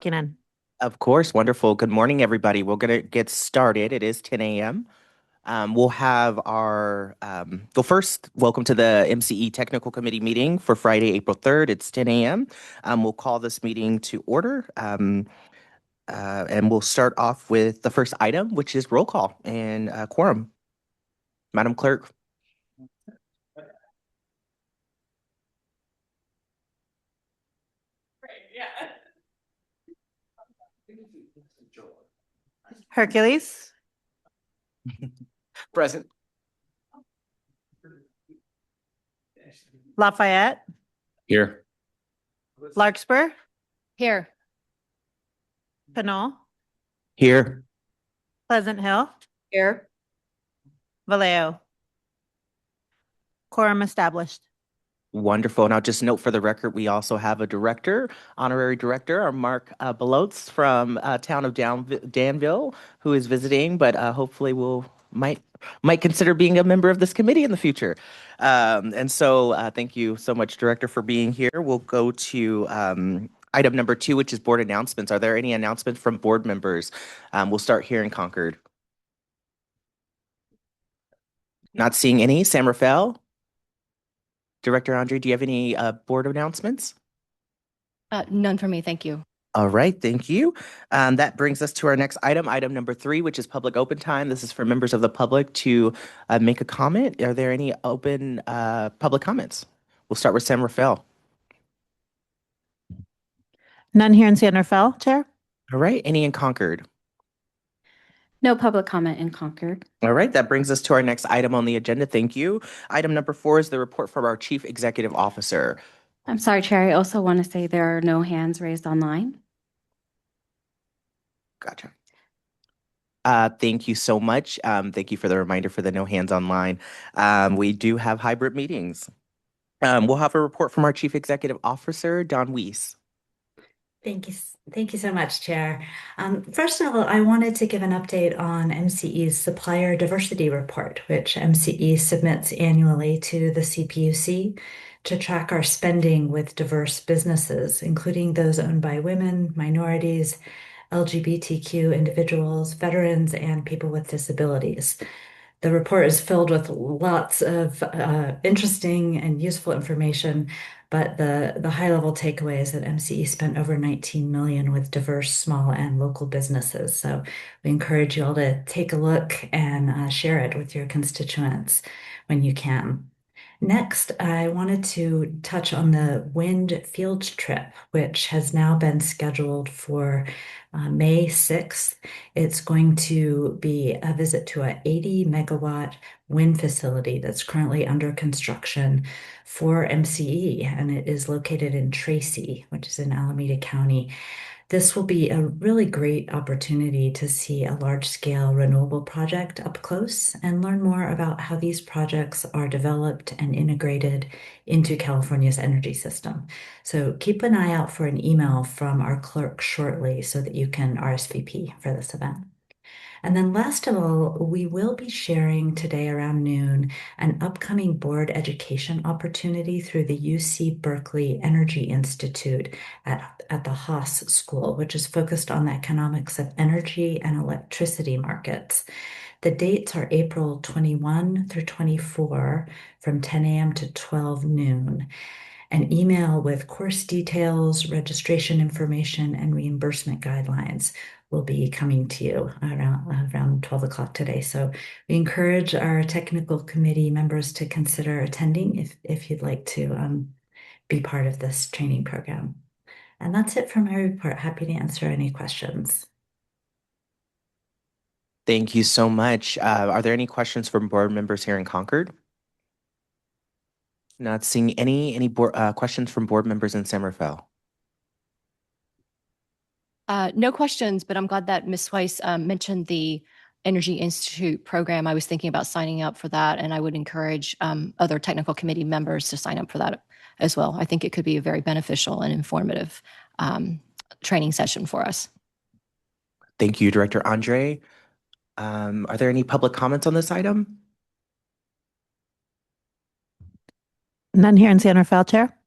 Kenan. Of course, wonderful. Good morning, everybody. We're going to get started. It is 10 a.m. We'll have first, welcome to the MCE Technical Committee meeting for Friday, April 3rd. It's 10 a.m. We'll call this meeting to order, and we'll start off with the first item, which is roll call and quorum. Madam Clerk. Hercules. Present. Lafayette. Here. Larkspur. Here. Pinole. Here. Pleasant Hill. Here. Vallejo. Quorum established. Wonderful. And I'll just note for the record, we also have a director, honorary director, our Mark Belotes from town of Danville, who is visiting, but hopefully might consider being a member of this committee in the future. And so thank you so much, Director, for being here. We'll go to item number 2, which is board announcements. Are there any announcements from board members? We'll start here in Concord. Not seeing any. San Rafael? Director Andre, do you have any board announcements? None for me, thank you. All right, thank you. That brings us to our next item, item number 3, which is public open time. This is for members of the public to make a comment. Are there any open public comments? We'll start with San Rafael. None here in San Rafael, Chair. All right, any in Concord? No public comment in Concord. All right, that brings us to our next item on the agenda. Thank you. Item number 4 is the report from our Chief Executive Officer. I'm sorry, Chair. I also want to say there are no hands raised online. Gotcha. Thank you so much. Thank you for the reminder for the no hands online. We do have hybrid meetings. We'll have a report from our Chief Executive Officer, Don Weiss. Thank you. Thank you so much, Chair. First of all, I wanted to give an update on MCE's Supplier Diversity Report, which MCE submits annually to the CPUC to track our spending with diverse businesses, including those owned by women, minorities, LGBTQ individuals, veterans, and people with disabilities. The report is filled with lots of interesting and useful information, but the high-level takeaway is that MCE spent over 19 million with diverse small and local businesses. So we encourage you all to take a look and share it with your constituents when you can. Next, I wanted to touch on the wind field trip, which has now been scheduled for May 6th. It's going to be a visit to an 80 megawatt wind facility that's currently under construction for MCE, and it is located in Tracy, which is in Alameda County. This will be a really great opportunity to see a large-scale renewable project up close and learn more about how these projects are developed and integrated into California's energy system. So keep an eye out for an email from our clerk shortly so that you can RSVP for this event. And then last of all, we will be sharing today around noon an upcoming board education opportunity through the UC Berkeley Energy Institute at the Haas School, which is focused on the economics of energy and electricity markets. The dates are April 21 through 24 from 10 a.m. to 12 noon. An email with course details, registration information, and reimbursement guidelines will be coming to you around 12 o'clock today. So we encourage our technical committee members to consider attending if you'd like to be part of this training program. And that's it for my report. Happy to answer any questions. Thank you so much. Are there any questions from board members here in Concord? Not seeing any board questions from board members in San Rafael. No questions, but I'm glad that Ms. Weiss mentioned the Energy Institute program. I was thinking about signing up for that, and I would encourage other technical committee members to sign up for that as well. I think it could be a very beneficial and informative training session for us. Thank you, Director Andre. Are there any public comments on this item? None here in San Rafael, Chair.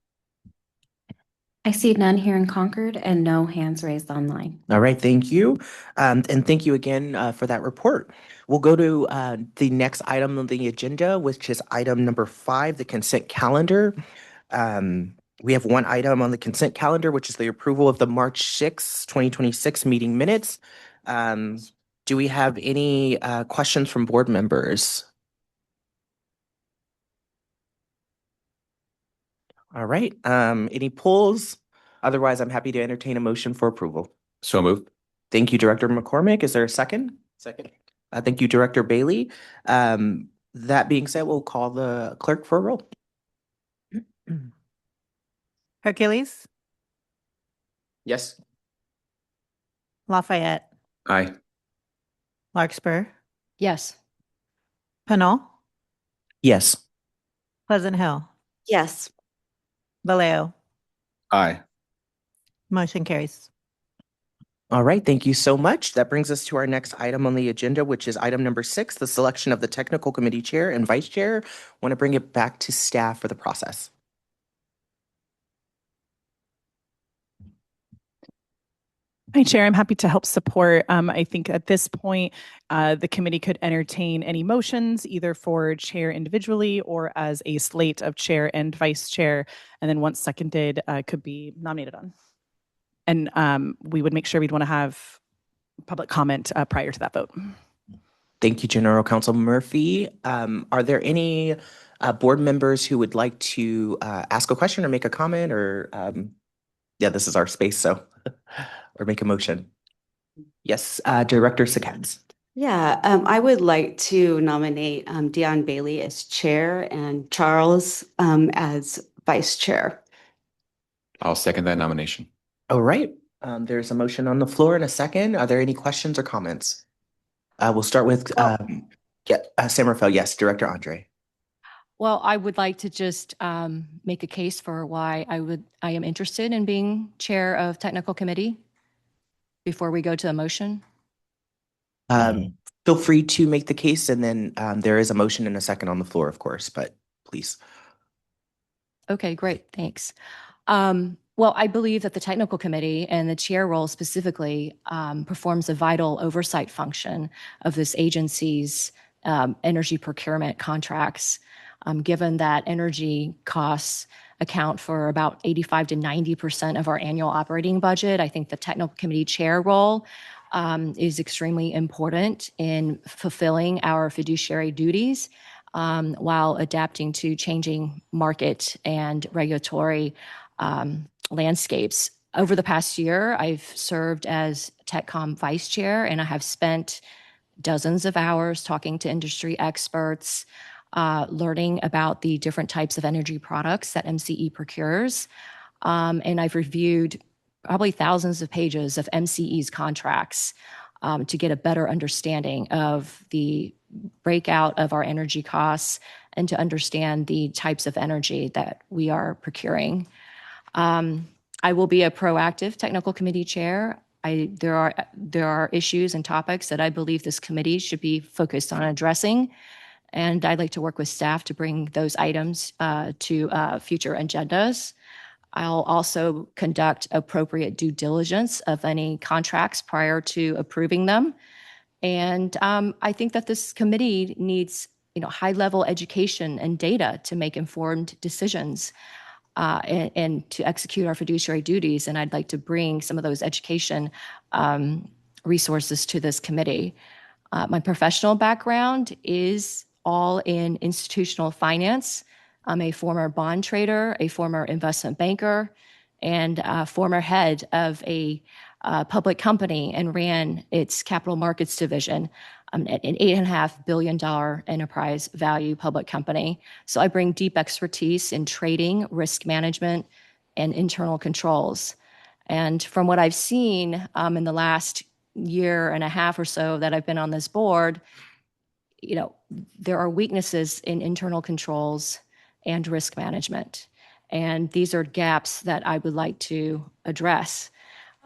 I see none here in Concord and no hands raised online. All right, thank you. And thank you again for that report. We'll go to the next item on the agenda, which is item number 5, the consent calendar. We have one item on the consent calendar, which is the approval of the March 6, 2026 meeting minutes. Do we have any questions from board members? All right, any polls? Otherwise, I'm happy to entertain a motion for approval. So moved. Thank you, Director McCormick. Is there a second? Second. Thank you, Director Bailey. That being said, we'll call the clerk for a roll. Hercules, Yes. Lafayette, Aye. Larkspur, Yes. Pinal, Yes. Pleasant Hill, Yes. Vallejo. Aye. Motion carries. All right, thank you so much. That brings us to our next item on the agenda, which is item number 6, the selection of the Technical Committee Chair and Vice Chair. Want to bring it back to staff for the process. Hi, Chair. I'm happy to help support. I think at this point, the committee could entertain any motions either for chair individually or as a slate of chair and vice chair. And then once seconded, could be nominated on. And we would make sure we'd want to have public comment prior to that vote. Thank you, General Counsel Murphy. Are there any board members who would like to ask a question or make a comment or, yeah, this is our space, so, or make a motion? Yes, Director Sakatz. Yeah, I would like to nominate Dion Bailey as chair and Charles as vice chair. I'll second that nomination. All right, there's a motion on the floor and a second. Are there any questions or comments? We'll start with Sam Rafael. Yes, Director Andre. Well, I would like to just make a case for why I am interested in being chair of technical committee before we go to a motion. Feel free to make the case, and then there is a motion and a second on the floor, of course, but please. Okay, great. Thanks. Well, I believe that the technical committee and the chair role specifically performs a vital oversight function of this agency's energy procurement contracts, given that energy costs account for about 85 to 90% of our annual operating budget. I think the technical committee chair role is extremely important in fulfilling our fiduciary duties while adapting to changing market and regulatory landscapes. Over the past year, I've served as TechCom vice chair, and I have spent dozens of hours talking to industry experts, learning about the different types of energy products that MCE procures. And I've reviewed probably thousands of pages of MCE's contracts to get a better understanding of the breakout of our energy costs and to understand the types of energy that we are procuring. I will be a proactive technical committee chair. There are issues and topics that I believe this committee should be focused on addressing, and I'd like to work with staff to bring those items to future agendas. I'll also conduct appropriate due diligence of any contracts prior to approving them. And I think that this committee needs, high-level education and data to make informed decisions and to execute our fiduciary duties. And I'd like to bring some of those education resources to this committee. My professional background is all in institutional finance. I'm a former bond trader, a former investment banker, and a former head of a public company and ran its capital markets division, an $8.5 billion enterprise value public company. So I bring deep expertise in trading, risk management, and internal controls. And from what I've seen in the last year and a half or so that I've been on this board, there are weaknesses in internal controls and risk management. And these are gaps that I would like to address.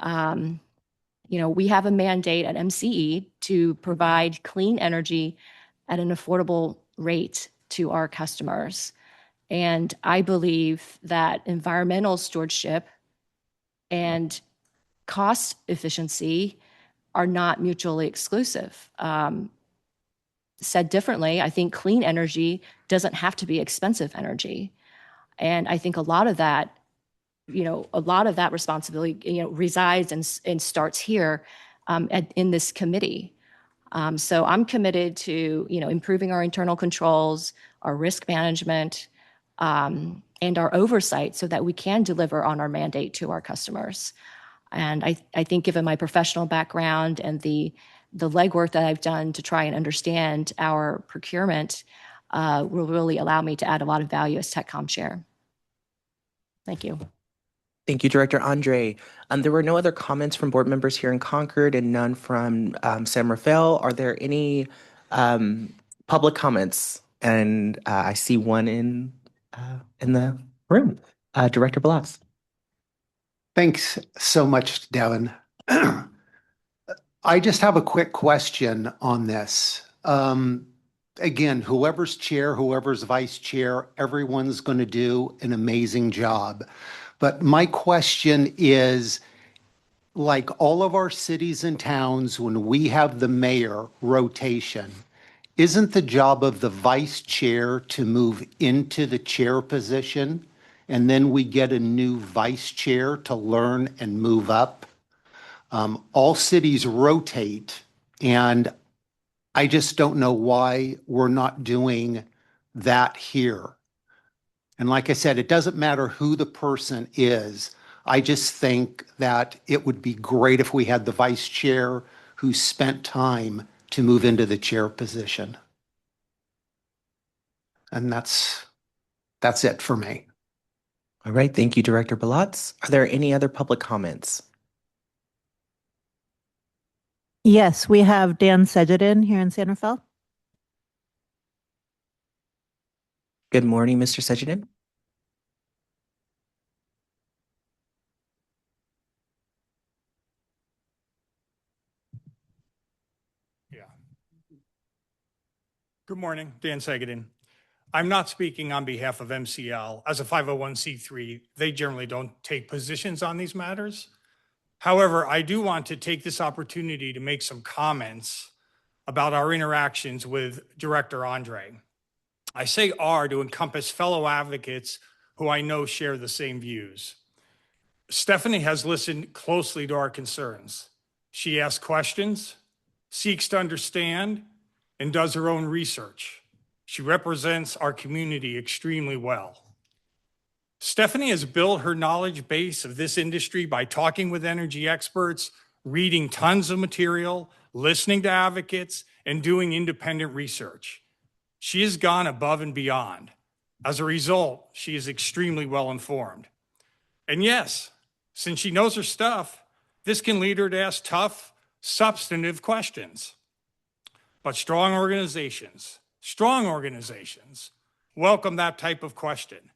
We have a mandate at MCE to provide clean energy at an affordable rate to our customers. And I believe that environmental stewardship and cost efficiency are not mutually exclusive. Said differently, I think clean energy doesn't have to be expensive energy. And I think a lot of that responsibility, resides and starts here in this committee. So I'm committed to, improving our internal controls, our risk management, and our oversight so that we can deliver on our mandate to our customers. And I think given my professional background and the legwork that I've done to try and understand our procurement will really allow me to add a lot of value as TechCom chair. Thank you. Thank you, Director Andre. There were no other comments from board members here in Concord and none from San Rafael. Are there any public comments? And I see one in the room. Director Blas. Thanks so much, Devin. I just have a quick question on this. Again, whoever's chair, whoever's vice chair, everyone's going to do an amazing job. But my question is, like all of our cities and towns, when we have the mayor rotation, isn't the job of the vice chair to move into the chair position? And then we get a new vice chair to learn and move up? All cities rotate, and I just don't know why we're not doing that here. And like I said, it doesn't matter who the person is. I just think that it would be great if we had the vice chair who spent time to move into the chair position. And that's it for me. All right. Thank you, Director Balazs. Are there any other public comments? Yes, we have Dan Sedgedin here in San Rafael. Good morning, Mr. Sedgedin. Yeah. Good morning, Dan Sedgedin. I'm not speaking on behalf of MCL. As a 501c3, they generally don't take positions on these matters. However, I do want to take this opportunity to make some comments about our interactions with Director Andre. I say "our" to encompass fellow advocates who I know share the same views. Stephanie has listened closely to our concerns. She asks questions, seeks to understand, and does her own research. She represents our community extremely well. Stephanie has built her knowledge base of this industry by talking with energy experts, reading tons of material, listening to advocates, and doing independent research. She has gone above and beyond. As a result, she is extremely well informed. And yes, since she knows her stuff, this can lead her to ask tough, substantive questions. But strong organizations welcome that type of question.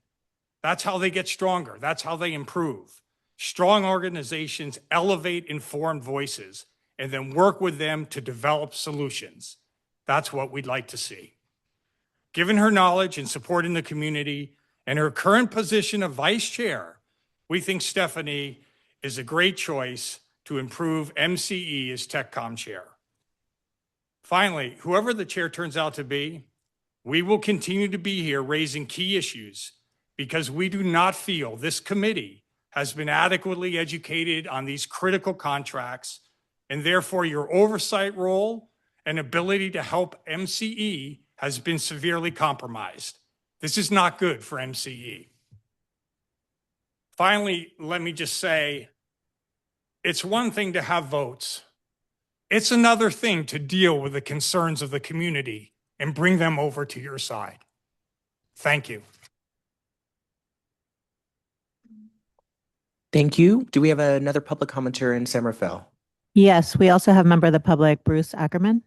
That's how they get stronger. That's how they improve. Strong organizations elevate informed voices and then work with them to develop solutions. That's what we'd like to see. Given her knowledge and support in the community and her current position of vice chair, we think Stephanie is a great choice to improve MCE as TechCom chair. Finally, whoever the chair turns out to be, we will continue to be here raising key issues because we do not feel this committee has been adequately educated on these critical contracts, and therefore your oversight role and ability to help MCE has been severely compromised. This is not good for MCE. Finally, let me just say, it's one thing to have votes. It's another thing to deal with the concerns of the community and bring them over to your side. Thank you. Thank you. Do we have another public commenter in San Rafael? Yes, we also have member of the public, Bruce Ackerman.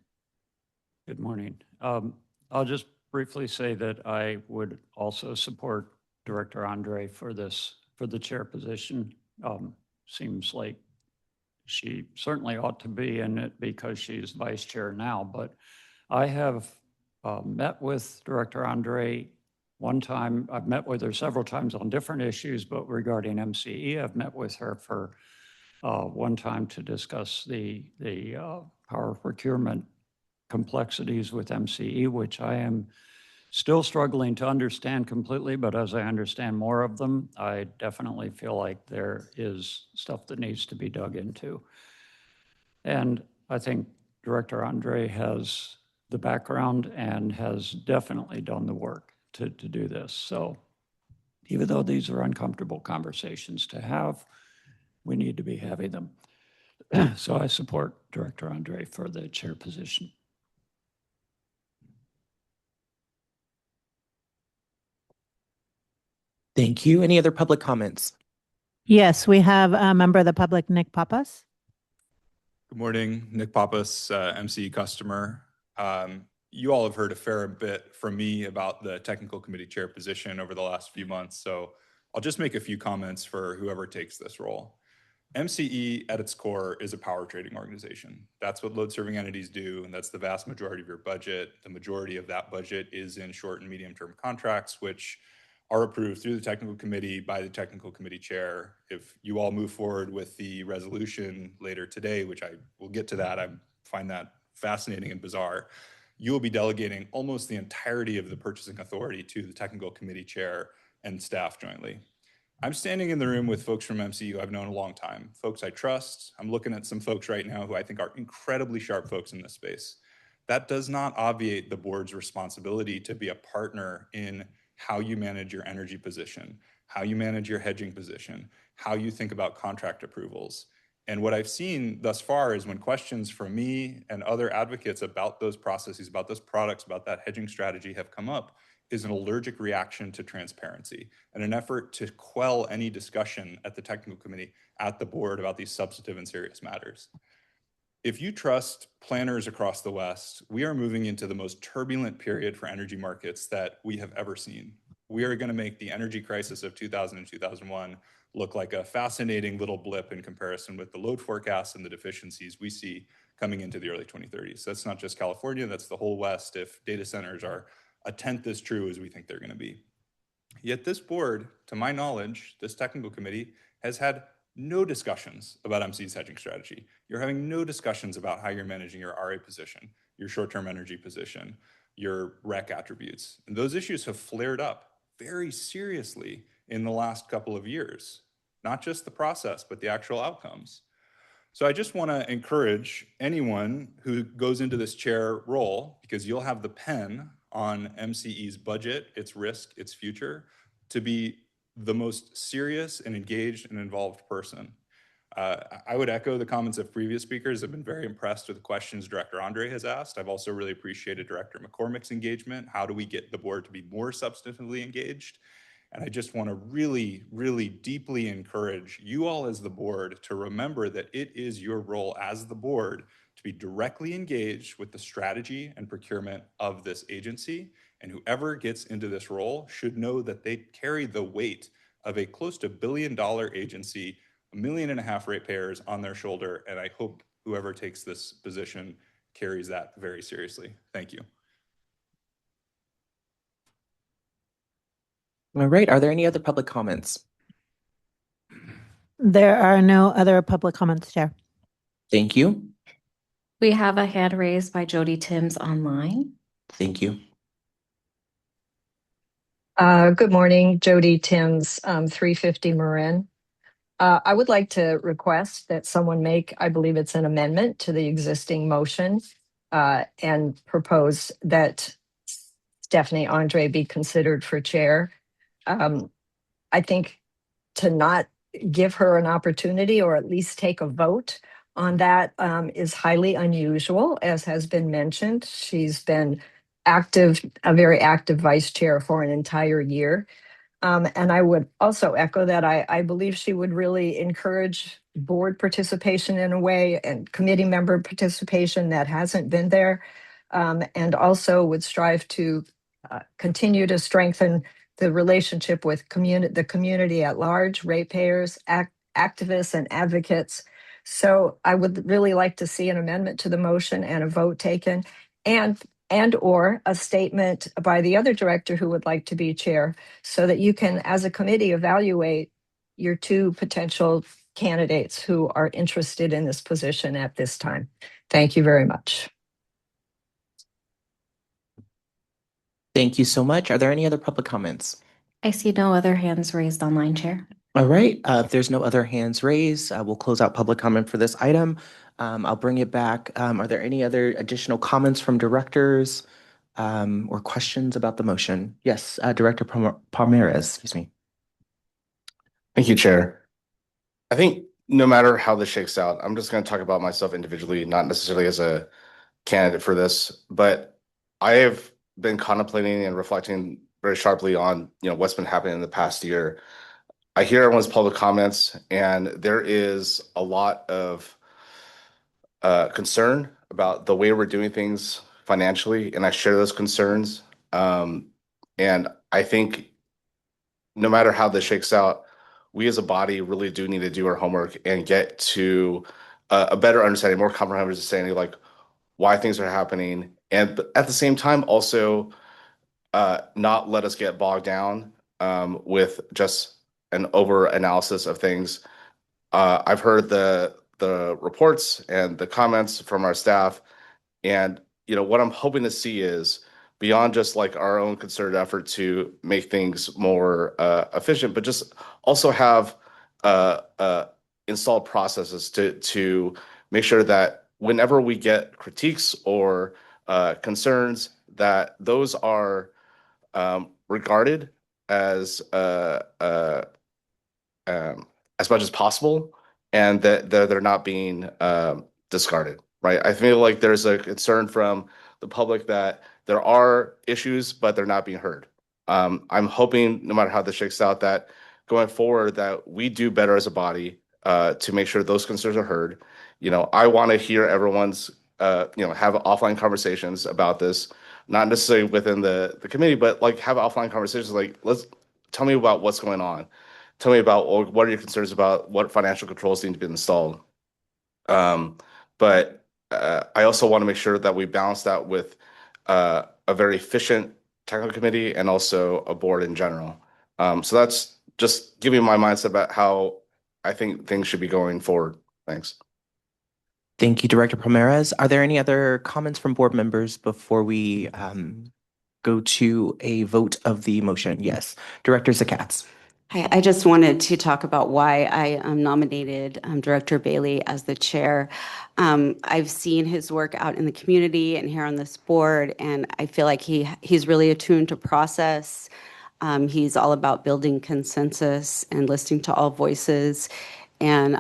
Good morning. I'll just briefly say that I would also support Director Andre for the chair position. Seems like she certainly ought to be in it because she's vice chair now, but I have met with Director Andre One time, I've met with her several times on different issues, but regarding MCE, I've met with her for one time to discuss the power procurement complexities with MCE, which I am still struggling to understand completely, but as I understand more of them, I definitely feel like there is stuff that needs to be dug into. And I think Director Andre has the background and has definitely done the work to do this. So even though these are uncomfortable conversations to have, we need to be having them. So I support Director Andre for the chair position. Thank you. Any other public comments? Yes, we have a member of the public, Nick Papas. Good morning, Nick Papas, MCE customer. You all have heard a fair bit from me about the technical committee chair position over the last few months, so I'll just make a few comments for whoever takes this role. MCE at its core is a power trading organization. That's what load serving entities do, and that's the vast majority of your budget. The majority of that budget is in short and medium term contracts, which are approved through the technical committee by the technical committee chair. If you all move forward with the resolution later today, which I will get to that, I find that fascinating and bizarre, you will be delegating almost the entirety of the purchasing authority to the technical committee chair and staff jointly. I'm standing in the room with folks from MCE who I've known a long time, folks I trust. I'm looking at some folks right now who I think are incredibly sharp folks in this space. That does not obviate the board's responsibility to be a partner in how you manage your energy position, how you manage your hedging position, how you think about contract approvals. And what I've seen thus far is when questions from me and other advocates about those processes, about those products, about that hedging strategy have come up, is an allergic reaction to transparency and an effort to quell any discussion at the technical committee, at the board about these substantive and serious matters. If you trust planners across the West, we are moving into the most turbulent period for energy markets that we have ever seen. We are going to make the energy crisis of 2000 and 2001 look like a fascinating little blip in comparison with the load forecasts and the deficiencies we see coming into the early 2030s. So that's not just California, that's the whole West if data centers are a tenth as true as we think they're going to be. Yet this board, to my knowledge, this technical committee has had no discussions about MCE's hedging strategy. You're having no discussions about how you're managing your RA position, your short-term energy position, your REC attributes. And those issues have flared up very seriously in the last couple of years, not just the process, but the actual outcomes. So I just want to encourage anyone who goes into this chair role, because you'll have the pen on MCE's budget, its risk, its future, to be the most serious and engaged and involved person. I would echo the comments of previous speakers. I've been very impressed with the questions Director Andre has asked. I've also really appreciated Director McCormick's engagement. How do we get the board to be more substantively engaged? And I just want to really, really deeply encourage you all as the board to remember that it is your role as the board to be directly engaged with the strategy and procurement of this agency. And whoever gets into this role should know that they carry the weight of a close to $1 billion agency, 1.5 million ratepayers on their shoulder. And I hope whoever takes this position carries that very seriously. Thank you. All right. Are there any other public comments? There are no other public comments, Chair. Thank you. We have a hand raised by Jody Timms online. Thank you. Good morning, Jody Timms, 350 Marin. I would like to request that someone make, I believe it's an amendment to the existing motion, and propose that Stephanie Andre be considered for chair. I think to not give her an opportunity or at least take a vote on that is highly unusual, as has been mentioned. She's been active, a very active vice chair for an entire year. And I would also echo that I believe she would really encourage board participation in a way and committee member participation that hasn't been there, and also would strive to continue to strengthen the relationship with the community at large, ratepayers, activists, and advocates. So I would really like to see an amendment to the motion and a vote taken. And and/or a statement by the other director who would like to be chair, so that you can, as a committee, evaluate your two potential candidates who are interested in this position at this time. Thank you very much. Thank you so much. Are there any other public comments? I see no other hands raised online, Chair. All right, if there's no other hands raised, we'll close out public comment for this item. I'll bring it back. Are there any other additional comments from directors or questions about the motion? Yes, Director Palmeiras, excuse me. Thank you, Chair. I think no matter how this shakes out, I'm just going to talk about myself individually, not necessarily as a candidate for this, but I have been contemplating and reflecting very sharply on what's been happening in the past year. I hear everyone's public comments, and there is a lot of concern about the way we're doing things financially, and I share those concerns. And I think no matter how this shakes out, we as a body really do need to do our homework and get to a better understanding, more comprehensive understanding, like why things are happening, and at the same time also not let us get bogged down with just an over analysis of things. I've heard the reports and the comments from our staff, and what I'm hoping to see is beyond just like our own concerted effort to make things more efficient, but just also have installed processes to make sure that whenever we get critiques or concerns, that those are regarded as much as possible, and that they're not being discarded. Right? I feel like there's a concern from the public that there are issues, but they're not being heard. I'm hoping, no matter how this shakes out, that going forward, that we do better as a body to make sure those concerns are heard. I want to hear everyone's, have offline conversations about this, not necessarily within the committee, but like have offline conversations. Like, tell me about what's going on. Tell me about what are your concerns about what financial controls need to be installed. But I also want to make sure that we balance that with a very efficient technical committee and also a board in general. So that's just giving my mindset about how I think things should be going forward. Thanks. Thank you, Director Palmeiras. Are there any other comments from board members before we go to a vote of the motion? Yes, Director Zakats. Hi, I just wanted to talk about why I nominated Director Bailey as the chair. I've seen his work out in the community and here on this board, and I feel like he's really attuned to process. He's all about building consensus and listening to all voices. And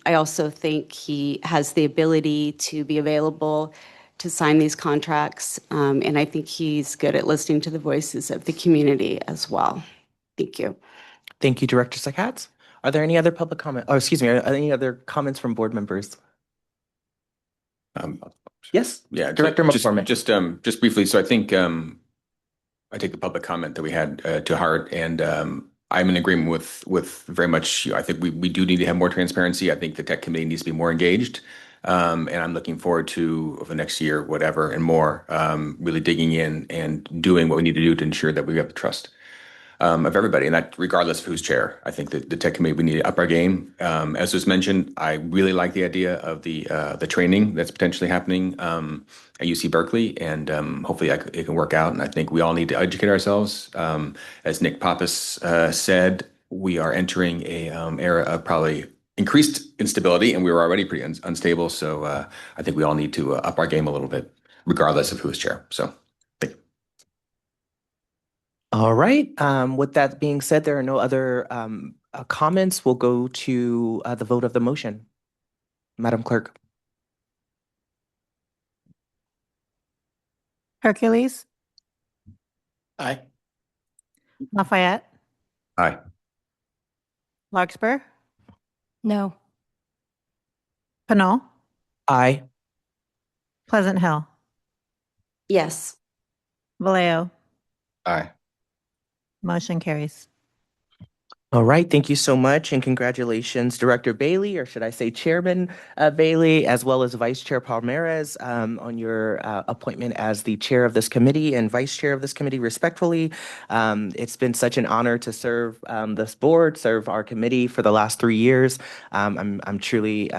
I also think he has the ability to be available to sign these contracts. And I think he's good at listening to the voices of the community as well. Thank you. Thank you, Director Zakats. Are there any other public comment? Oh, excuse me. Are there any other comments from board members? Yes. Yeah, Director McCormick. Just briefly. So I think I take the public comment that we had to heart, and I'm in agreement with very much. I think we do need to have more transparency. I think the tech committee needs to be more engaged, and I'm looking forward to over the next year, whatever, and more, really digging in and doing what we need to do to ensure that we have the trust of everybody, and that regardless of who's chair. I think that the tech committee, we need to up our game. As was mentioned, I really like the idea of the training that's potentially happening at UC Berkeley, and hopefully it can work out. And I think we all need to educate ourselves. As Nick Pappas said, we are entering a era of probably increased instability, and we were already pretty unstable. So I think we all need to up our game a little bit, regardless of who is chair. So. All right. With that being said, there are no other comments. We'll go to the vote of the motion. Madam Clerk. Hercules, Aye. Lafayette, Aye. Larkspur, No. Pinal, Aye. Pleasant Hill, Yes. Vallejo. Aye. Motion carries. All right, thank you so much, and congratulations, Director Bailey, or should I say Chairman Bailey, as well as Vice Chair Palmeras, on your appointment as the chair of this committee and vice chair of this committee, respectfully. It's been such an honor to serve this board, serve our committee for the last 3 years. I'm truly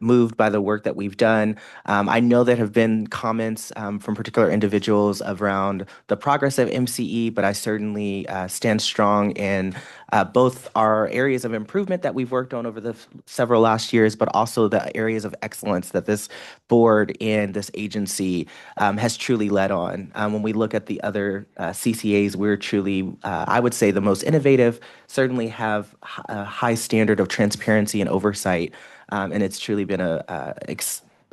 moved by the work that we've done. I know there have been comments from particular individuals around the progress of MCE, but I certainly stand strong in both our areas of improvement that we've worked on over the several last years, but also the areas of excellence that this board and this agency has truly led on. When we look at the other CCAs, we're truly, I would say, the most innovative, certainly have a high standard of transparency and oversight, and it's truly been a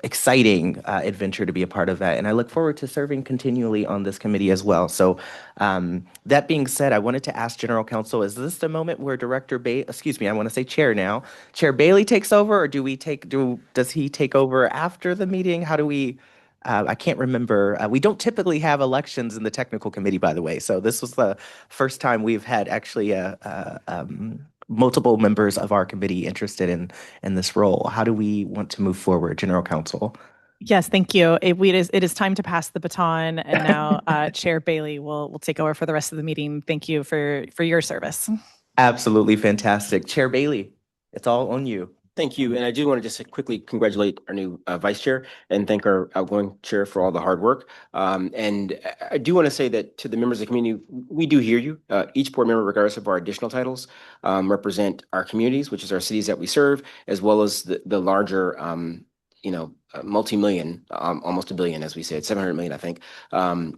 exciting adventure to be a part of that. And I look forward to serving continually on this committee as well. So that being said, I wanted to ask General Counsel, is this the moment where Director Bailey, excuse me, I want to say Chair now, Chair Bailey takes over, or does he take over after the meeting? How do we, I can't remember. We don't typically have elections in the technical committee, by the way. So this was the first time we've had actually multiple members of our committee interested in this role. How do we want to move forward, General Counsel? Yes, thank you. It is time to pass the baton, and now Chair Bailey will take over for the rest of the meeting. Thank you for your service. Absolutely fantastic. Chair Bailey, it's all on you. Thank you. And I do want to just quickly congratulate our new vice chair and thank our outgoing chair for all the hard work. And I do want to say that to the members of the community, we do hear you. Each board member, regardless of our additional titles, represent our communities, which is our cities that we serve, as well as the larger multi-million, almost $1 billion, as we said, 700 million, I think,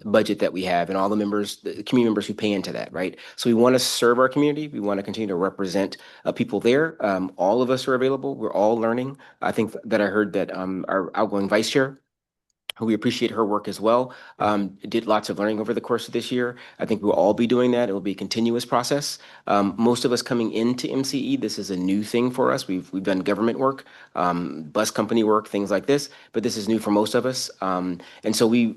budget that we have, and all the members, the community members who pay into that, right? So we want to serve our community. We want to continue to represent people there. All of us are available. We're all learning. I think that I heard that our outgoing vice chair, who we appreciate her work as well, did lots of learning over the course of this year. I think we'll all be doing that. It will be a continuous process. Most of us coming into MCE, this is a new thing for us. We've done government work, bus company work, things like this, but this is new for most of us. And so we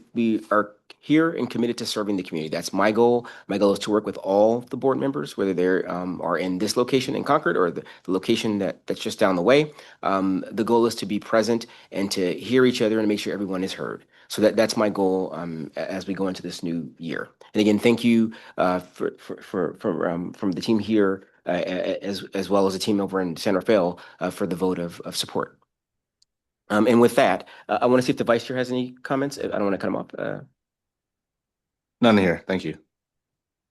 are here and committed to serving the community. That's my goal. My goal is to work with all the board members, whether they are in this location in Concord or the location that's just down the way. The goal is to be present and to hear each other and make sure everyone is heard. So that's my goal as we go into this new year. And again, thank you from the team here as well as the team over in San Rafael for the vote of support. And with that, I want to see if the vice chair has any comments. I don't want to cut him off. None here. Thank you.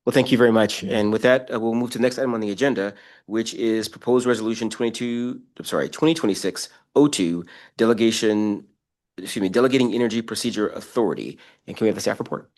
Well, thank you very much. And with that, we'll move to the next item on the agenda, which is proposed resolution 2026-02, delegating energy procedure authority. And can we have the staff report?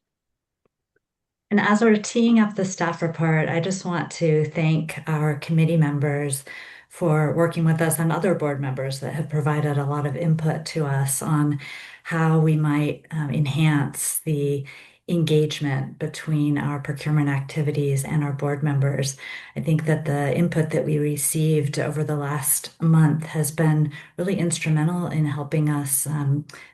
And as we're teeing up the staff report, I just want to thank our committee members for working with us and other board members that have provided a lot of input to us on how we might enhance the engagement between our procurement activities and our board members. I think that the input that we received over the last month has been really instrumental in helping us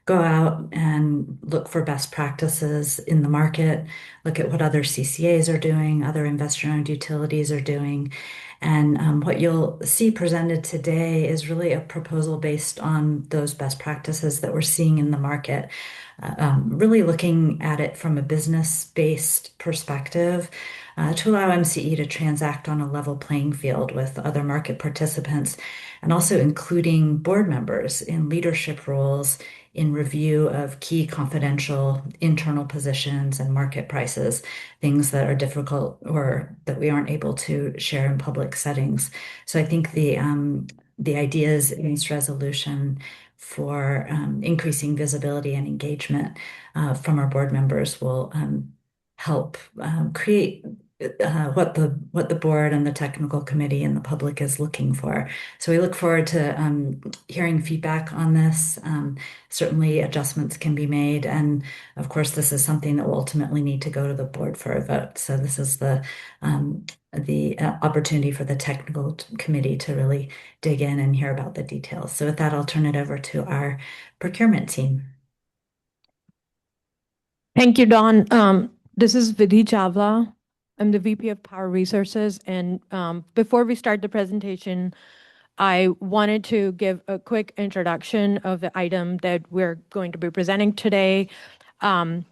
go out and look for best practices in the market, look at what other CCAs are doing, other investor-owned utilities are doing. And what you'll see presented today is really a proposal based on those best practices that we're seeing in the market. Really looking at it from a business-based perspective to allow MCE to transact on a level playing field with other market participants, and also including board members in leadership roles in review of key confidential internal positions and market prices, things that are difficult or that we aren't able to share in public settings. So I think the ideas in this resolution for increasing visibility and engagement from our board members will help create what the board and the technical committee and the public is looking for. So we look forward to hearing feedback on this. Certainly adjustments can be made, and of course this is something that will ultimately need to go to the board for a vote. So this is the opportunity for the technical committee to really dig in and hear about the details. So with that, I'll turn it over to our procurement team. Thank you, Dawn. This is Vidhi Chawla. I'm the VP of Power Resources. And before we start the presentation, I wanted to give a quick introduction of the item that we're going to be presenting today. I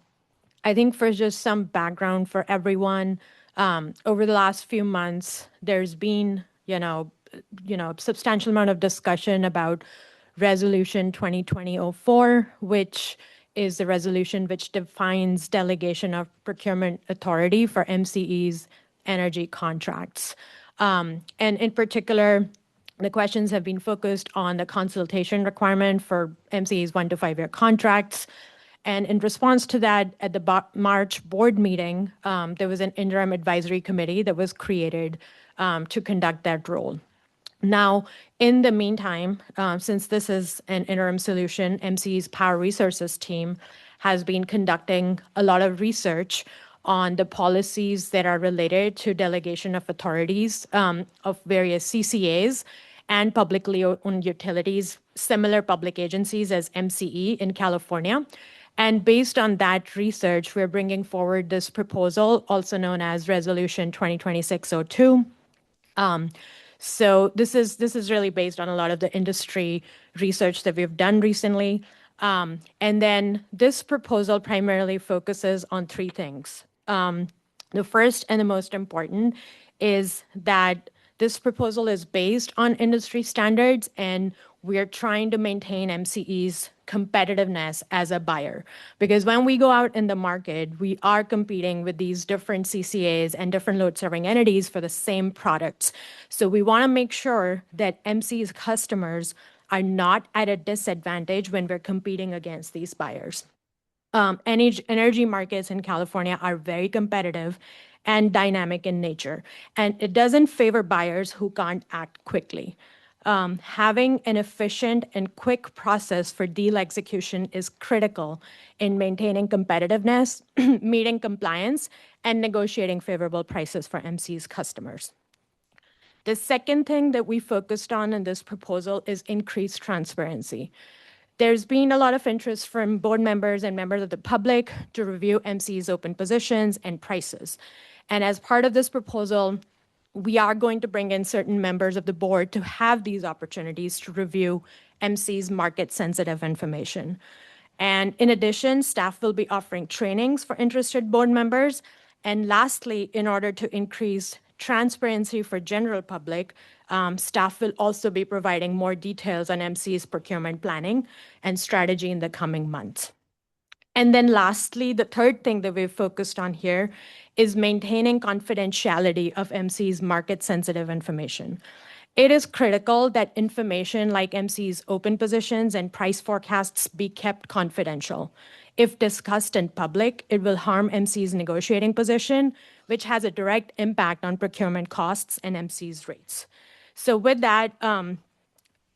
think for just some background for everyone, over the last few months, there's been, substantial amount of discussion about Resolution 2020-04, which is the resolution which defines delegation of procurement authority for MCE's energy contracts. And in particular, the questions have been focused on the consultation requirement for MCE's 1 to 5 year contracts. And in response to that, at the March board meeting, there was an interim advisory committee that was created to conduct that role. Now, in the meantime, since this is an interim solution, MCE's Power Resources team has been conducting a lot of research on the policies that are related to delegation of authorities of various CCAs and publicly owned utilities, similar public agencies as MCE in California. And based on that research, we're bringing forward this proposal, also known as Resolution 2026-02. So this is really based on a lot of the industry research that we've done recently. And then this proposal primarily focuses on three things. The first and the most important is that this proposal is based on industry standards, and we're trying to maintain MCE's competitiveness as a buyer. Because when we go out in the market, we are competing with these different CCAs and different load serving entities for the same products. So we want to make sure that MCE's customers are not at a disadvantage when we're competing against these buyers. Energy markets in California are very competitive and dynamic in nature, and it doesn't favor buyers who can't act quickly. Having an efficient and quick process for deal execution is critical in maintaining competitiveness, meeting compliance, and negotiating favorable prices for MC's customers. The second thing that we focused on in this proposal is increased transparency. There's been a lot of interest from board members and members of the public to review MC's open positions and prices. And as part of this proposal, we are going to bring in certain members of the board to have these opportunities to review MC's market-sensitive information. And in addition, staff will be offering trainings for interested board members. And lastly, in order to increase transparency for general public, staff will also be providing more details on MC's procurement planning and strategy in the coming months. And then lastly, the third thing that we've focused on here is maintaining confidentiality of MC's market-sensitive information. It is critical that information like MC's open positions and price forecasts be kept confidential. If discussed in public, it will harm MC's negotiating position, which has a direct impact on procurement costs and MC's rates. So with that,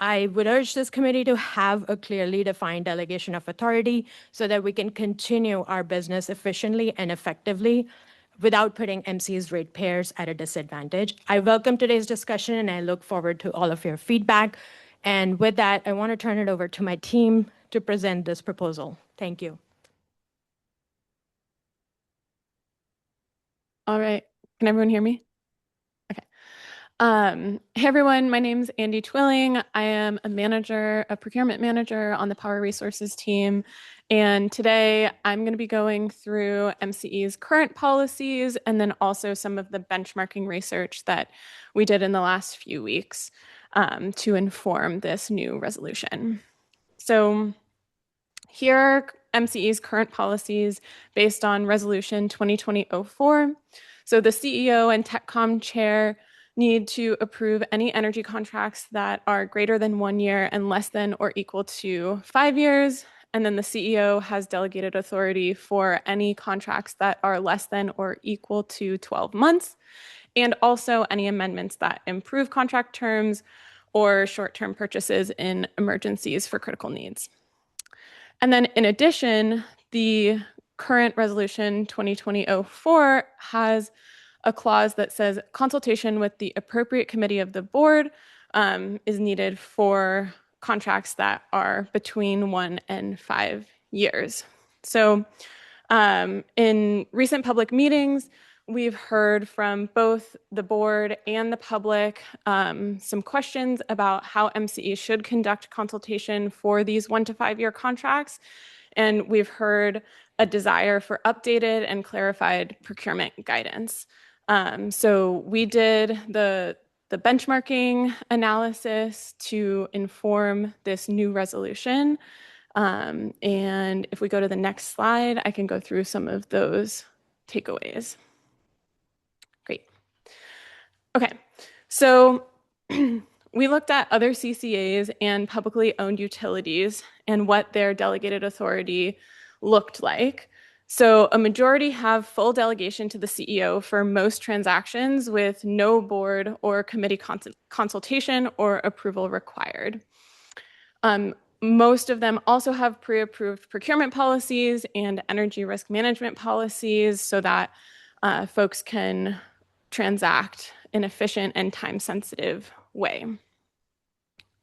I would urge this committee to have a clearly defined delegation of authority so that we can continue our business efficiently and effectively without putting MC's ratepayers at a disadvantage. I welcome today's discussion, and I look forward to all of your feedback. And with that, I want to turn it over to my team to present this proposal. Thank you. All right. Can everyone hear me? Okay. Hey, everyone. My name's Andy Twilling. I am a procurement manager on the Power Resources team. And today I'm going to be going through MCE's current policies and then also some of the benchmarking research that we did in the last few weeks to inform this new resolution. So here are MCE's current policies based on Resolution 2020-04. So the CEO and TechCom chair need to approve any energy contracts that are greater than 1 year and less than or equal to 5 years. And then the CEO has delegated authority for any contracts that are less than or equal to 12 months, and also any amendments that improve contract terms or short-term purchases in emergencies for critical needs. And then in addition, the current Resolution 2020-04 has a clause that says consultation with the appropriate committee of the board is needed for contracts that are between 1 and 5 years. So in recent public meetings, we've heard from both the board and the public some questions about how MCE should conduct consultation for these 1 to 5 year contracts. And we've heard a desire for updated and clarified procurement guidance. So we did the benchmarking analysis to inform this new resolution. And if we go to the next slide, I can go through some of those takeaways. Great. Okay, so we looked at other CCAs and publicly owned utilities and what their delegated authority looked like. So a majority have full delegation to the CEO for most transactions with no board or committee consultation or approval required. Most of them also have pre-approved procurement policies and energy risk management policies so that folks can transact in an efficient and time-sensitive way.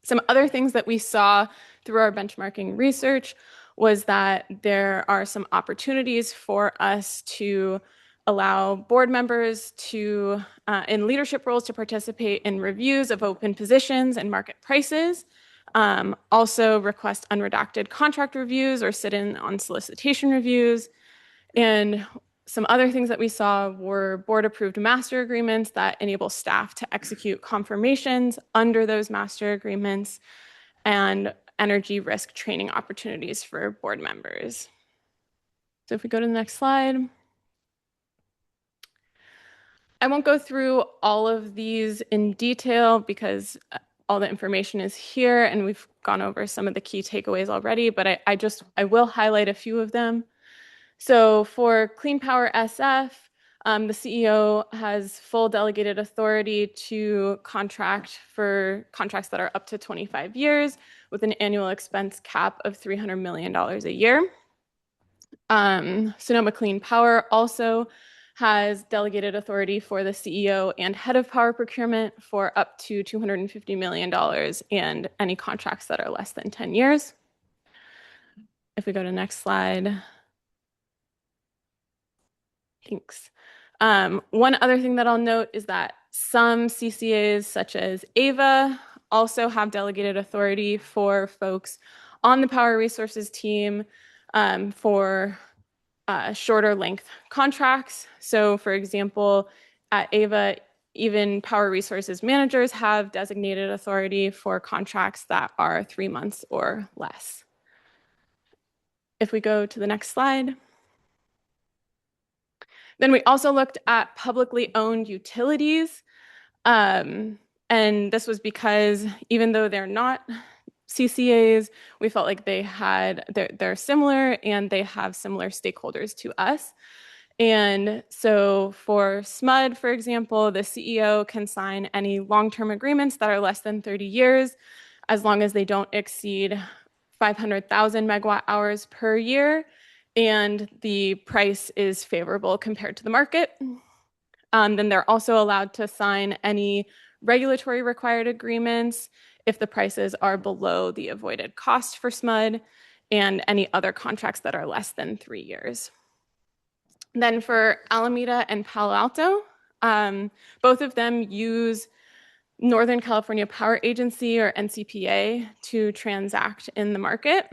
Some other things that we saw through our benchmarking research was that there are some opportunities for us to allow board members to, in leadership roles, to participate in reviews of open positions and market prices, also request unredacted contract reviews or sit in on solicitation reviews. And some other things that we saw were board-approved master agreements that enable staff to execute confirmations under those master agreements, and energy risk training opportunities for board members. So if we go to the next slide. I won't go through all of these in detail because all the information is here and we've gone over some of the key takeaways already, but I will highlight a few of them. So for Clean Power SF, the CEO has full delegated authority to contract for contracts that are up to 25 years with an annual expense cap of $300 million a year. Sonoma Clean Power also has delegated authority for the CEO and head of power procurement for up to $250 million and any contracts that are less than 10 years. If we go to the next slide. Thanks. One other thing that I'll note is that some CCAs, such as AVA, also have delegated authority for folks on the power resources team for shorter length contracts. So for example, at AVA, even power resources managers have designated authority for contracts that are 3 months or less. If we go to the next slide. Then we also looked at publicly owned utilities. And this was because even though they're not CCAs, we felt like they're similar and they have similar stakeholders to us. And so for SMUD, for example, the CEO can sign any long-term agreements that are less than 30 years, as long as they don't exceed 500,000 megawatt hours per year, and the price is favorable compared to the market. Then they're also allowed to sign any regulatory required agreements if the prices are below the avoided cost for SMUD, and any other contracts that are less than 3 years. Then for Alameda and Palo Alto, both of them use Northern California Power Agency, or NCPA, to transact in the market.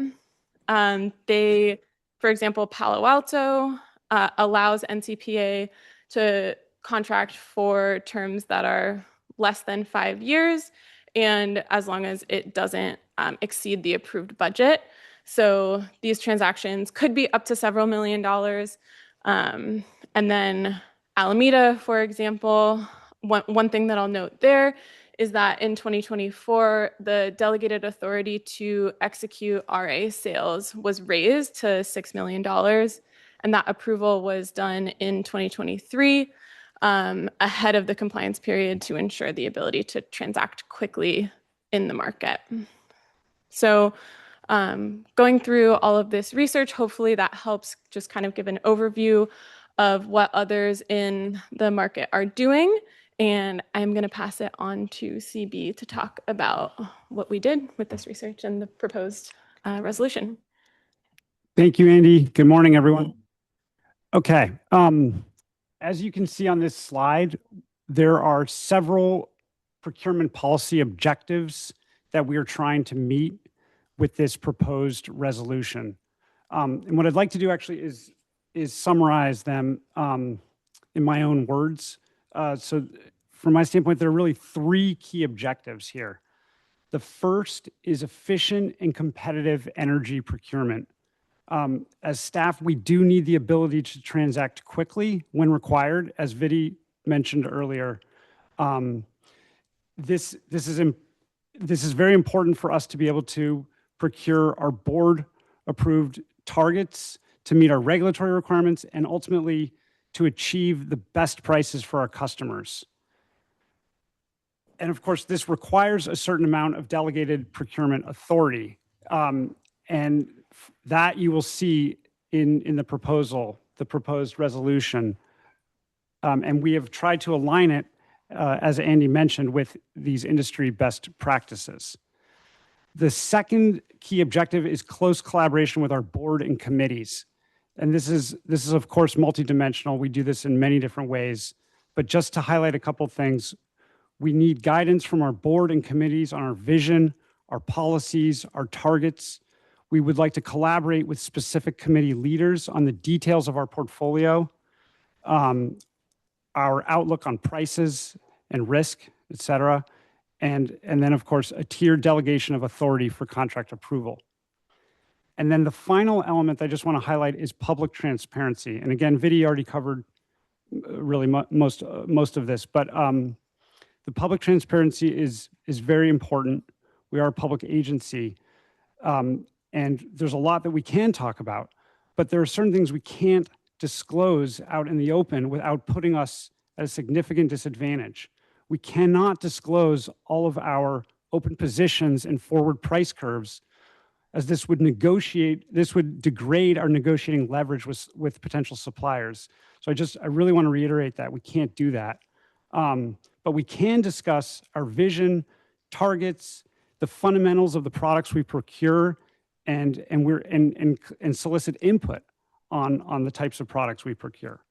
For example, Palo Alto allows NCPA to contract for terms that are less than 5 years, and as long as it doesn't exceed the approved budget. So these transactions could be up to several $1 million. And then Alameda, for example, one thing that I'll note there is that in 2024, the delegated authority to execute RA sales was raised to $6 million, and that approval was done in 2023 ahead of the compliance period to ensure the ability to transact quickly in the market. So going through all of this research, hopefully that helps just kind of give an overview of what others in the market are doing. And I'm going to pass it on to CB to talk about what we did with this research and the proposed resolution. Thank you, Andy. Good morning, everyone. Okay. As you can see on this slide, there are several procurement policy objectives that we are trying to meet with this proposed resolution. And what I'd like to do actually is summarize them in my own words. So from my standpoint, there are really three key objectives here. The first is efficient and competitive energy procurement. As staff, we do need the ability to transact quickly when required, as Vidi mentioned earlier. This is very important for us to be able to procure our board-approved targets, to meet our regulatory requirements, and ultimately to achieve the best prices for our customers. And of course, this requires a certain amount of delegated procurement authority. And that you will see in the proposed resolution. And we have tried to align it, as Andy mentioned, with these industry best practices. The second key objective is close collaboration with our board and committees. And this is of course multidimensional. We do this in many different ways. But just to highlight a couple things, we need guidance from our board and committees on our vision, our policies, our targets. We would like to collaborate with specific committee leaders on the details of our portfolio, our outlook on prices and risk, et cetera. And then, of course, a tiered delegation of authority for contract approval. And then the final element I just want to highlight is public transparency. And again, Vidi already covered really most of this, but the public transparency is very important. We are a public agency, and there's a lot that we can talk about, but there are certain things we can't disclose out in the open without putting us at a significant disadvantage. We cannot disclose all of our open positions and forward price curves, as this would degrade our negotiating leverage with potential suppliers. So I really want to reiterate that we can't do that. But we can discuss our vision, targets, the fundamentals of the products we procure, and solicit input on the types of products we procure.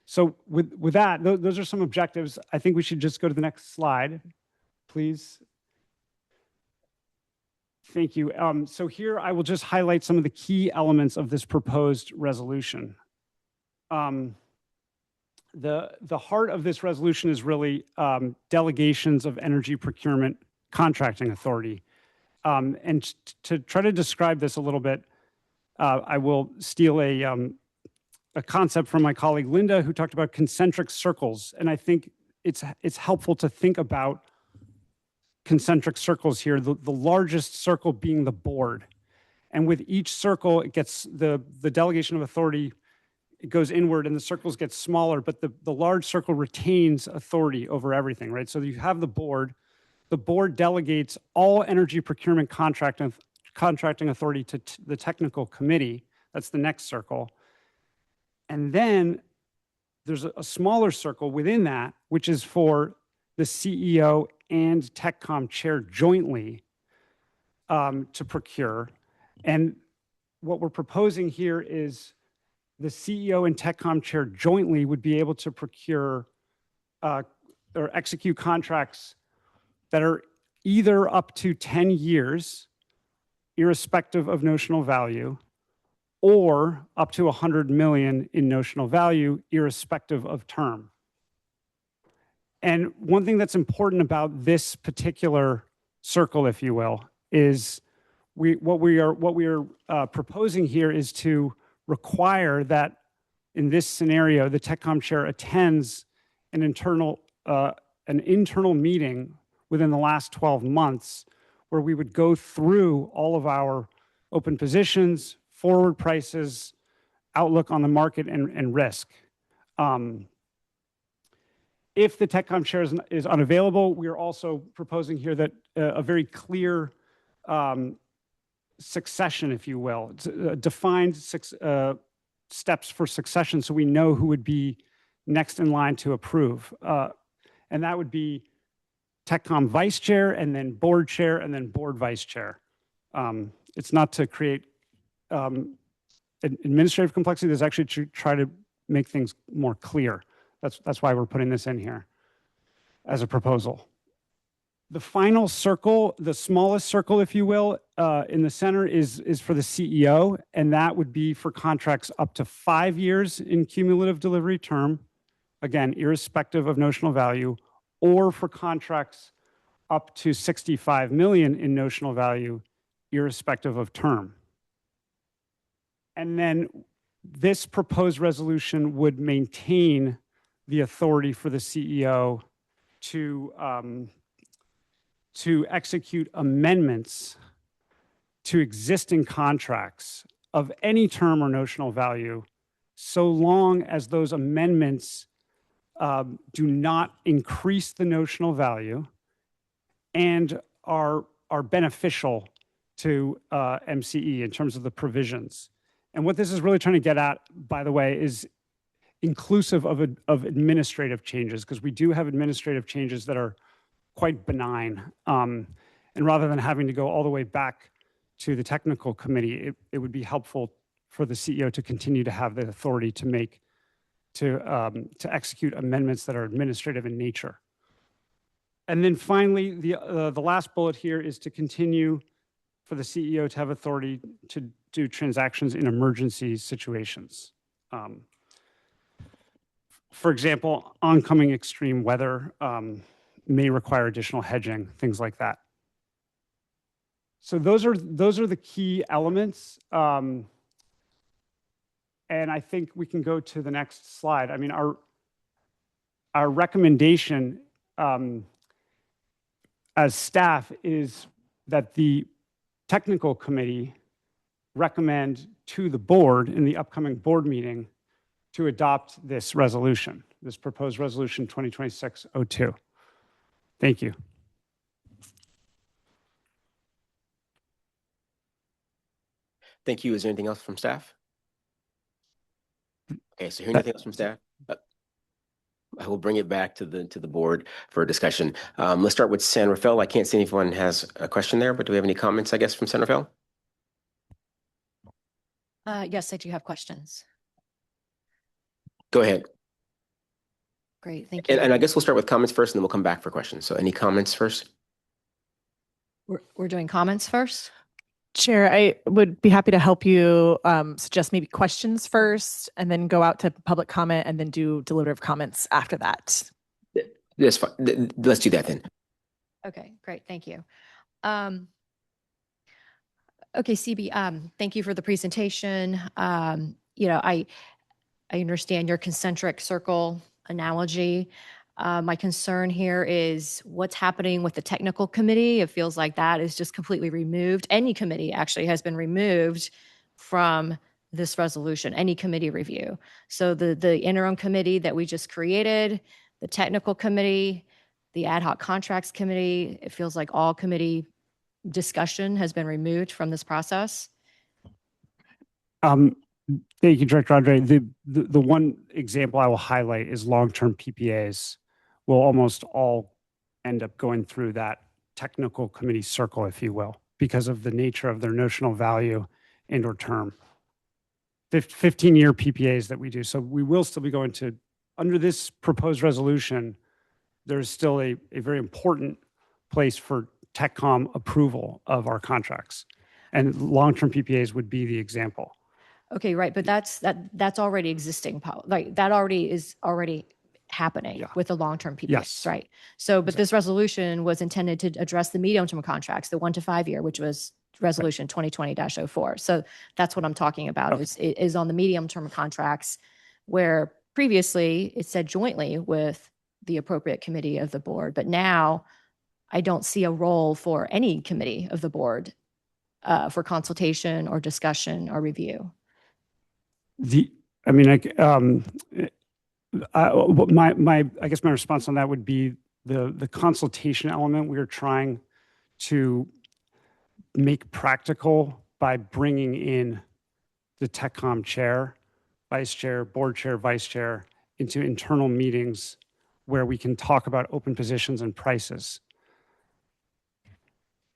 So with that, those are some objectives. I think we should just go to the next slide, please. Thank you. So here I will just highlight some of the key elements of this proposed resolution. The heart of this resolution is really delegations of energy procurement contracting authority. And to try to describe this a little bit, I will steal a concept from my colleague Linda, who talked about concentric circles. And I think it's helpful to think about concentric circles here, the largest circle being the board. And with each circle, it gets the delegation of authority, it goes inward and the circles get smaller, but the large circle retains authority over everything, right? So you have the board delegates all energy procurement contracting authority to the technical committee. That's the next circle. And then there's a smaller circle within that, which is for the CEO and TechCom chair jointly to procure. And what we're proposing here is the CEO and TechCom chair jointly would be able to procure or execute contracts that are either up to 10 years, irrespective of notional value, or up to 100 million in notional value, irrespective of term. And one thing that's important about this particular circle, if you will, is what we are proposing here is to require that in this scenario, the TechCom chair attends an internal meeting within the last 12 months, where we would go through all of our open positions, forward prices, outlook on the market, and risk. If the TechCom chair is unavailable, we are also proposing here that a very clear succession, if you will, defined steps for succession, so we know who would be next in line to approve. And that would be TechCom vice chair, and then board chair, and then board vice chair. It's not to create administrative complexity. There's actually to try to make things more clear. That's why we're putting this in here as a proposal. The final circle, the smallest circle, if you will, in the center is for the CEO, and that would be for contracts up to 5 years in cumulative delivery term, again, irrespective of notional value, or for contracts up to 65 million in notional value, irrespective of term. And then this proposed resolution would maintain the authority for the CEO to execute amendments to existing contracts of any term or notional value, so long as those amendments do not increase the notional value and are beneficial to MCE in terms of the provisions. And what this is really trying to get at, by the way, is inclusive of administrative changes, because we do have administrative changes that are quite benign. And rather than having to go all the way back to the technical committee, it would be helpful for the CEO to continue to have the authority to execute amendments that are administrative in nature. And then finally, the last bullet here is to continue for the CEO to have authority to do transactions in emergency situations. For example, oncoming extreme weather may require additional hedging, things like that. So those are the key elements. And I think we can go to the next slide. I mean, our recommendation as staff is that the technical committee recommend to the board in the upcoming board meeting to adopt this resolution, this proposed resolution 2026-02. Thank you. Thank you. Is there anything else from staff? Okay, so hearing nothing else from staff, I will bring it back to the board for discussion. Let's start with San Rafael. I can't see anyone has a question there, but do we have any comments, I guess, from San Rafael? Yes, I do have questions. Go ahead. Great, thank you. And I guess we'll start with comments first, and then we'll come back for questions. So any comments first? We're doing comments first? Chair, I would be happy to help you suggest maybe questions first, and then go out to public comment, and then do deliberative comments after that. That's fine. Let's do that then. Okay, great, thank you. Okay, CB, thank you for the presentation. I understand your concentric circle analogy. My concern here is what's happening with the technical committee. It feels like that is just completely removed. Any committee actually has been removed from this resolution, any committee review. So the interim committee that we just created, the technical committee, the ad hoc contracts committee, it feels like all committee discussion has been removed from this process. Thank you, Director Andre. The one example I will highlight is long-term PPAs will almost all end up going through that technical committee circle, if you will, because of the nature of their notional value and or term. 15-year PPAs that we do. So we will still be going to, under this proposed resolution, there's still a very important place for TechCom approval of our contracts. And long-term PPAs would be the example. Okay, right, but that's already existing, like that is already happening with the long-term PPAs, Yes. right? So, but this resolution was intended to address the medium-term contracts, the 1 to 5 year, which was resolution 2020-04. So that's what I'm talking about. Okay. Is on the medium-term contracts, where previously it said jointly with the appropriate committee of the board, but now I don't see a role for any committee of the board for consultation or discussion or review. I guess my response on that would be the consultation element we are trying to make practical by bringing in the TechCom chair, vice chair, board chair, vice chair into internal meetings where we can talk about open positions and prices.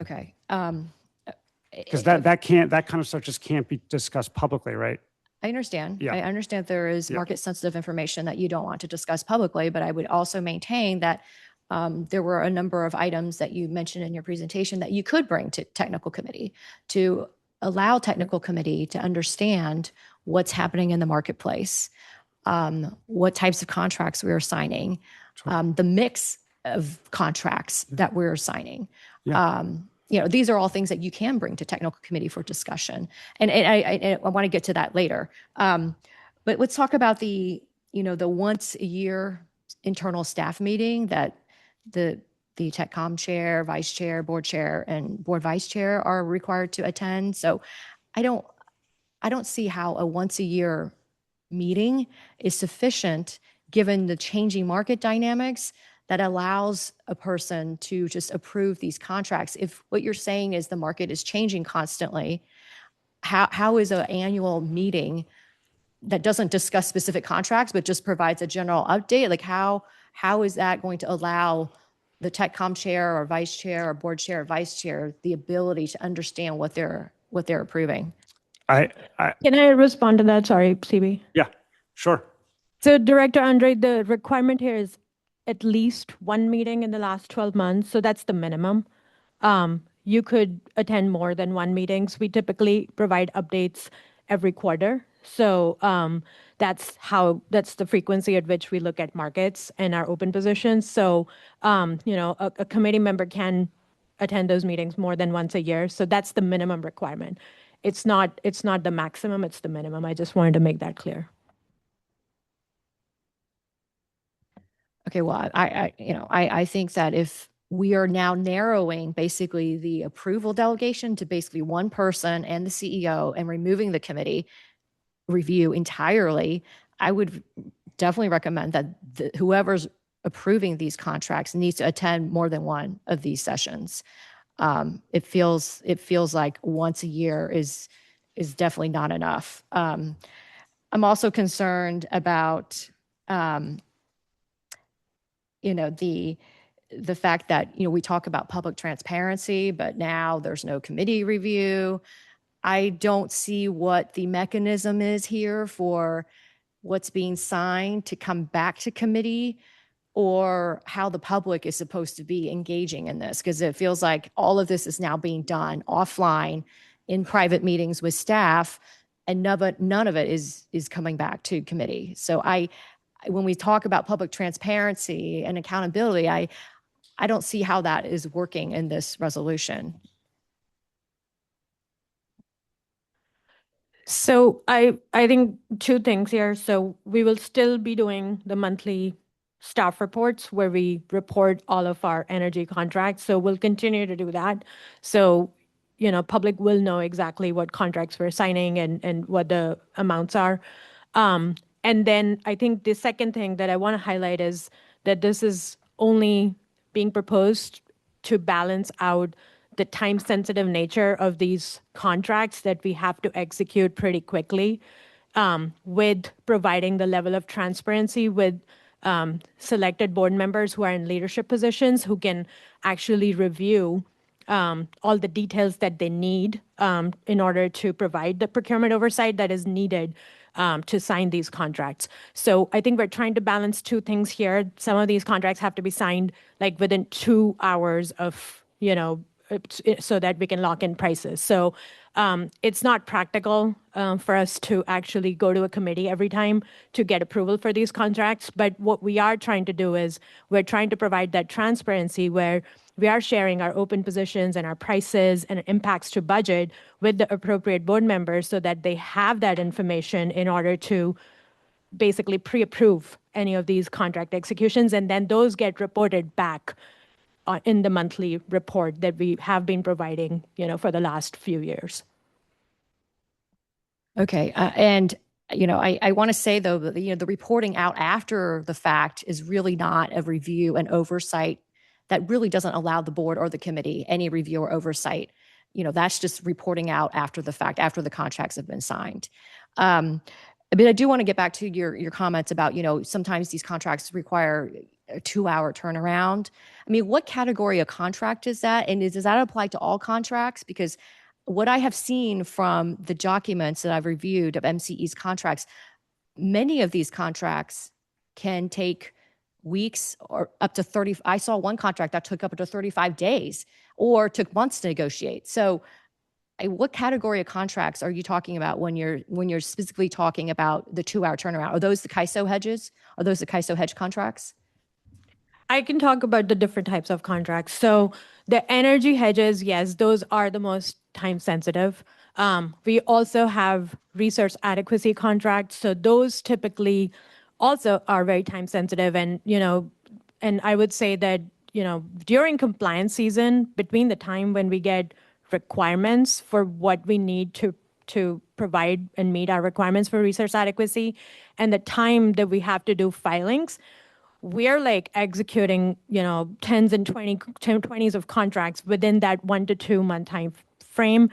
Okay. Because that kind of stuff just can't be discussed publicly, right? I understand. Yeah. I understand there is Yeah. market sensitive information that you don't want to discuss publicly, but I would also maintain that there were a number of items that you mentioned in your presentation that you could bring to technical committee to allow technical committee to understand what's happening in the marketplace, what types of contracts we are signing, the mix of contracts that we're signing. Yeah. These are all things that you can bring to technical committee for discussion. And I want to get to that later. But let's talk about the once a year internal staff meeting that the TechCom chair, vice chair, board chair, and board vice chair are required to attend. So I don't see how a once a year meeting is sufficient given the changing market dynamics that allows a person to just approve these contracts. If what you're saying is the market is changing constantly, how is an annual meeting that doesn't discuss specific contracts but just provides a general update? Like how is that going to allow the TechCom chair or vice chair or board chair or vice chair the ability to understand what they're approving? Can I respond to that? Sorry, CB. Yeah, sure. So Director Andre, the requirement here is at least one meeting in the last 12 months. So that's the minimum. You could attend more than one meetings. We typically provide updates every quarter. So that's the frequency at which we look at markets and our open positions. So, a committee member can attend those meetings more than once a year. So that's the minimum requirement. It's not the maximum, it's the minimum. I just wanted to make that clear. Okay, well, I think that if we are now narrowing basically the approval delegation to basically one person and the CEO and removing the committee review entirely, I would definitely recommend that whoever's approving these contracts needs to attend more than one of these sessions. It feels like once a year is definitely not enough. I'm also concerned about the fact that we talk about public transparency, but now there's no committee review. I don't see what the mechanism is here for what's being signed to come back to committee, or how the public is supposed to be engaging in this, because it feels like all of this is now being done offline in private meetings with staff, and none of it is coming back to committee. So when we talk about public transparency and accountability, I don't see how that is working in this resolution. So I think two things here. So we will still be doing the monthly staff reports where we report all of our energy contracts. So we'll continue to do that. So, public will know exactly what contracts we're signing and what the amounts are. And then I think the second thing that I want to highlight is that this is only being proposed to balance out the time-sensitive nature of these contracts that we have to execute pretty quickly, with providing the level of transparency with selected board members who are in leadership positions who can actually review all the details that they need in order to provide the procurement oversight that is needed to sign these contracts. So I think we're trying to balance two things here. Some of these contracts have to be signed like within 2 hours of, so that we can lock in prices. So it's not practical for us to actually go to a committee every time to get approval for these contracts. But what we are trying to do is we're trying to provide that transparency where we are sharing our open positions and our prices and impacts to budget with the appropriate board members so that they have that information in order to basically pre-approve any of these contract executions. And then those get reported back in the monthly report that we have been providing, for the last few years. Okay. And I want to say, though, that the reporting out after the fact is really not a review and oversight. That really doesn't allow the board or the committee any review or oversight. That's just reporting out after the fact, after the contracts have been signed. But I do want to get back to your comments about, sometimes these contracts require a 2-hour turnaround. I mean, what category of contract is that? And does that apply to all contracts? Because what I have seen from the documents that I've reviewed of MCE's contracts, many of these contracts can take weeks or up to 30. I saw one contract that took up to 35 days or took months to negotiate. So what category of contracts are you talking about when you're specifically talking about the 2-hour turnaround? Are those the CAISO hedges? Are those the CAISO hedge contracts? I can talk about the different types of contracts. So the energy hedges, yes, those are the most time sensitive. We also have resource adequacy contracts. So those typically also are very time sensitive. And, and I would say that, during compliance season, between the time when we get requirements for what we need to provide and meet our requirements for resource adequacy and the time that we have to do filings, we're like executing, tens and 20s of contracts within that 1 to 2 month time frame.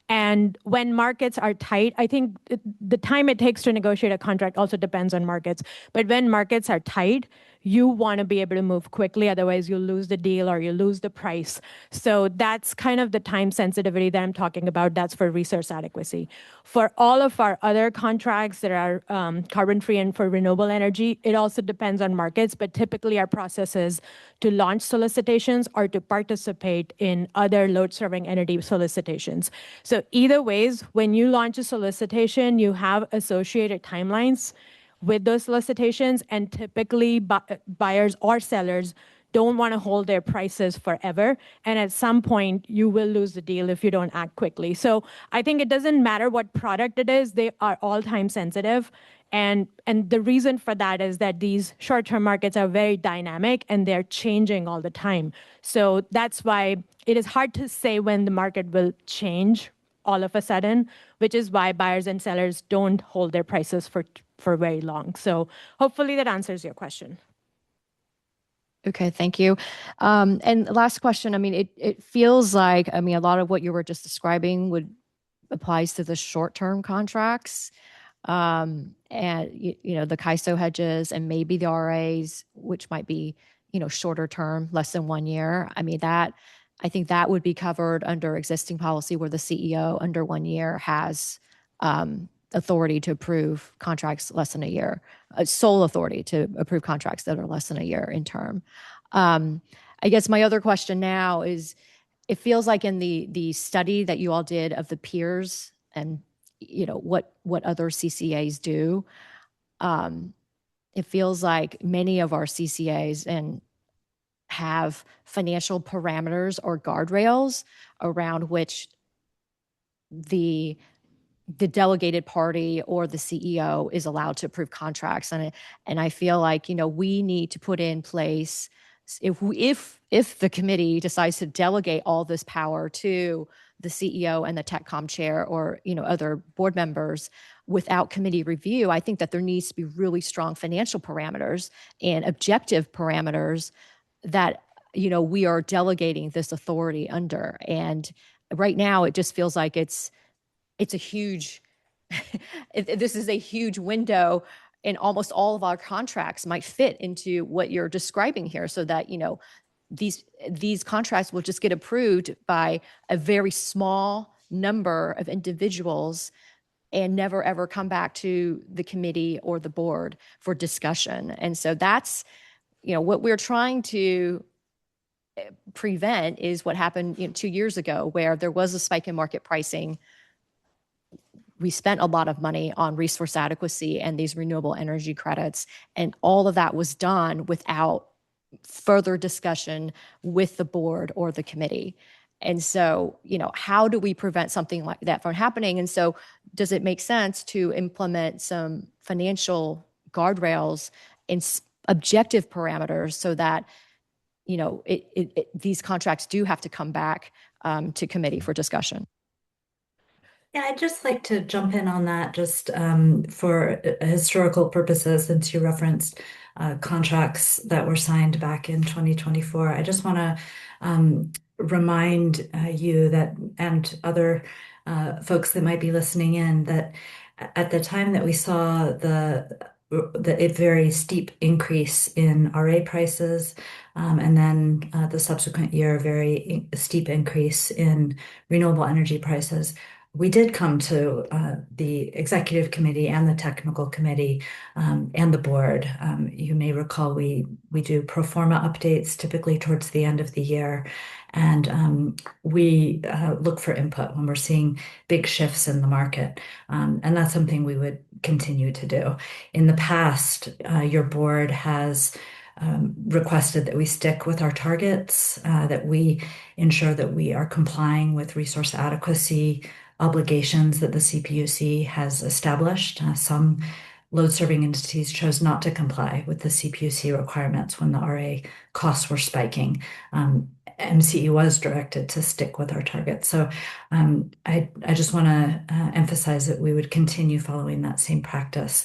And when markets are tight, I think the time it takes to negotiate a contract also depends on markets. But when markets are tight, you want to be able to move quickly. Otherwise, you'll lose the deal or you lose the price. So that's kind of the time sensitivity that I'm talking about. That's for resource adequacy. For all of our other contracts that are carbon-free and for renewable energy, it also depends on markets. But typically, our process is to launch solicitations or to participate in other load-serving entity solicitations. So either ways, when you launch a solicitation, you have associated timelines with those solicitations, and typically buyers or sellers don't want to hold their prices forever. And at some point, you will lose the deal if you don't act quickly. So I think it doesn't matter what product it is, they are all time sensitive. And the reason for that is that these short-term markets are very dynamic and they're changing all the time. So that's why it is hard to say when the market will change all of a sudden, which is why buyers and sellers don't hold their prices for very long. So hopefully that answers your question. Okay, thank you. And last question, I mean, it feels like, a lot of what you were just describing applies to the short-term contracts. And, the CAISO hedges and maybe the RAs, which might be, shorter term, less than 1 year. I think that would be covered under existing policy where the CEO under 1 year has authority to approve contracts less than a year, sole authority to approve contracts that are less than a year in term. I guess my other question now is, it feels like in the study that you all did of the peers and what other CCAs do, it feels like many of our CCAs have financial parameters or guardrails around which the delegated party or the CEO is allowed to approve contracts. And I feel like, we need to put in place, if the committee decides to delegate all this power to the CEO and the TechCom chair or, other board members without committee review, I think that there needs to be really strong financial parameters and objective parameters that, we are delegating this authority under. And right now it just feels like it's a huge, this is a huge window, and almost all of our contracts might fit into what you're describing here, so that, these contracts will just get approved by a very small number of individuals and never ever come back to the committee or the board for discussion. And so that's, what we're trying to prevent is what happened 2 years ago, where there was a spike in market pricing. We spent a lot of money on resource adequacy and these renewable energy credits, and all of that was done without further discussion with the board or the committee. And so, how do we prevent something like that from happening? And so, does it make sense to implement some financial guardrails and objective parameters so that, these contracts do have to come back to committee for discussion? Yeah, I'd just like to jump in on that just for historical purposes, since you referenced contracts that were signed back in 2024. I just want to remind you that, and other folks that might be listening in, that at the time that we saw the a very steep increase in RA prices, and then the subsequent year, a very steep increase in renewable energy prices. We did come to the executive committee and the technical committee and the board. You may recall we do pro forma updates typically towards the end of the year, and we look for input when we're seeing big shifts in the market, and that's something we would continue to do. In the past, your board has requested that we stick with our targets, that we ensure that we are complying with resource adequacy obligations that the CPUC has established. Some load-serving entities chose not to comply with the CPUC requirements when the RA costs were spiking. MCE was directed to stick with our targets. So I just want to emphasize that we would continue following that same practice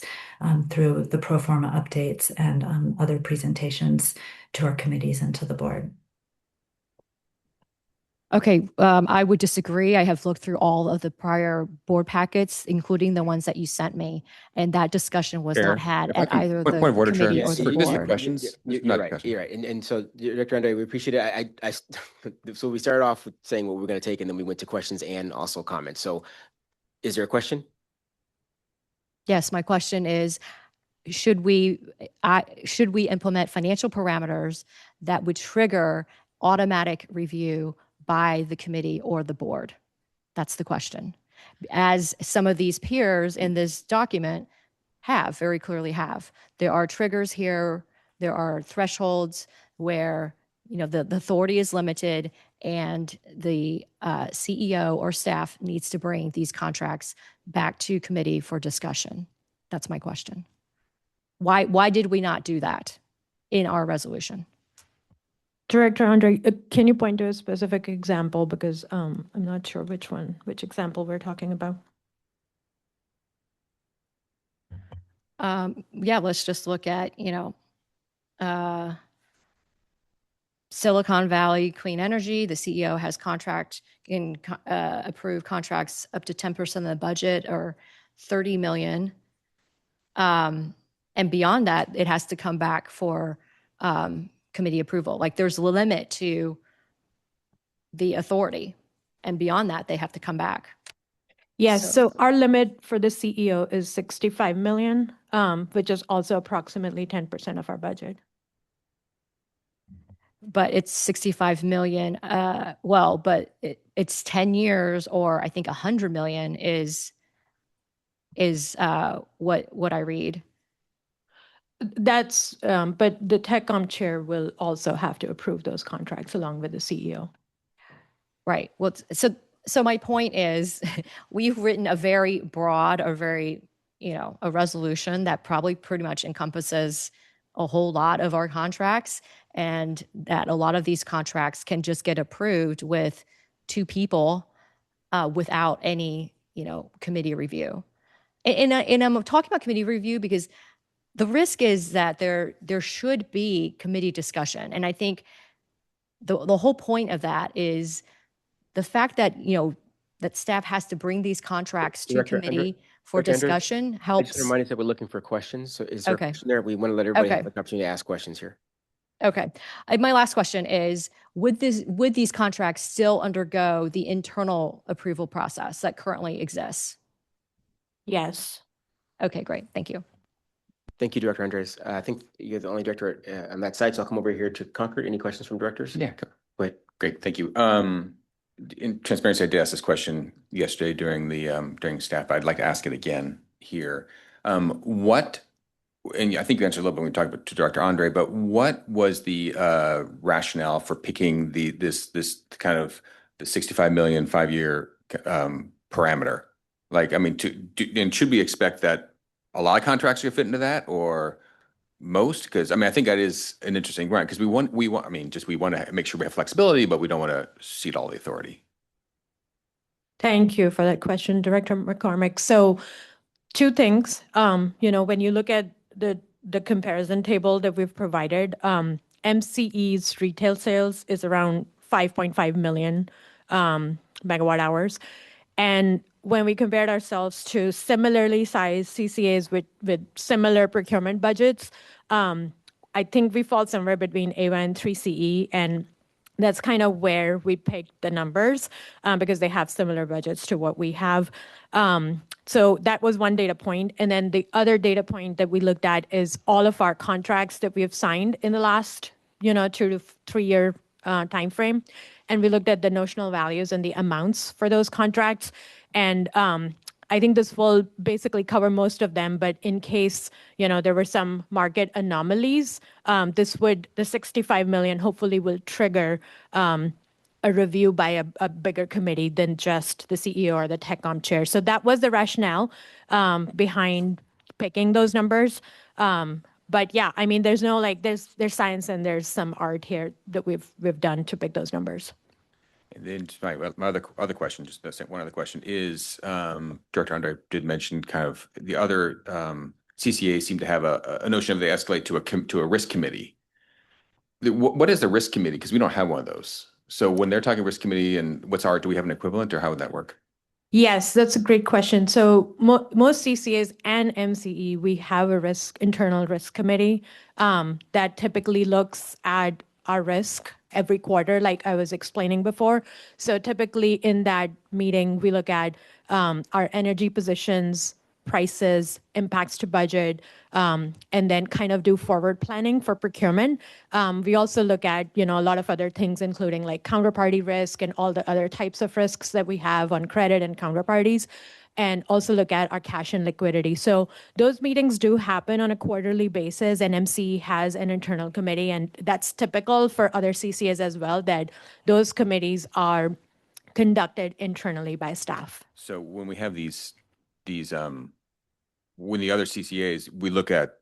through the pro forma updates and other presentations to our committees and to the board. Okay, I would disagree. I have looked through all of the prior board packets, including the ones that you sent me, and that discussion was not had at either the Point of order, Chair. committee or the board. Questions? You're Not right. discussion. You're right. And so, Director Andre, we appreciate it. So we started off with saying what we're going to take, and then we went to questions and also comments. So is there a question? Yes, my question is, should we implement financial parameters that would trigger automatic review by the committee or the board? That's the question. As some of these peers in this document very clearly have. There are triggers here. There are thresholds where the authority is limited, and the CEO or staff needs to bring these contracts back to committee for discussion. That's my question. Why did we not do that in our resolution? Director Andre, can you point to a specific example, because I'm not sure which example we're talking about? Yeah, let's just look at, Silicon Valley Clean Energy. The CEO has approved contracts up to 10% of the budget, or $30 million. And beyond that, it has to come back for committee approval. Like, there's a limit to the authority, and beyond that, they have to come back. Yes, so our limit for the CEO is 65 million, which is also approximately 10% of our budget. But it's 65 million. But it's 10 years, or I think 100 million is what I read. That's, but the TechCom chair will also have to approve those contracts along with the CEO. Right. Well, so my point is, we've written a very broad, a resolution that probably pretty much encompasses a whole lot of our contracts, and that a lot of these contracts can just get approved with two people without any, committee review. And I'm talking about committee review because the risk is that there should be committee discussion. And I think the whole point of that is the fact that, that staff has to bring these contracts to committee for discussion helps. Just remind us that we're looking for questions. So is there a question there? We want to let everybody have an opportunity to ask questions here. Okay. My last question is, would these contracts still undergo the internal approval process that currently exists? Yes. Okay, great. Thank you. Thank you, Director Andres. I think you're the only director on that side, so I'll come over here to Concord. Any questions from directors? Yeah. Go ahead. Great. Thank you. In transparency, I did ask this question yesterday during staff. I'd like to ask it again here. And I think you answered a little bit when we talked about to Director Andre, but what was the rationale for picking this kind of the 65 million 5-year parameter? Like, I mean, and should we expect that a lot of contracts are gonna fit into that, or most? Because I mean, I think that is an interesting grant, because we want we want to make sure we have flexibility, but we don't want to cede all the authority. Thank you for that question, Director McCormick. So, two things. When you look at the comparison table that we've provided, MCE's retail sales is around 5.5 million megawatt hours. And when we compared ourselves to similarly sized CCAs with similar procurement budgets, I think we fall somewhere between A1 and 3CE, and that's kind of where we picked the numbers because they have similar budgets to what we have. So that was one data point. And then the other data point that we looked at is all of our contracts that we have signed in the last 2 to 3 year time frame. And we looked at the notional values and the amounts for those contracts. And I think this will basically cover most of them, but in case, there were some market anomalies, the 65 million hopefully will trigger a review by a bigger committee than just the CEO or the TechCom chair. So that was the rationale behind picking those numbers. But yeah, I mean, there's no there's science and there's some art here that we've done to pick those numbers. And then my other question, one other question is, Director Andre did mention kind of the other CCAs seem to have a notion of they escalate to a risk committee. What is the risk committee? Because we don't have one of those. So when they're talking risk committee and do we have an equivalent, or how would that work? Yes, that's a great question. So most CCAs and MCE, we have a internal risk committee that typically looks at our risk every quarter, like I was explaining before. So typically in that meeting, we look at our energy positions, prices, impacts to budget, and then kind of do forward planning for procurement. We also look at, a lot of other things, including like counterparty risk and all the other types of risks that we have on credit and counterparties, and also look at our cash and liquidity. So those meetings do happen on a quarterly basis, and MCE has an internal committee, and that's typical for other CCAs as well, that those committees are conducted internally by staff. So when we have these when the other CCAs, we look at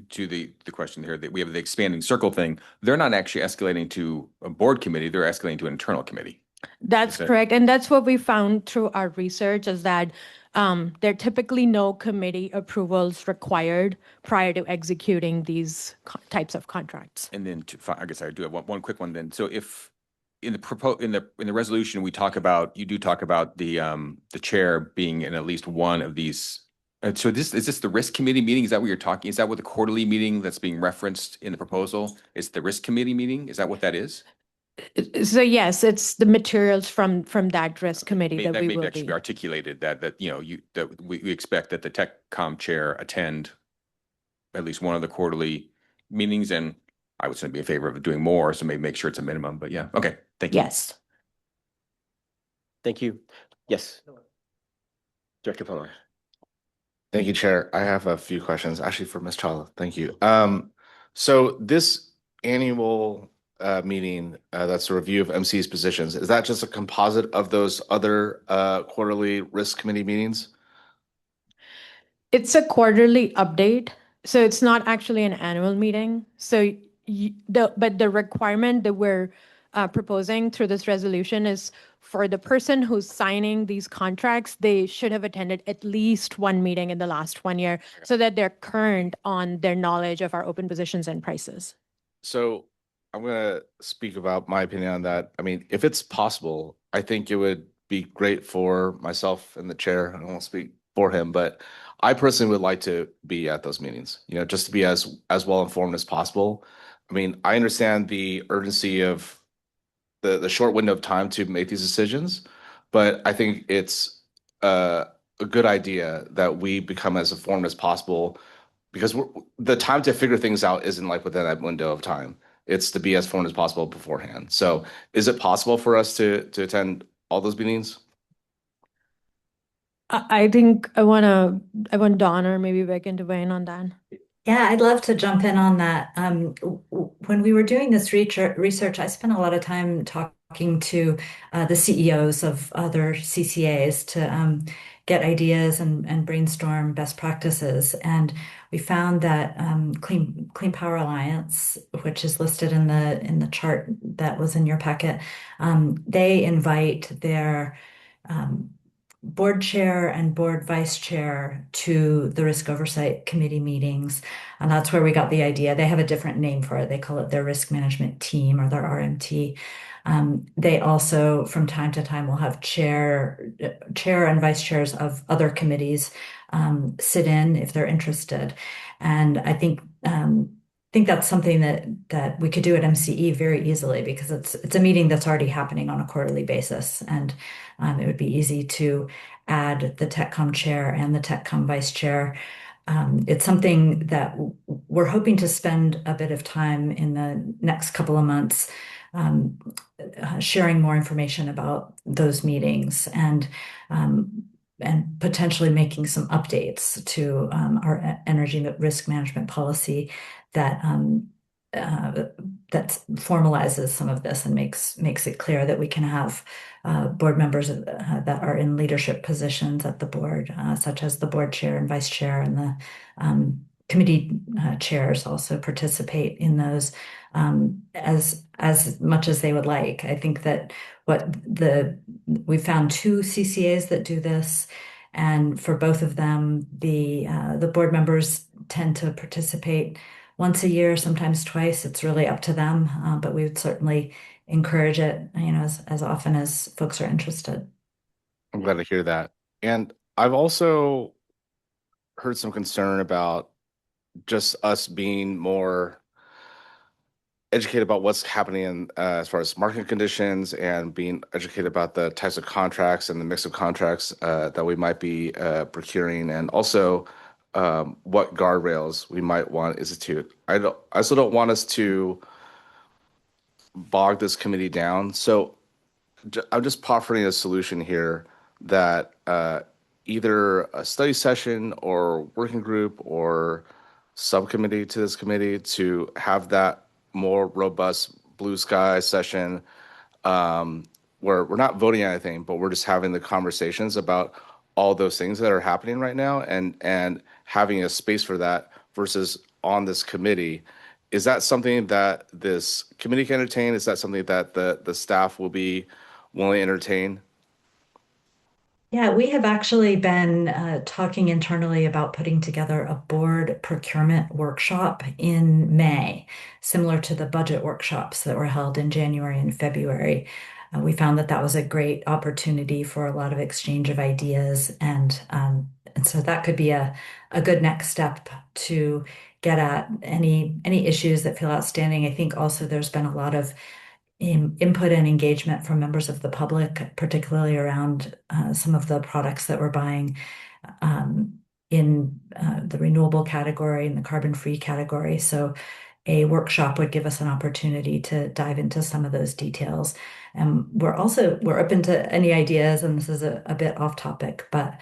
to the question here that we have the expanding circle thing, they're not actually escalating to a board committee, they're escalating to an internal committee. That's correct. And that's what we found through our research, is that there are typically no committee approvals required prior to executing these types of contracts. And then I guess I do have one quick one then. So if in the resolution you do talk about the chair being in at least one of these. So is this the risk committee meeting? Is that what you're talking? Is that what the quarterly meeting that's being referenced in the proposal is? The risk committee meeting? Is that what that is? So yes, it's the materials from that risk committee that we will actually be articulated that we expect that the TechCom chair attend at least one of the quarterly meetings, and I would certainly be in favor of doing more, so maybe make sure it's a minimum. But yeah, okay, thank you. Yes. Thank you. Yes. Director Plummer. Thank you, Chair. I have a few questions, actually, for Ms. Chawla. Thank you. So this annual meeting, that's a review of MCE's positions, is that just a composite of those other quarterly risk committee meetings? It's a quarterly update, so it's not actually an annual meeting. So but the requirement that we're proposing through this resolution is for the person who's signing these contracts, they should have attended at least one meeting in the last 1 year so that they're current on their knowledge of our open positions and prices. So I'm going to speak about my opinion on that. I mean, if it's possible, I think it would be great for myself and the chair. I don't want to speak for him, but I personally would like to be at those meetings, just to be as well informed as possible. I mean, I understand the urgency of the short window of time to make these decisions, but I think it's a good idea that we become as informed as possible, because the time to figure things out isn't like within that window of time. It's to be as informed as possible beforehand. So is it possible for us to attend all those meetings? I think I want Dawn or maybe Vic to weigh in on that. Yeah, I'd love to jump in on that. When we were doing this research, I spent a lot of time talking to the CEOs of other CCAs to get ideas and brainstorm best practices. And we found that Clean Power Alliance, which is listed in the chart that was in your packet, they invite their board chair and board vice chair to the risk oversight committee meetings. And that's where we got the idea. They have a different name for it. They call it their risk management team or their RMT. They also, from time to time, will have chair and vice chairs of other committees sit in if they're interested. And I think that's something that we could do at MCE very easily because it's a meeting that's already happening on a quarterly basis, and it would be easy to add the TechCom chair and the TechCom vice chair. It's something that we're hoping to spend a bit of time in the next couple of months sharing more information about those meetings and potentially making some updates to our energy risk management policy that that formalizes some of this and makes it clear that we can have board members that are in leadership positions at the board, such as the board chair and vice chair, and the committee chairs also participate in those as much as they would like. I think that we found two CCAs that do this, and for both of them, the board members tend to participate once a year, sometimes twice. It's really up to them, but we would certainly encourage it, as often as folks are interested. I'm glad to hear that. And I've also heard some concern about just us being more educated about what's happening in, as far as market conditions, and being educated about the types of contracts and the mix of contracts that we might be procuring, and also what guardrails we might want to institute. I also don't want us to bog this committee down. So I'm just offering a solution here that either a study session or working group or subcommittee to this committee to have that more robust blue sky session where we're not voting on anything, but we're just having the conversations about all those things that are happening right now, and having a space for that versus on this committee. Is that something that this committee can entertain? Is that something that the staff will be willing to entertain? Yeah, we have actually been talking internally about putting together a board procurement workshop in May, similar to the budget workshops that were held in January and February. We found that was a great opportunity for a lot of exchange of ideas, and so that could be a good next step to get at any issues that feel outstanding. I think also there's been a lot of input and engagement from members of the public, particularly around some of the products that we're buying in the renewable category and the carbon-free category. So a workshop would give us an opportunity to dive into some of those details. And we're open to any ideas, and this is a bit off topic, but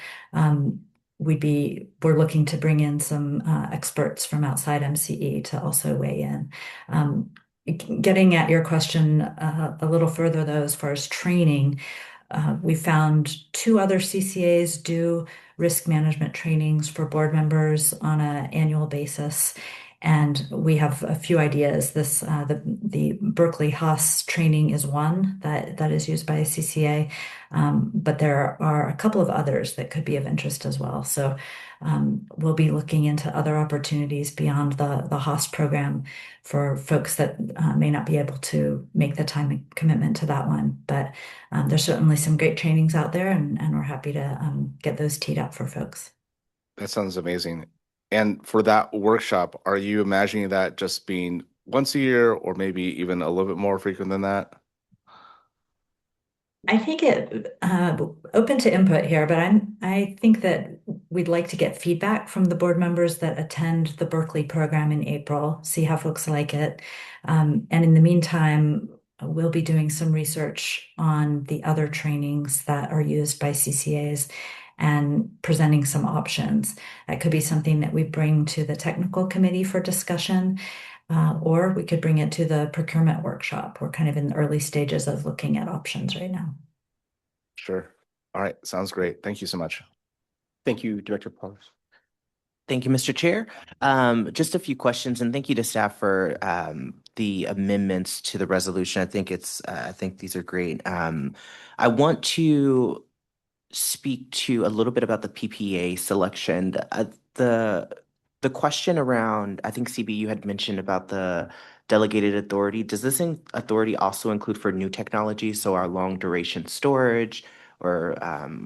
we're looking to bring in some experts from outside MCE to also weigh in. Getting at your question a little further, though, as far as training, we found two other CCAs do risk management trainings for board members on an annual basis, and we have a few ideas. The Berkeley Haas training is one that is used by a CCA, but there are a couple of others that could be of interest as well. So we'll be looking into other opportunities beyond the Haas program for folks that may not be able to make the time and commitment to that one. But there's certainly some great trainings out there, and we're happy to get those teed up for folks. That sounds amazing. And for that workshop, are you imagining that just being once a year, or maybe even a little bit more frequent than that? I think it open to input here, but I think that we'd like to get feedback from the board members that attend the Berkeley program in April, see how folks like it. And in the meantime, we'll be doing some research on the other trainings that are used by CCAs and presenting some options. That could be something that we bring to the technical committee for discussion. Or we could bring it to the procurement workshop. We're kind of in the early stages of looking at options right now. Sure. All right. Sounds great. Thank you so much. Thank you, Director Paulus. Thank you, Mr. Chair. Just a few questions, and thank you to staff for the amendments to the resolution. I think these are great. I want to speak to a little bit about the PPA selection. The question around, I think CB, you had mentioned about the delegated authority. Does this authority also include for new technology? So our long duration storage, or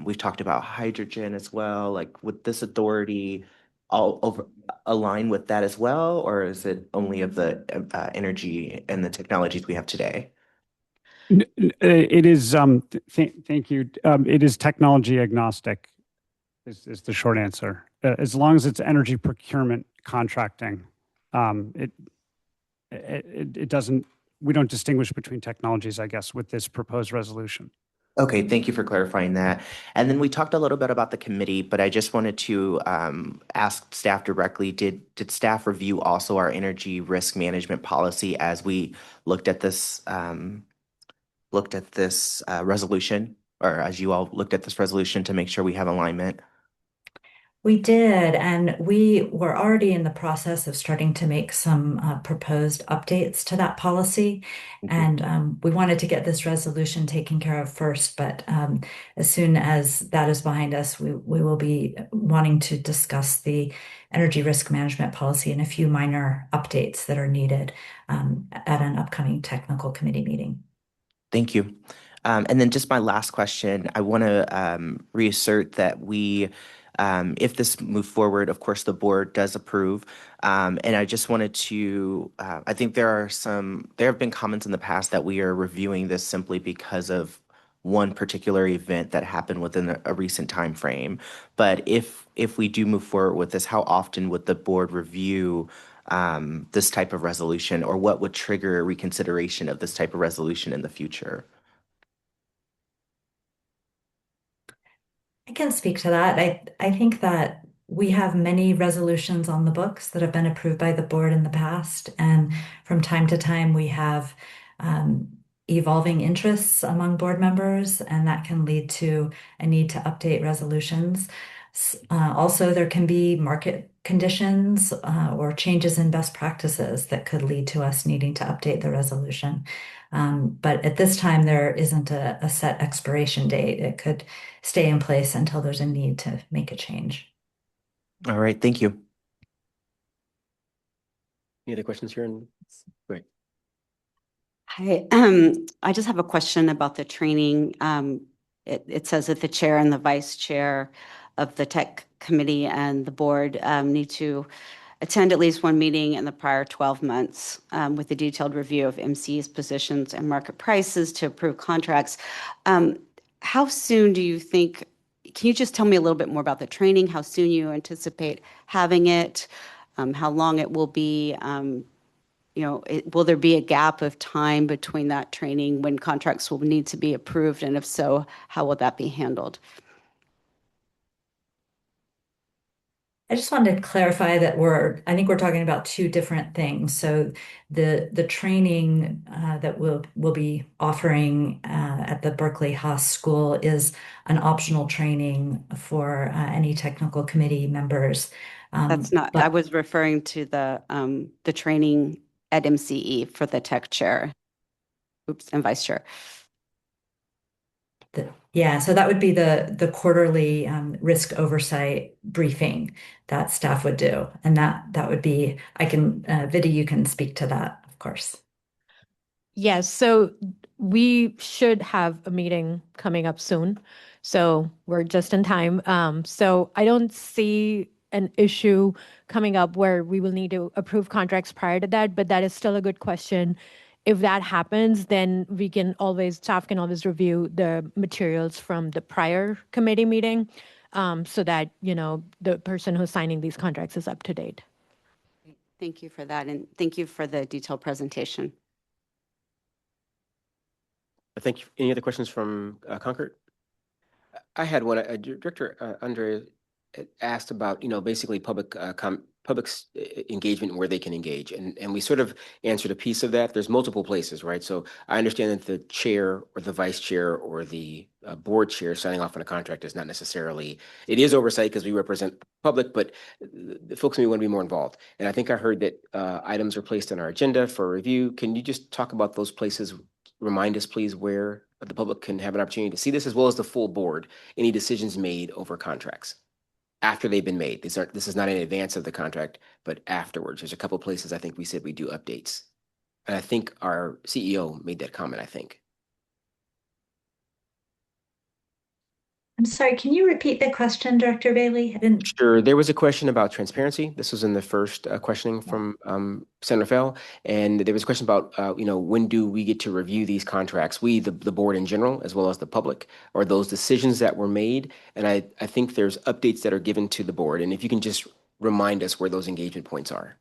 we've talked about hydrogen as well. Like, would this authority all over align with that as well, or is it only of the energy and the technologies we have today? It is, thank you. It is technology agnostic is the short answer. As long as it's energy procurement contracting, it doesn't, we don't distinguish between technologies, I guess, with this proposed resolution. Okay, thank you for clarifying that. And then we talked a little bit about the committee, but I just wanted to ask staff directly, did staff review also our energy risk management policy as we looked at this resolution, or as you all looked at this resolution to make sure we have alignment? We did, and we were already in the process of starting to make some proposed updates to that policy. And we wanted to get this resolution taken care of first, but as soon as that is behind us, we will be wanting to discuss the energy risk management policy and a few minor updates that are needed at an upcoming technical committee meeting. Thank you. And then just my last question, I want to reassert that we, if this move forward, of course, the board does approve. And I just wanted to, I think there have been comments in the past that we are reviewing this simply because of one particular event that happened within a recent time frame. But if we do move forward with this, how often would the board review this type of resolution, or what would trigger a reconsideration of this type of resolution in the future? I can speak to that. I think that we have many resolutions on the books that have been approved by the board in the past, and from time to time we have evolving interests among board members, and that can lead to a need to update resolutions. Also, there can be market conditions or changes in best practices that could lead to us needing to update the resolution. But at this time, there isn't a set expiration date. It could stay in place until there's a need to make a change. All right, thank you. Any other questions here? Great. Hi, I just have a question about the training. It says that the chair and the vice chair of the tech committee and the board need to attend at least one meeting in the prior 12 months with a detailed review of MCE's positions and market prices to approve contracts. How soon do you think, can you just tell me a little bit more about the training, how soon you anticipate having it, how long it will be? Will there be a gap of time between that training when contracts will need to be approved? And if so, how will that be handled? I just wanted to clarify that I think we're talking about two different things. So the training that we'll be offering at the Berkeley Haas School is an optional training for any technical committee members. That's not, I was referring to the training at MCE for the tech chair, and vice chair. Yeah, so that would be the quarterly risk oversight briefing that staff would do. And that would be, Vidya, you can speak to that, of course. Yes, so we should have a meeting coming up soon. So we're just in time. So I don't see an issue coming up where we will need to approve contracts prior to that, but that is still a good question. If that happens, then staff can always review the materials from the prior committee meeting so that, the person who's signing these contracts is up to date. Thank you for that. And thank you for the detailed presentation. Thank you. Any other questions from Concord? I had one. Director Andre asked about, basically public's engagement and where they can engage. And we sort of answered a piece of that. There's multiple places, right? So I understand that the chair or the vice chair or the board chair signing off on a contract is not necessarily, it is oversight because we represent the public, but the folks may want to be more involved. And I think I heard that items are placed on our agenda for review. Can you just talk about those places? Remind us, please, where the public can have an opportunity to see this, as well as the full board, any decisions made over contracts after they've been made. This is not in advance of the contract, but afterwards. There's a couple places I think we said we do updates. And I think our CEO made that comment, I think. I'm sorry, can you repeat the question, Director Bailey? I didn't. Sure. There was a question about transparency. This was in the first questioning from Senator Fell. And there was a question about, when do we get to review these contracts? We, the board in general, as well as the public, or those decisions that were made. And I think there's updates that are given to the board. And if you can just remind us where those engagement points are.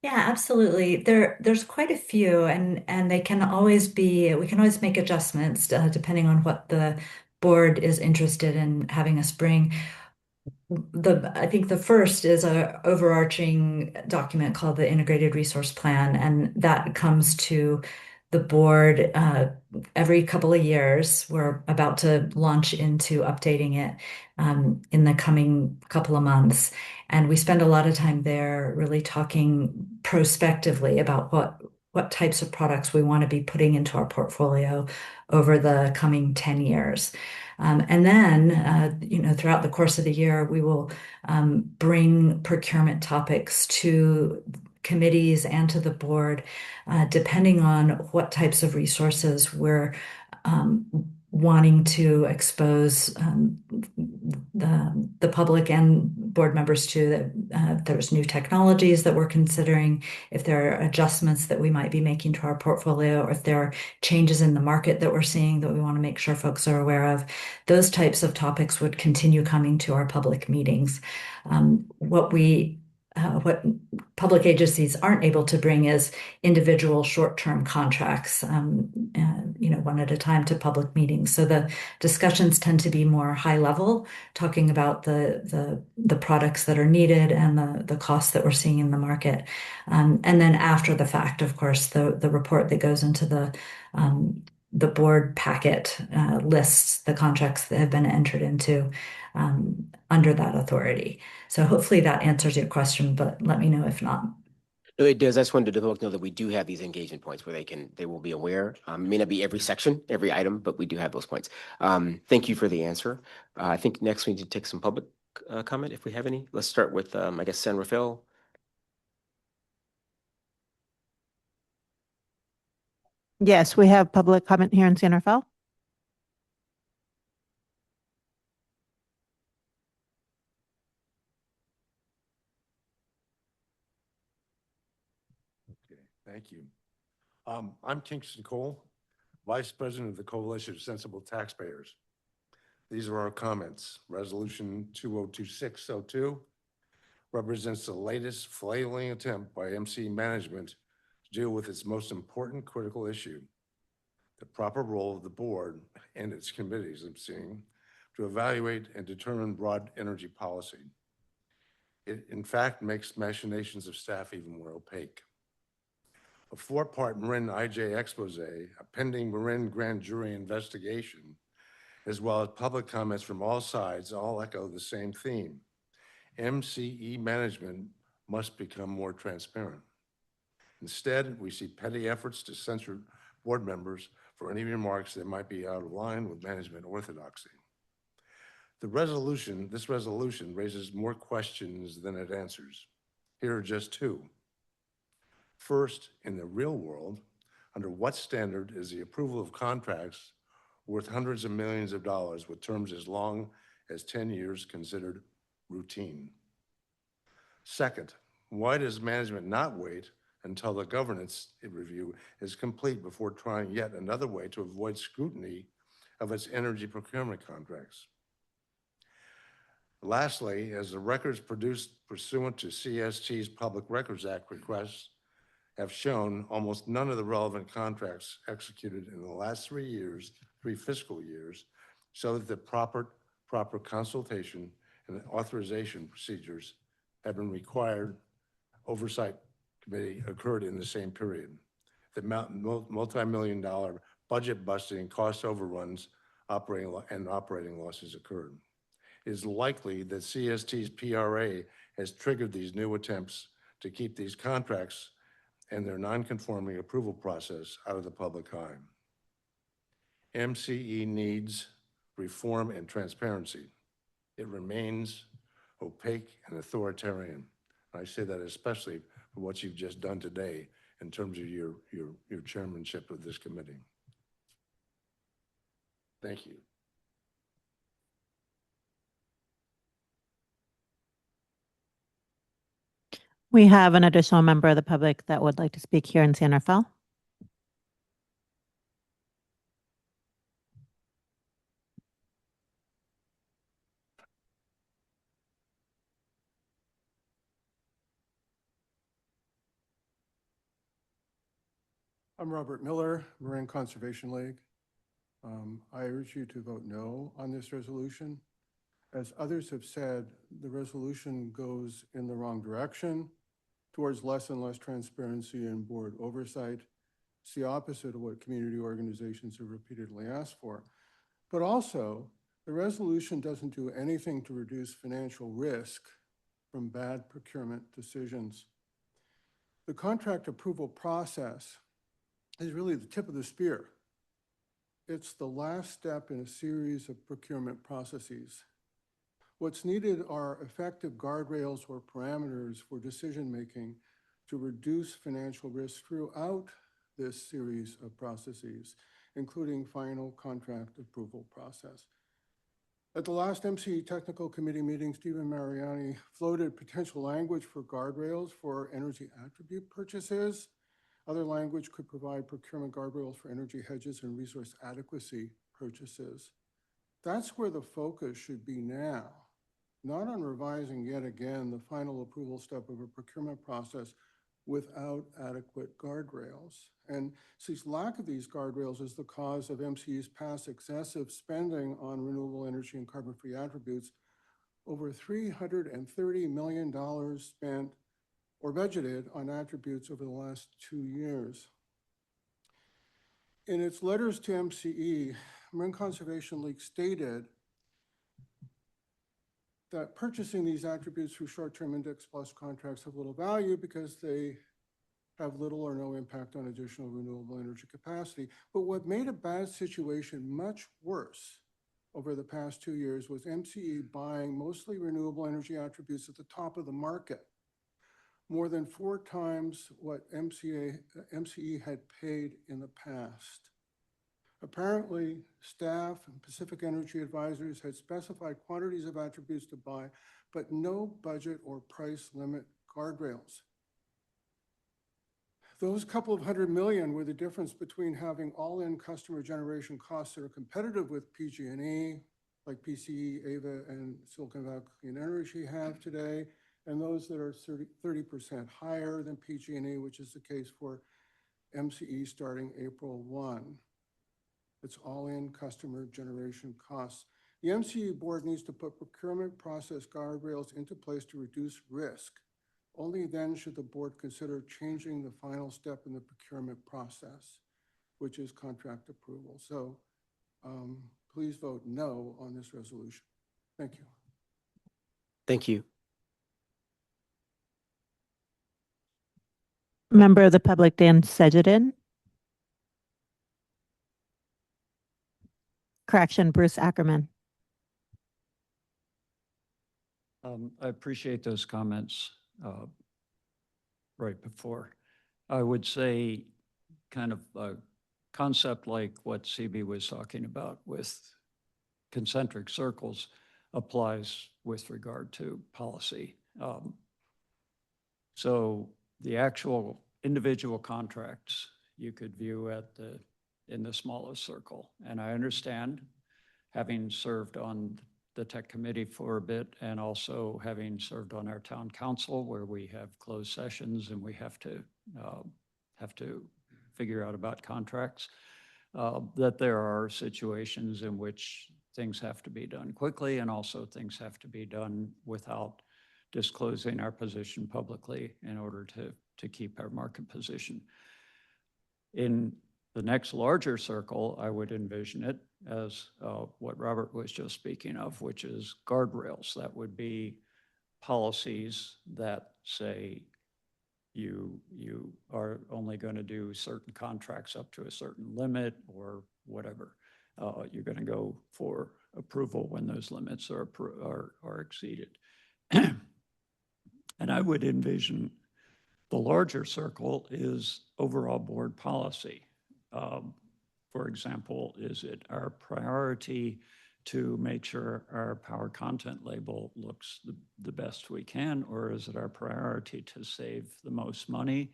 Yeah, absolutely. There's quite a few, and they can always be, we can always make adjustments depending on what the board is interested in having us bring. I think the first is a overarching document called the Integrated Resource Plan, and that comes to the board every couple of years. We're about to launch into updating it in the coming couple of months, and we spend a lot of time there really talking prospectively about what types of products we want to be putting into our portfolio over the coming 10 years. And then, throughout the course of the year, we will bring procurement topics to committees and to the board, depending on what types of resources we're wanting to expose the public and board members to, that if there's new technologies that we're considering, if there are adjustments that we might be making to our portfolio, or if there are changes in the market that we're seeing that we want to make sure folks are aware of. Those types of topics would continue coming to our public meetings. What public agencies aren't able to bring is individual short-term contracts, one at a time to public meetings. So the discussions tend to be more high level, talking about the products that are needed and the costs that we're seeing in the market. And then after the fact, of course, the report that goes into the board packet lists the contracts that have been entered into under that authority. So hopefully that answers your question, but let me know if not. No, it does. I just wanted the public to know that we do have these engagement points where they will be aware. It may not be every section, every item, but we do have those points. Thank you for the answer. I think next we need to take some public comment if we have any. Let's start with, I guess, San Rafael. Yes, we have public comment here in San Rafael. Thank you. I'm Kingston Cole, Vice President of the Coalition of Sensible Taxpayers. These are our comments. Resolution 202602 represents the latest flailing attempt by MCE management to deal with its most important critical issue, the proper role of the board and its committees, I'm seeing, to evaluate and determine broad energy policy. It, in fact, makes machinations of staff even more opaque. A four-part Marin IJ expose, a pending Marin grand jury investigation, as well as public comments from all sides, all echo the same theme. MCE management must become more transparent. Instead, we see petty efforts to censor board members for any remarks that might be out of line with management orthodoxy. This resolution raises more questions than it answers. Here are just two. First, in the real world, under what standard is the approval of contracts worth hundreds of millions of dollars with terms as long as 10 years considered routine? Second, why does management not wait until the governance review is complete before trying yet another way to avoid scrutiny of its energy procurement contracts? Lastly, as the records produced pursuant to CST's Public Records Act requests have shown, almost none of the relevant contracts executed in the last 3 fiscal years, so that the proper consultation and authorization procedures have been required. Oversight committee occurred in the same period. The multi-million-dollar budget busting, cost overruns, operating losses occurred. It is likely that CST's PRA has triggered these new attempts to keep these contracts and their non-conforming approval process out of the public eye. MCE needs reform and transparency. It remains opaque and authoritarian. I say that especially for what you've just done today in terms of your chairmanship of this committee. Thank you. We have an additional member of the public that would like to speak here in San Rafael. I'm Robert Miller, Marin Conservation League. I urge you to vote no on this resolution. As others have said, the resolution goes in the wrong direction towards less and less transparency and board oversight. It's the opposite of what community organizations have repeatedly asked for. But also, the resolution doesn't do anything to reduce financial risk from bad procurement decisions. The contract approval process is really the tip of the spear. It's the last step in a series of procurement processes. What's needed are effective guardrails or parameters for decision-making to reduce financial risk throughout this series of processes, including final contract approval process. At the last MCE Technical Committee meeting, Stephen Mariani floated potential language for guardrails for energy attribute purchases. Other language could provide procurement guardrails for energy hedges and resource adequacy purchases. That's where the focus should be now, not on revising yet again the final approval step of a procurement process without adequate guardrails. And since lack of these guardrails is the cause of MCE's past excessive spending on renewable energy and carbon-free attributes, over $330 million spent or budgeted on attributes over the last 2 years. In its letters to MCE, Marin Conservation League stated that purchasing these attributes through short-term index plus contracts have little value because they have little or no impact on additional renewable energy capacity. But what made a bad situation much worse over the past 2 years was MCE buying mostly renewable energy attributes at the top of the market, more than 4 times what MCE had paid in the past. Apparently, staff and Pacific Energy advisors had specified quantities of attributes to buy, but no budget or price limit guardrails. Those couple of $100 million were the difference between having all-in customer generation costs that are competitive with PG&E, like PCE, AVA, and Silicon Valley Clean Energy have today, and those that are 30% higher than PG&E, which is the case for MCE starting April 1. It's all-in customer generation costs. The MCE board needs to put procurement process guardrails into place to reduce risk. Only then should the board consider changing the final step in the procurement process, which is contract approval. So please vote no on this resolution. Thank you. Thank you. Member of the public, Dan Sejadin. Correction, Bruce Ackerman. I appreciate those comments right before. I would say kind of a concept like what CB was talking about with concentric circles applies with regard to policy. So the actual individual contracts you could view in the smallest circle. And I understand, having served on the tech committee for a bit and also having served on our town council where we have closed sessions and we have to figure out about contracts, that there are situations in which things have to be done quickly and also things have to be done without disclosing our position publicly in order to keep our market position. In the next larger circle, I would envision it as what Robert was just speaking of, which is guardrails. That would be policies that say you are only going to do certain contracts up to a certain limit or whatever. You're going to go for approval when those limits are exceeded. And I would envision The larger circle is overall board policy. For example, is it our priority to make sure our power content label looks the best we can, or is it our priority to save the most money,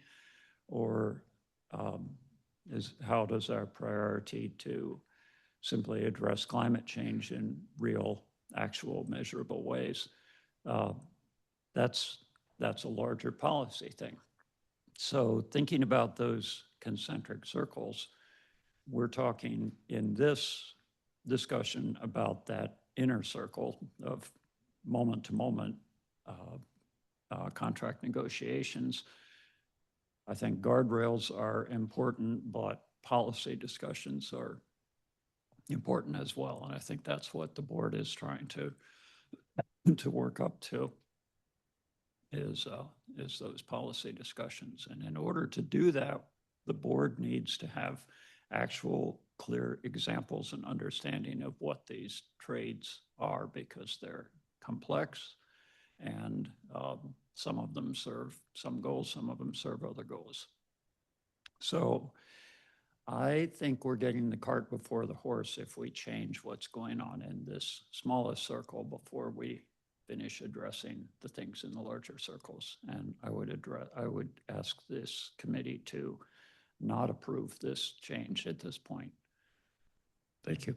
or how does our priority to simply address climate change in real, actual, measurable ways? That's a larger policy thing. So thinking about those concentric circles, we're talking in this discussion about that inner circle of moment-to-moment contract negotiations. I think guardrails are important, but policy discussions are important as well. And I think that's what the board is trying to work up to, is those policy discussions. And in order to do that, the board needs to have actual clear examples and understanding of what these trades are, because they're complex and some of them serve some goals, some of them serve other goals. So I think we're getting the cart before the horse if we change what's going on in this smallest circle before we finish addressing the things in the larger circles. And I would ask this committee to not approve this change at this point. Thank you.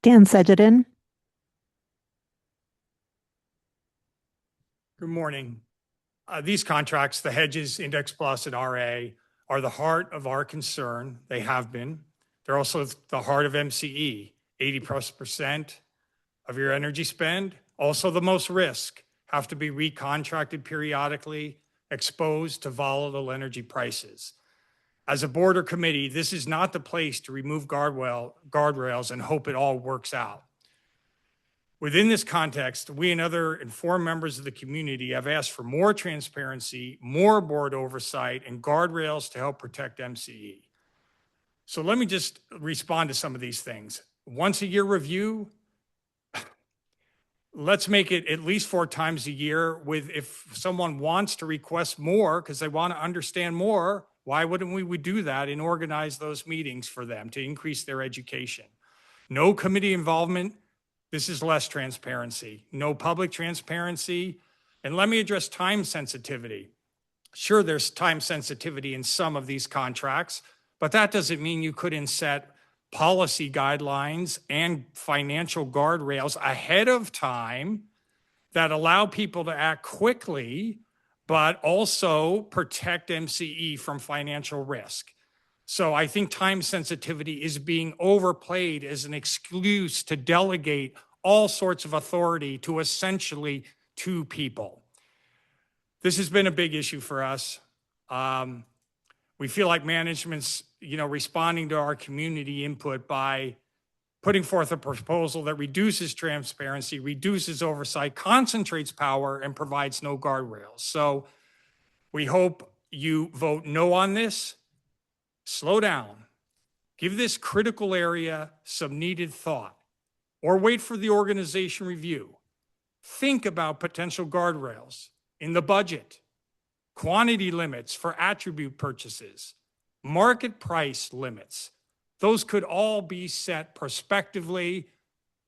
Dan Sedgedin. Good morning. These contracts, the hedges, Index Plus, and RA, are the heart of our concern. They have been. They're also the heart of MCE. 80+% of your energy spend, also the most risk, have to be recontracted periodically, exposed to volatile energy prices. As a board or committee, this is not the place to remove guardrails and hope it all works out. Within this context, we and other informed members of the community have asked for more transparency, more board oversight, and guardrails to help protect MCE. So let me just respond to some of these things. Once a year review, let's make it at least 4 times a year. If someone wants to request more because they want to understand more, why wouldn't we do that and organize those meetings for them to increase their education? No committee involvement. This is less transparency. No public transparency. And let me address time sensitivity. Sure, there's time sensitivity in some of these contracts, but that doesn't mean you couldn't set policy guidelines and financial guardrails ahead of time that allow people to act quickly, but also protect MCE from financial risk. So I think time sensitivity is being overplayed as an excuse to delegate all sorts of authority to essentially 2 people. This has been a big issue for us. We feel like management's, responding to our community input by putting forth a proposal that reduces transparency, reduces oversight, concentrates power, and provides no guardrails. So we hope you vote no on this. Slow down. Give this critical area some needed thought, or wait for the organization review. Think about potential guardrails in the budget, quantity limits for attribute purchases, market price limits. Those could all be set prospectively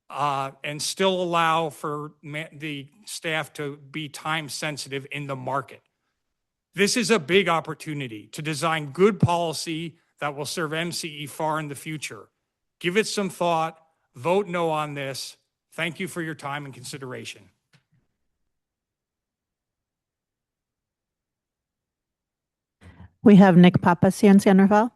and still allow for the staff to be time sensitive in the market. This is a big opportunity to design good policy that will serve MCE far in the future. Give it some thought, vote no on this. Thank you for your time and consideration. We have Nick Pappas here in San Rafael.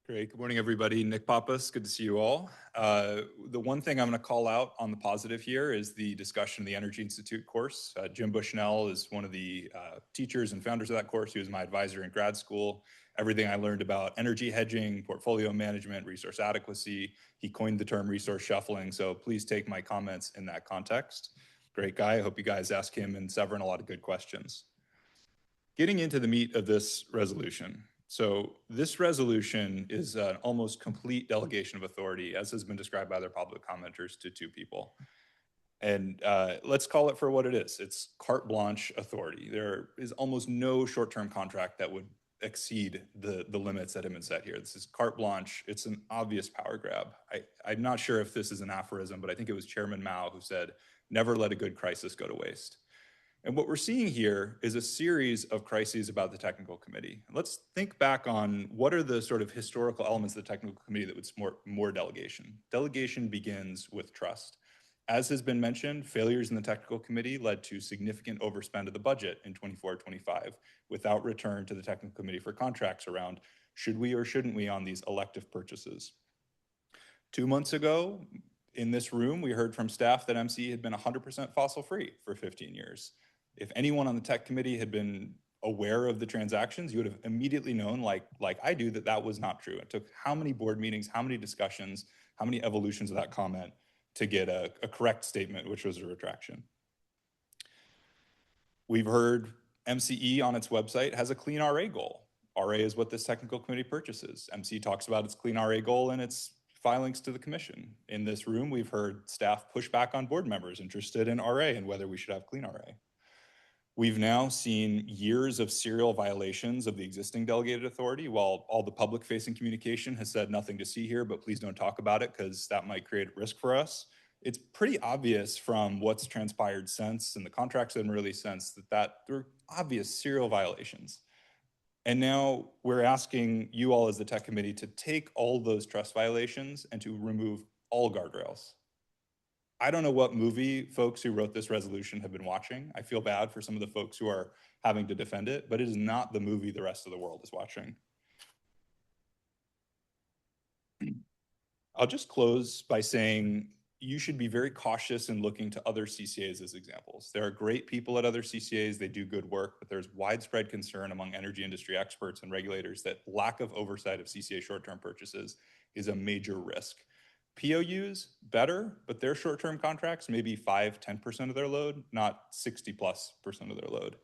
Great. Good morning, everybody. Nick Pappas, good to see you all. The one thing I'm going to call out on the positive here is the discussion of the Energy Institute course. Jim Bushnell is one of the teachers and founders of that course. He was my advisor in grad school. Everything I learned about energy hedging, portfolio management, resource adequacy, he coined the term resource shuffling. So please take my comments in that context. Great guy. I hope you guys ask him and Severin a lot of good questions. Getting into the meat of this resolution. So this resolution is an almost complete delegation of authority, as has been described by other public commenters, to 2 people. And let's call it for what it is. It's carte blanche authority. There is almost no short-term contract that would exceed the limits that have been set here. This is carte blanche. It's an obvious power grab. I'm not sure if this is an aphorism, but I think it was Chairman Mao who said, never let a good crisis go to waste. And what we're seeing here is a series of crises about the technical committee. Let's think back on what are the sort of historical elements of the technical committee that would support more delegation. Delegation begins with trust. As has been mentioned, failures in the technical committee led to significant overspend of the budget in 24-25 without return to the technical committee for contracts around should we or shouldn't we on these elective purchases. 2 months ago, in this room, we heard from staff that MCE had been 100% fossil free for 15 years. If anyone on the tech committee had been aware of the transactions, you would have immediately known, like I do, that that was not true. It took how many board meetings, how many discussions, how many evolutions of that comment to get a correct statement, which was a retraction. We've heard MCE on its website has a clean RA goal. RA is what this technical committee purchases. MCE talks about its clean RA goal in its filings to the commission. In this room, we've heard staff push back on board members interested in RA and whether we should have clean RA. We've now seen years of serial violations of the existing delegated authority, while all the public-facing communication has said nothing to see here, but please don't talk about it because that might create risk for us. It's pretty obvious from what's transpired since and the contracts that have been released since that there are obvious serial violations. And now we're asking you all as the tech committee to take all those trust violations and to remove all guardrails. I don't know what movie folks who wrote this resolution have been watching. I feel bad for some of the folks who are having to defend it, but it is not the movie the rest of the world is watching. I'll just close by saying you should be very cautious in looking to other CCAs as examples. There are great people at other CCAs, they do good work, but there's widespread concern among energy industry experts and regulators that lack of oversight of CCA short-term purchases is a major risk. POUs, better, but their short-term contracts may be 5–10% of their load, not 60+% of their load.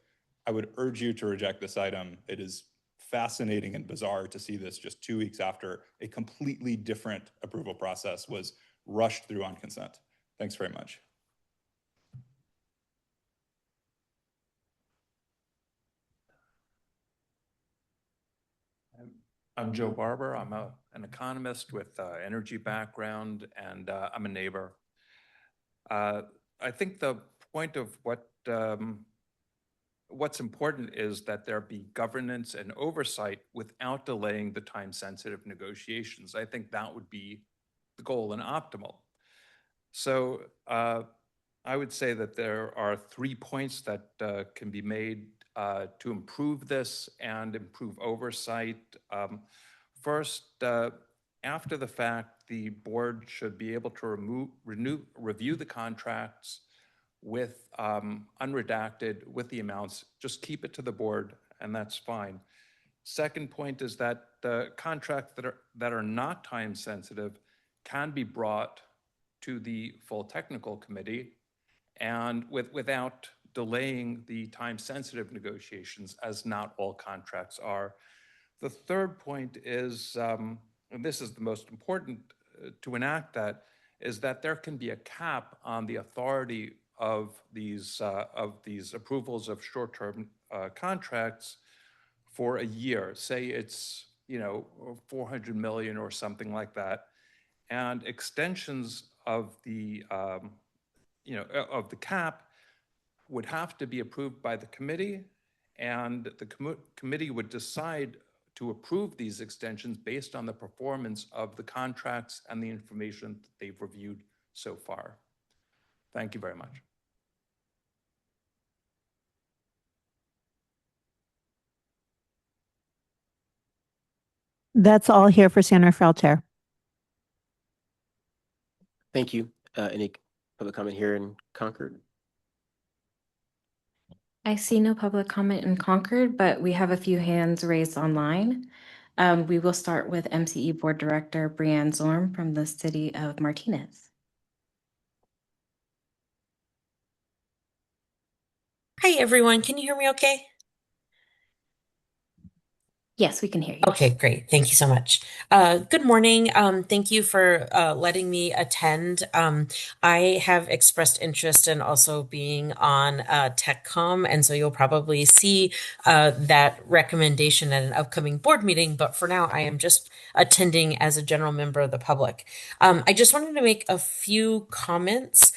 I would urge you to reject this item. It is fascinating and bizarre to see this just 2 weeks after a completely different approval process was rushed through on consent. Thanks very much. I'm Joe Barber. I'm an economist with energy background, and I'm a neighbor. I think the point of what's important is that there be governance and oversight without delaying the time-sensitive negotiations. I think that would be the goal and optimal. So I would say that there are 3 points that can be made to improve this and improve oversight. First, after the fact, the board should be able to review the contracts with unredacted, with the amounts. Just keep it to the board, and that's fine. Second point is that the contracts that are not time sensitive can be brought to the full technical committee and without delaying the time-sensitive negotiations, as not all contracts are. The third point is, and this is the most important to enact that, is that there can be a cap on the authority of these approvals of short-term contracts for a year. Say it's 400 million or something like that, and extensions of the of the cap would have to be approved by the committee, and the committee would decide to approve these extensions based on the performance of the contracts and the information that they've reviewed so far. Thank you very much. That's all here for Santa Fe Chair. Thank you. Any public comment here in Concord? I see no public comment in Concord, but we have a few hands raised online. We will start with MCE Board Director Brianne Zorn from the City of Martinez. Hi, everyone. Can you hear me okay? Yes, we can hear you. Okay, great. Thank you so much. Good morning. Thank you for letting me attend. I have expressed interest in also being on TechCom, and so you'll probably see that recommendation at an upcoming board meeting. But for now, I am just attending as a general member of the public. I just wanted to make a few comments.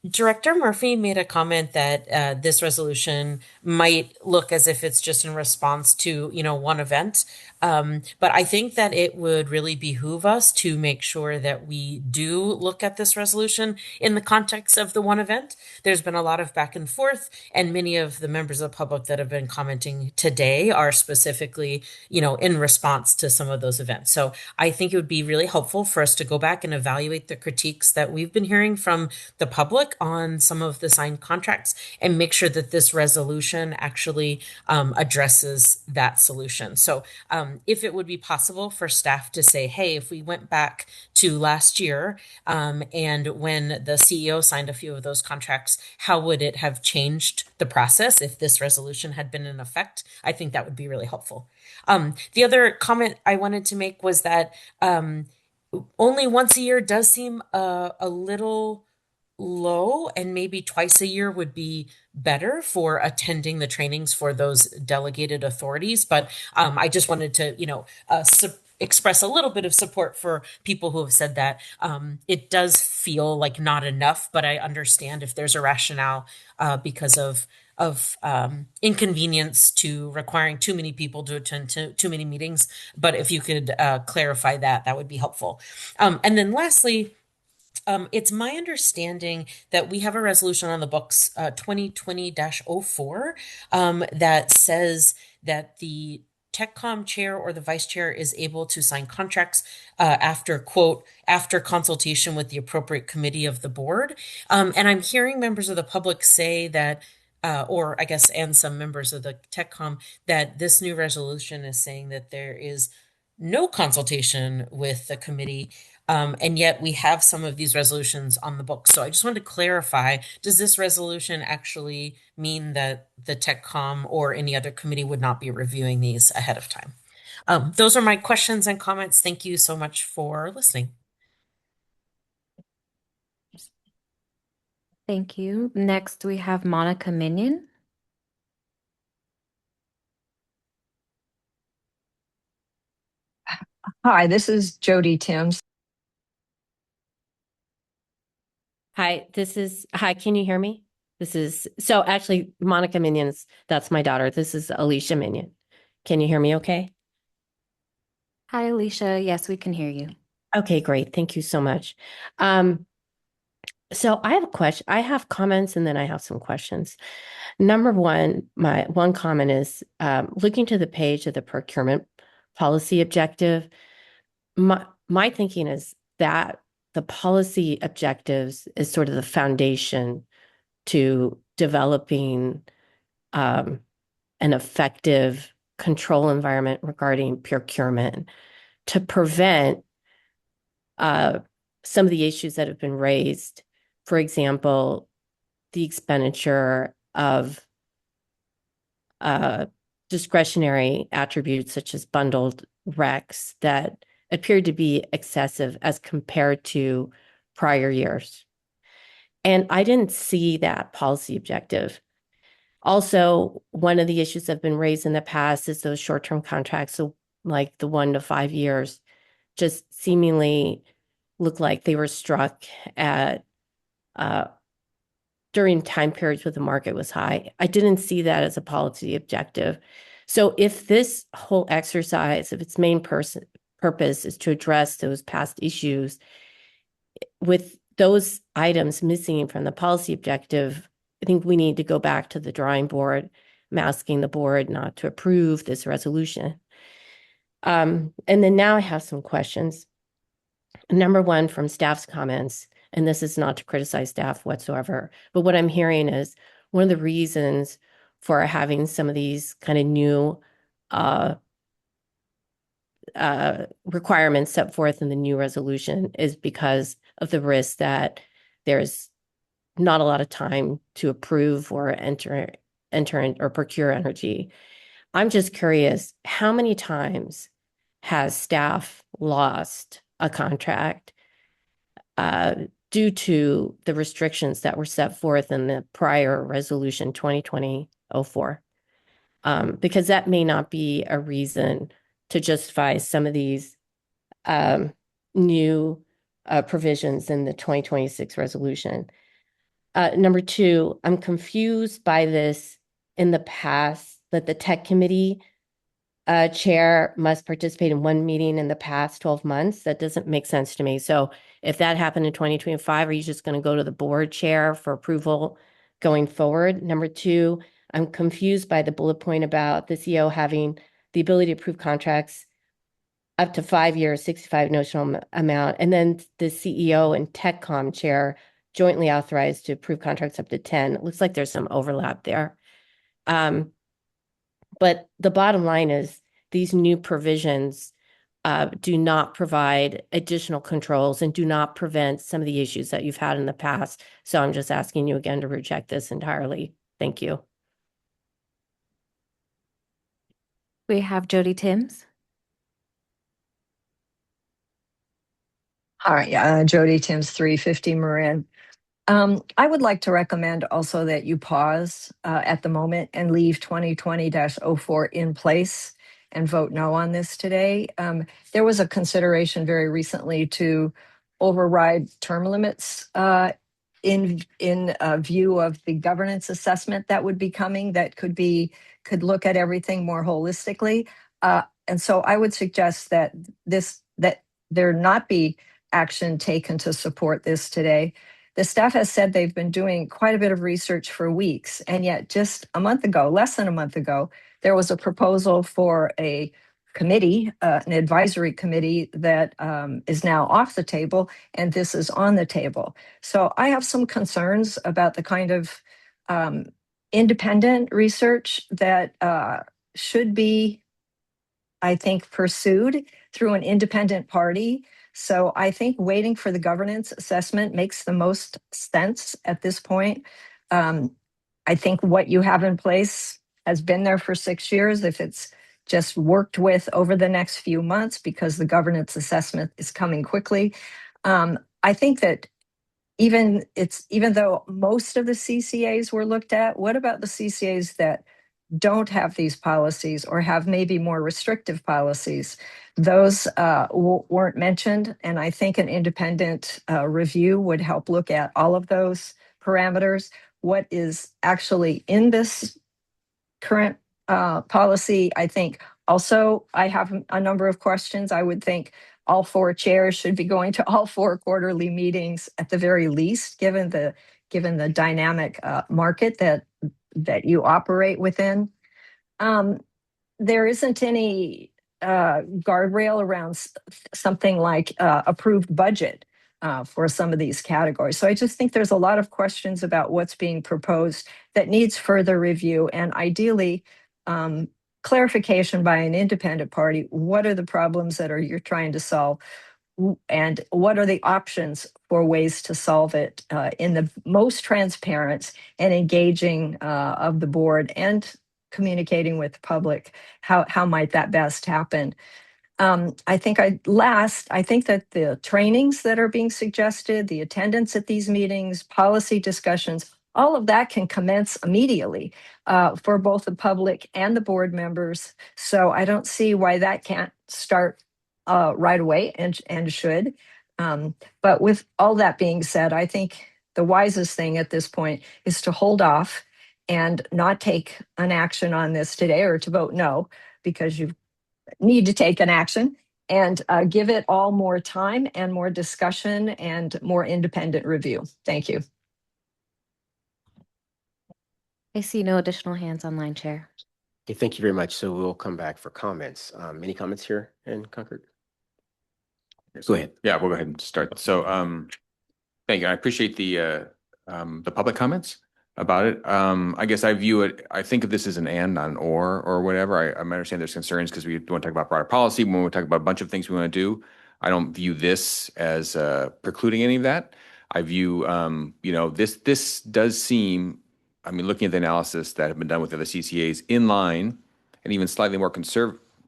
Director Murphy made a comment that this resolution might look as if it's just in response to, one event. But I think that it would really behoove us to make sure that we do look at this resolution in the context of the one event. There's been a lot of back and forth, and many of the members of the public that have been commenting today are specifically, in response to some of those events. So I think it would be really helpful for us to go back and evaluate the critiques that we've been hearing from the public on some of the signed contracts and make sure that this resolution actually addresses that solution. So if it would be possible for staff to say, hey, if we went back to last year and when the CEO signed a few of those contracts, how would it have changed the process if this resolution had been in effect? I think that would be really helpful. The other comment I wanted to make was that only once a year does seem a little low, and maybe twice a year would be better for attending the trainings for those delegated authorities. But I just wanted to, express a little bit of support for people who have said that it does feel like not enough, but I understand if there's a rationale because of inconvenience to requiring too many people to attend to too many meetings. But if you could clarify that, that would be helpful. And then lastly, it's my understanding that we have a resolution on the books, 2020-04, that says that the TechCom chair or the vice chair is able to sign contracts after, quote, after consultation with the appropriate committee of the board. And I'm hearing members of the public say that, or I guess, and some members of the TechCom, that this new resolution is saying that there is no consultation with the committee. And yet we have some of these resolutions on the books. So I just wanted to clarify, does this resolution actually mean that the TechCom or any other committee would not be reviewing these ahead of time? Those are my questions and comments. Thank you so much for listening. Thank you. Next, we have Monica Minion. Hi, this is Jody Timms. Hi, can you hear me? So actually Monica Minions, that's my daughter. This is Alicia Minion. Can you hear me okay? Hi, Alicia. Yes, we can hear you. Okay, great. Thank you so much. So I have a question. I have comments and then I have some questions. Number one, my one comment is looking to the page of the procurement policy objective. My thinking is that the policy objectives is sort of the foundation to developing an effective control environment regarding procurement to prevent some of the issues that have been raised. For example, the expenditure of discretionary attributes such as bundled recs that appeared to be excessive as compared to prior years. And I didn't see that policy objective. Also, one of the issues that have been raised in the past is those short-term contracts, so like the 1 to 5 years, just seemingly look like they were struck at during time periods where the market was high. I didn't see that as a policy objective. So if this whole exercise, if its main purpose is to address those past issues, with those items missing from the policy objective, I think we need to go back to the drawing board. I'm asking the board not to approve this resolution. And then now I have some questions. Number one, from staff's comments, and this is not to criticize staff whatsoever, but what I'm hearing is one of the reasons for having some of these kind of new requirements set forth in the new resolution is because of the risk that there's not a lot of time to approve or enter in or procure energy. I'm just curious, how many times has staff lost a contract due to the restrictions that were set forth in the prior resolution 2020-04? Because that may not be a reason to justify some of these new provisions in the 2026 resolution. Number two, I'm confused by this in the past that the tech committee chair must participate in one meeting in the past 12 months. That doesn't make sense to me. So if that happened in 2025, are you just going to go to the board chair for approval going forward? Number two, I'm confused by the bullet point about the CEO having the ability to approve contracts up to 5 years, 65 notional amount, and then the CEO and TechCom chair jointly authorized to approve contracts up to 10. It looks like there's some overlap there. But the bottom line is these new provisions do not provide additional controls and do not prevent some of the issues that you've had in the past. So I'm just asking you again to reject this entirely. Thank you. We have Jody Timms. Hi, Jody Timms, 350 Marin. I would like to recommend also that you pause at the moment and leave 2020-04 in place and vote no on this today. There was a consideration very recently to override term limits in view of the governance assessment that would be coming that could look at everything more holistically. And so I would suggest that there not be action taken to support this today. The staff has said they've been doing quite a bit of research for weeks, and yet just a month ago, less than a month ago, there was a proposal for a committee, an advisory committee that is now off the table, and this is on the table. So I have some concerns about the kind of independent research that should be, I think, pursued through an independent party. So I think waiting for the governance assessment makes the most sense at this point. I think what you have in place has been there for 6 years. If it's just worked with over the next few months because the governance assessment is coming quickly, I think that even though most of the CCAs were looked at, what about the CCAs that don't have these policies or have maybe more restrictive policies? Those weren't mentioned, and I think an independent review would help look at all of those parameters. What is actually in this current policy, I think also I have a number of questions. I would think all 4 chairs should be going to all 4 quarterly meetings at the very least, given the dynamic market that you operate within. There isn't any guardrail around something like approved budget for some of these categories. So I just think there's a lot of questions about what's being proposed that needs further review and ideally clarification by an independent party. What are the problems that you're trying to solve? And what are the options for ways to solve it in the most transparent and engaging of the board and communicating with the public? How might that best happen? I think that the trainings that are being suggested, the attendance at these meetings, policy discussions, all of that can commence immediately for both the public and the board members. So I don't see why that can't start right away and should. But with all that being said, I think the wisest thing at this point is to hold off and not take an action on this today, or to vote no, because you need to take an action, and give it all more time and more discussion and more independent review. Thank you. I see no additional hands online, Chair. Okay, thank you very much. So we'll come back for comments. Any comments here in Concord? Go ahead. Yeah, we'll go ahead and start. So thank you. I appreciate the public comments about it. I guess I view it, I think of this as an and, not an or whatever. I understand there's concerns because we want to talk about broader policy. When we talk about a bunch of things we want to do, I don't view this as precluding any of that. I view, this does seem, I mean, looking at the analysis that have been done with other CCAs, in line and even slightly more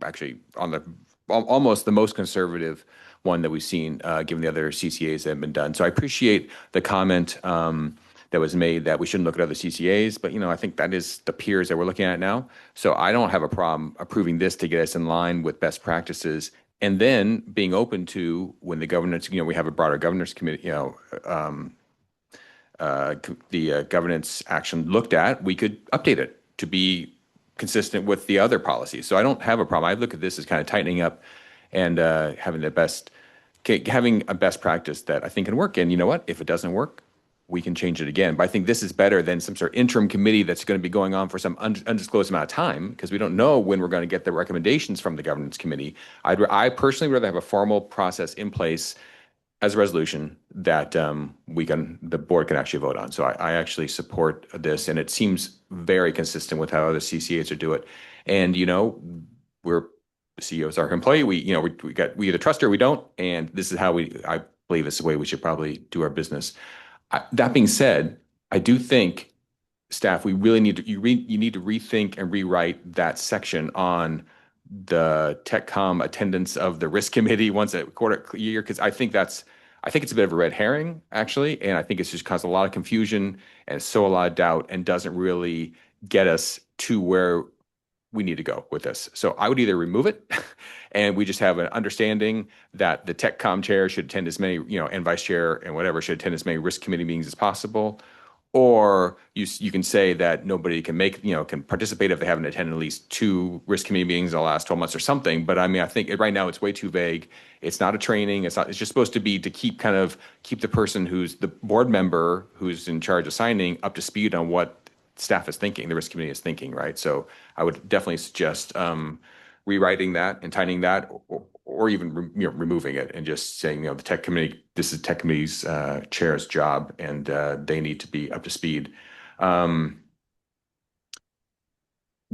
actually on the almost the most conservative one that we've seen, given the other CCAs that have been done. So I appreciate the comment that was made that we shouldn't look at other CCAs, but I think that is the peers that we're looking at now. So I don't have a problem approving this to get us in line with best practices, and then being open to when the governance, we have a broader governance committee, the governance action looked at, we could update it to be consistent with the other policies. So I don't have a problem. I look at this as kind of tightening up and having a best practice that I think can work. And you know what? If it doesn't work, we can change it again. But I think this is better than some sort of interim committee that's going to be going on for some undisclosed amount of time, because we don't know when we're going to get the recommendations from the governance committee. I personally would rather have a formal process in place as a resolution that the board can actually vote on. So I actually support this, and it seems very consistent with how other CCAs would do it. And we're the CEO is our employee. We either trust her or we don't, and this is how I believe it's the way we should probably do our business. That being said, I do think staff, we really need to you need to rethink and rewrite that section on the TechCom attendance of the risk committee once a year, because I think it's a bit of a red herring, actually, and I think it's just caused a lot of confusion and sow a lot of doubt and doesn't really get us to where we need to go with this. So I would either remove it and we just have an understanding that the TechCom chair should attend as many, and vice chair and whatever should attend as many risk committee meetings as possible. Or you can say that nobody can can participate if they haven't attended at least 2 risk committee meetings in the last 12 months or something. But I mean, I think right now it's way too vague. It's not a training. It's just supposed to be to keep the person who's the board member who's in charge of signing up to speed on what staff is thinking, the risk committee is thinking, right? So I would definitely suggest rewriting that and tightening that, or even removing it and just saying, the tech committee, this is tech committee's chair's job, and they need to be up to speed.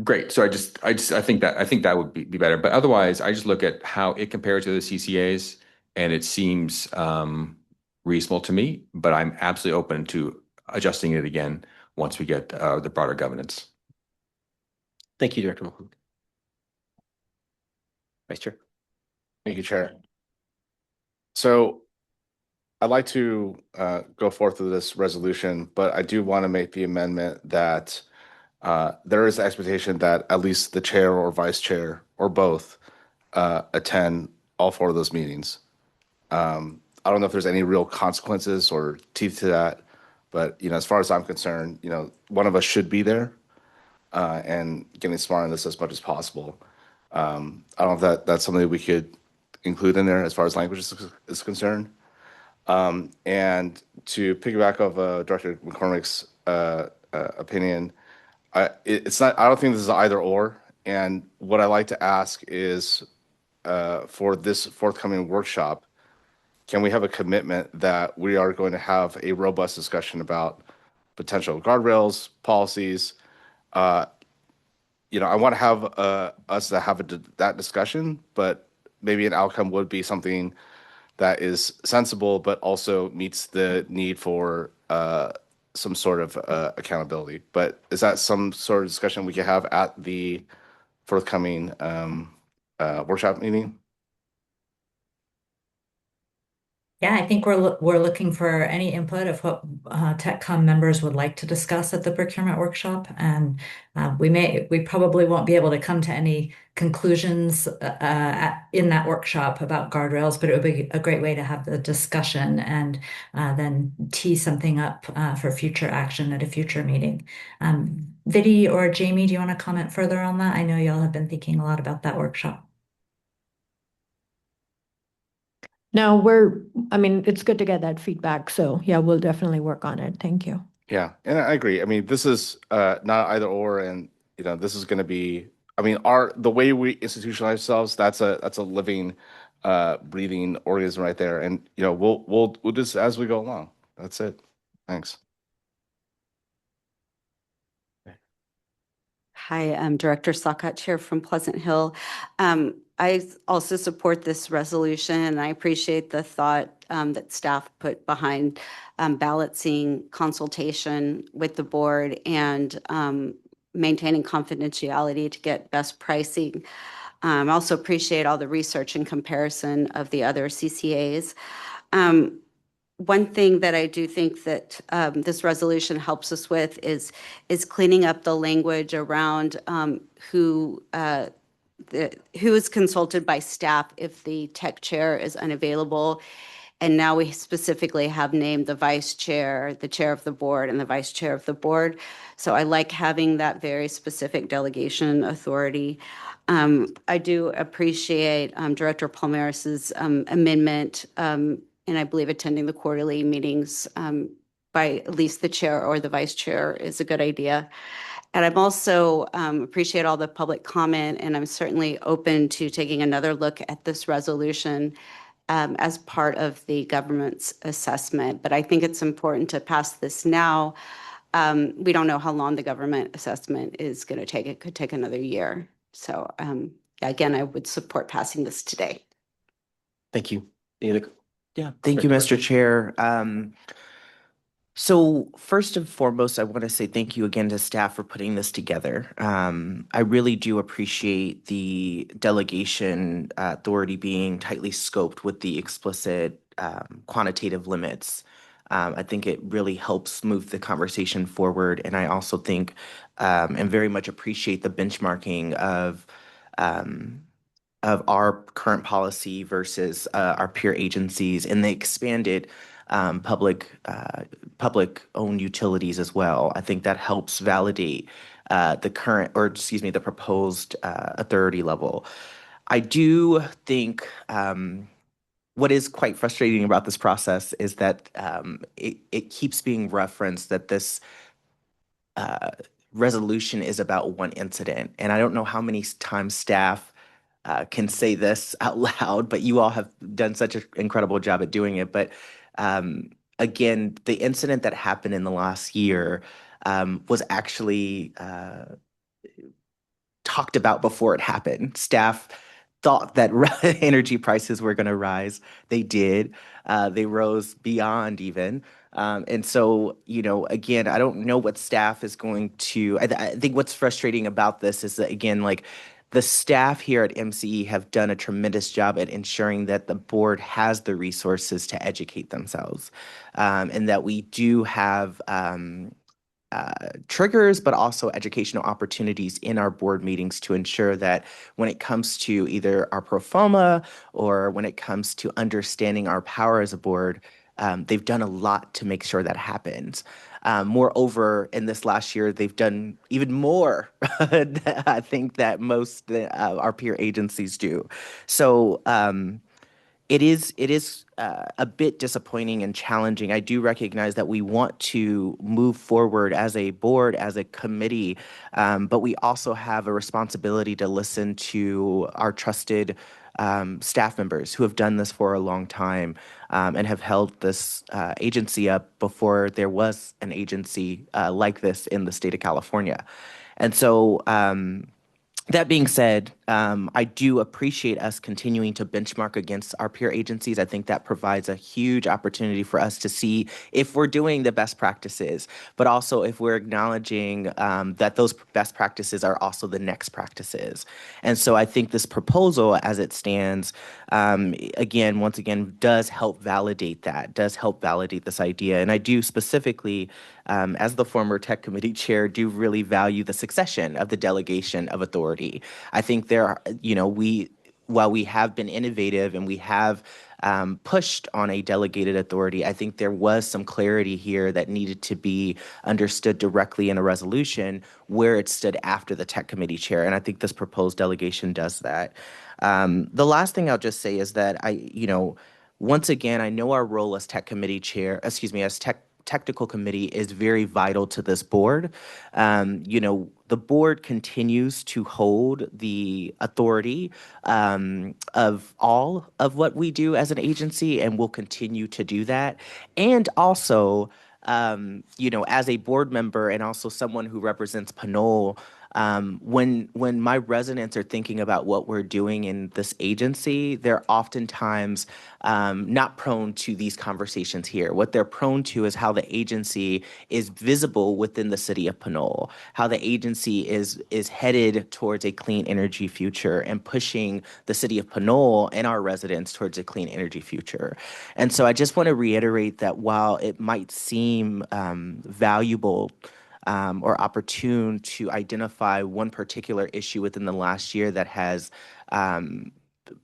Great. So I think that would be better. But otherwise, I just look at how it compares to the CCAs, and it seems reasonable to me. But I'm absolutely open to adjusting it again once we get the broader governance. Thank you, Director Mulholland. Vice Chair. Thank you, Chair. So I'd like to go forth with this resolution, but I do want to make the amendment that there is the expectation that at least the chair or vice chair or both attend all 4 of those meetings. I don't know if there's any real consequences or teeth to that, but as far as I'm concerned, one of us should be there and getting smart on this as much as possible. I don't know if that's something that we could include in there as far as language is concerned. And to piggyback off Director McCormick's opinion, I don't think this is either or. And what I like to ask is for this forthcoming workshop, can we have a commitment that we are going to have a robust discussion about potential guardrails, policies? I want to have us to have that discussion, but maybe an outcome would be something that is sensible, but also meets the need for some sort of accountability. But is that some sort of discussion we could have at the forthcoming workshop meeting? Yeah, I think we're looking for any input of what TechCom members would like to discuss at the procurement workshop, and we probably won't be able to come to any conclusions in that workshop about guardrails, but it would be a great way to have the discussion and then tee something up for future action at a future meeting. Vidi or Jamie, do you want to comment further on that? I know y'all have been thinking a lot about that workshop. No, it's good to get that feedback. So yeah, we'll definitely work on it. Thank you. Yeah, and I agree. I mean, this is not either or, and this is going to be. I mean, the way we institutionalize ourselves, that's a living, breathing organism right there, and we'll do this as we go along. That's it. Thanks. Hi, I'm Director Sakat, Chair from Pleasant Hill. I also support this resolution, and I appreciate the thought that staff put behind balancing consultation with the board and maintaining confidentiality to get best pricing. I also appreciate all the research and comparison of the other CCAs. One thing that I do think that this resolution helps us with is cleaning up the language around who is consulted by staff if the tech chair is unavailable. And now we specifically have named the vice chair, the chair of the board, and the vice chair of the board. So I like having that very specific delegation authority. I do appreciate Director Palmeris's amendment, and I believe attending the quarterly meetings by at least the chair or the vice chair is a good idea. And I'm also appreciate all the public comment, and I'm certainly open to taking another look at this resolution as part of the government's assessment. But I think it's important to pass this now. We don't know how long the government assessment is going to take. It could take another year. So again, I would support passing this today. Thank you. Yeah, thank you, Mr. Chair. So first and foremost, I want to say thank you again to staff for putting this together. I really do appreciate the delegation authority being tightly scoped with the explicit quantitative limits. I think it really helps move the conversation forward. And I also think and very much appreciate the benchmarking of our current policy versus our peer agencies and the expanded public-owned utilities as well. I think that helps validate the proposed authority level. I do think what is quite frustrating about this process is that it keeps being referenced that this resolution is about one incident. And I don't know how many times staff can say this out loud, but you all have done such an incredible job at doing it. But again, the incident that happened in the last year was actually talked about before it happened. Staff thought that energy prices were going to rise. They did. They rose beyond even. And so, again, I don't know what staff is going to, I think what's frustrating about this is that, again, like the staff here at MCE have done a tremendous job at ensuring that the board has the resources to educate themselves, and that we do have triggers, but also educational opportunities in our board meetings to ensure that when it comes to either our pro forma or when it comes to understanding our power as a board, they've done a lot to make sure that happens. Moreover, in this last year, they've done even more, I think, that most our peer agencies do. So it is a bit disappointing and challenging. I do recognize that we want to move forward as a board, as a committee, but we also have a responsibility to listen to our trusted staff members who have done this for a long time and have held this agency up before there was an agency like this in the state of California. And so that being said, I do appreciate us continuing to benchmark against our peer agencies. I think that provides a huge opportunity for us to see if we're doing the best practices, but also if we're acknowledging that those best practices are also the next practices. And so I think this proposal as it stands, once again, does help validate that, does help validate this idea. And I do specifically, as the former tech committee chair, do really value the succession of the delegation of authority. I think while we have been innovative and we have pushed on a delegated authority, I think there was some clarity here that needed to be understood directly in a resolution where it stood after the tech committee chair. And I think this proposed delegation does that. The last thing I'll just say is that once again, I know our role as technical committee is very vital to this board. The board continues to hold the authority of all of what we do as an agency and will continue to do that. And also, as a board member and also someone who represents Pinole, When my residents are thinking about what we're doing in this agency, they're oftentimes not prone to these conversations here. What they're prone to is how the agency is visible within the city of Pinole, how the agency is headed towards a clean energy future and pushing the city of Pinole and our residents towards a clean energy future. And so I just want to reiterate that while it might seem valuable or opportune to identify one particular issue within the last year that has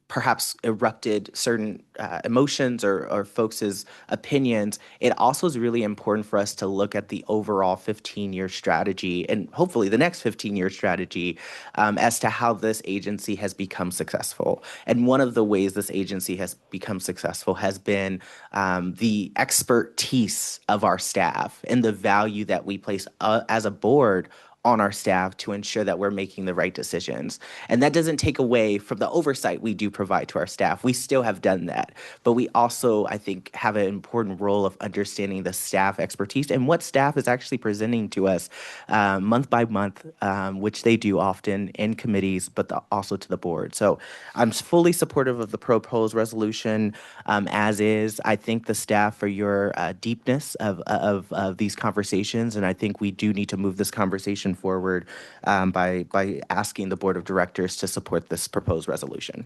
perhaps erupted certain emotions or folks' opinions, it also is really important for us to look at the overall 15-year strategy and hopefully the next 15-year strategy as to how this agency has become successful. And one of the ways this agency has become successful has been the expertise of our staff and the value that we place as a board on our staff to ensure that we're making the right decisions. And that doesn't take away from the oversight we do provide to our staff. We still have done that. But we also, I think, have an important role of understanding the staff expertise and what staff is actually presenting to us month by month, which they do often in committees, but also to the board. So I'm fully supportive of the proposed resolution as is. I thank the staff for your deepness of these conversations. And I think we do need to move this conversation forward by asking the board of directors to support this proposed resolution.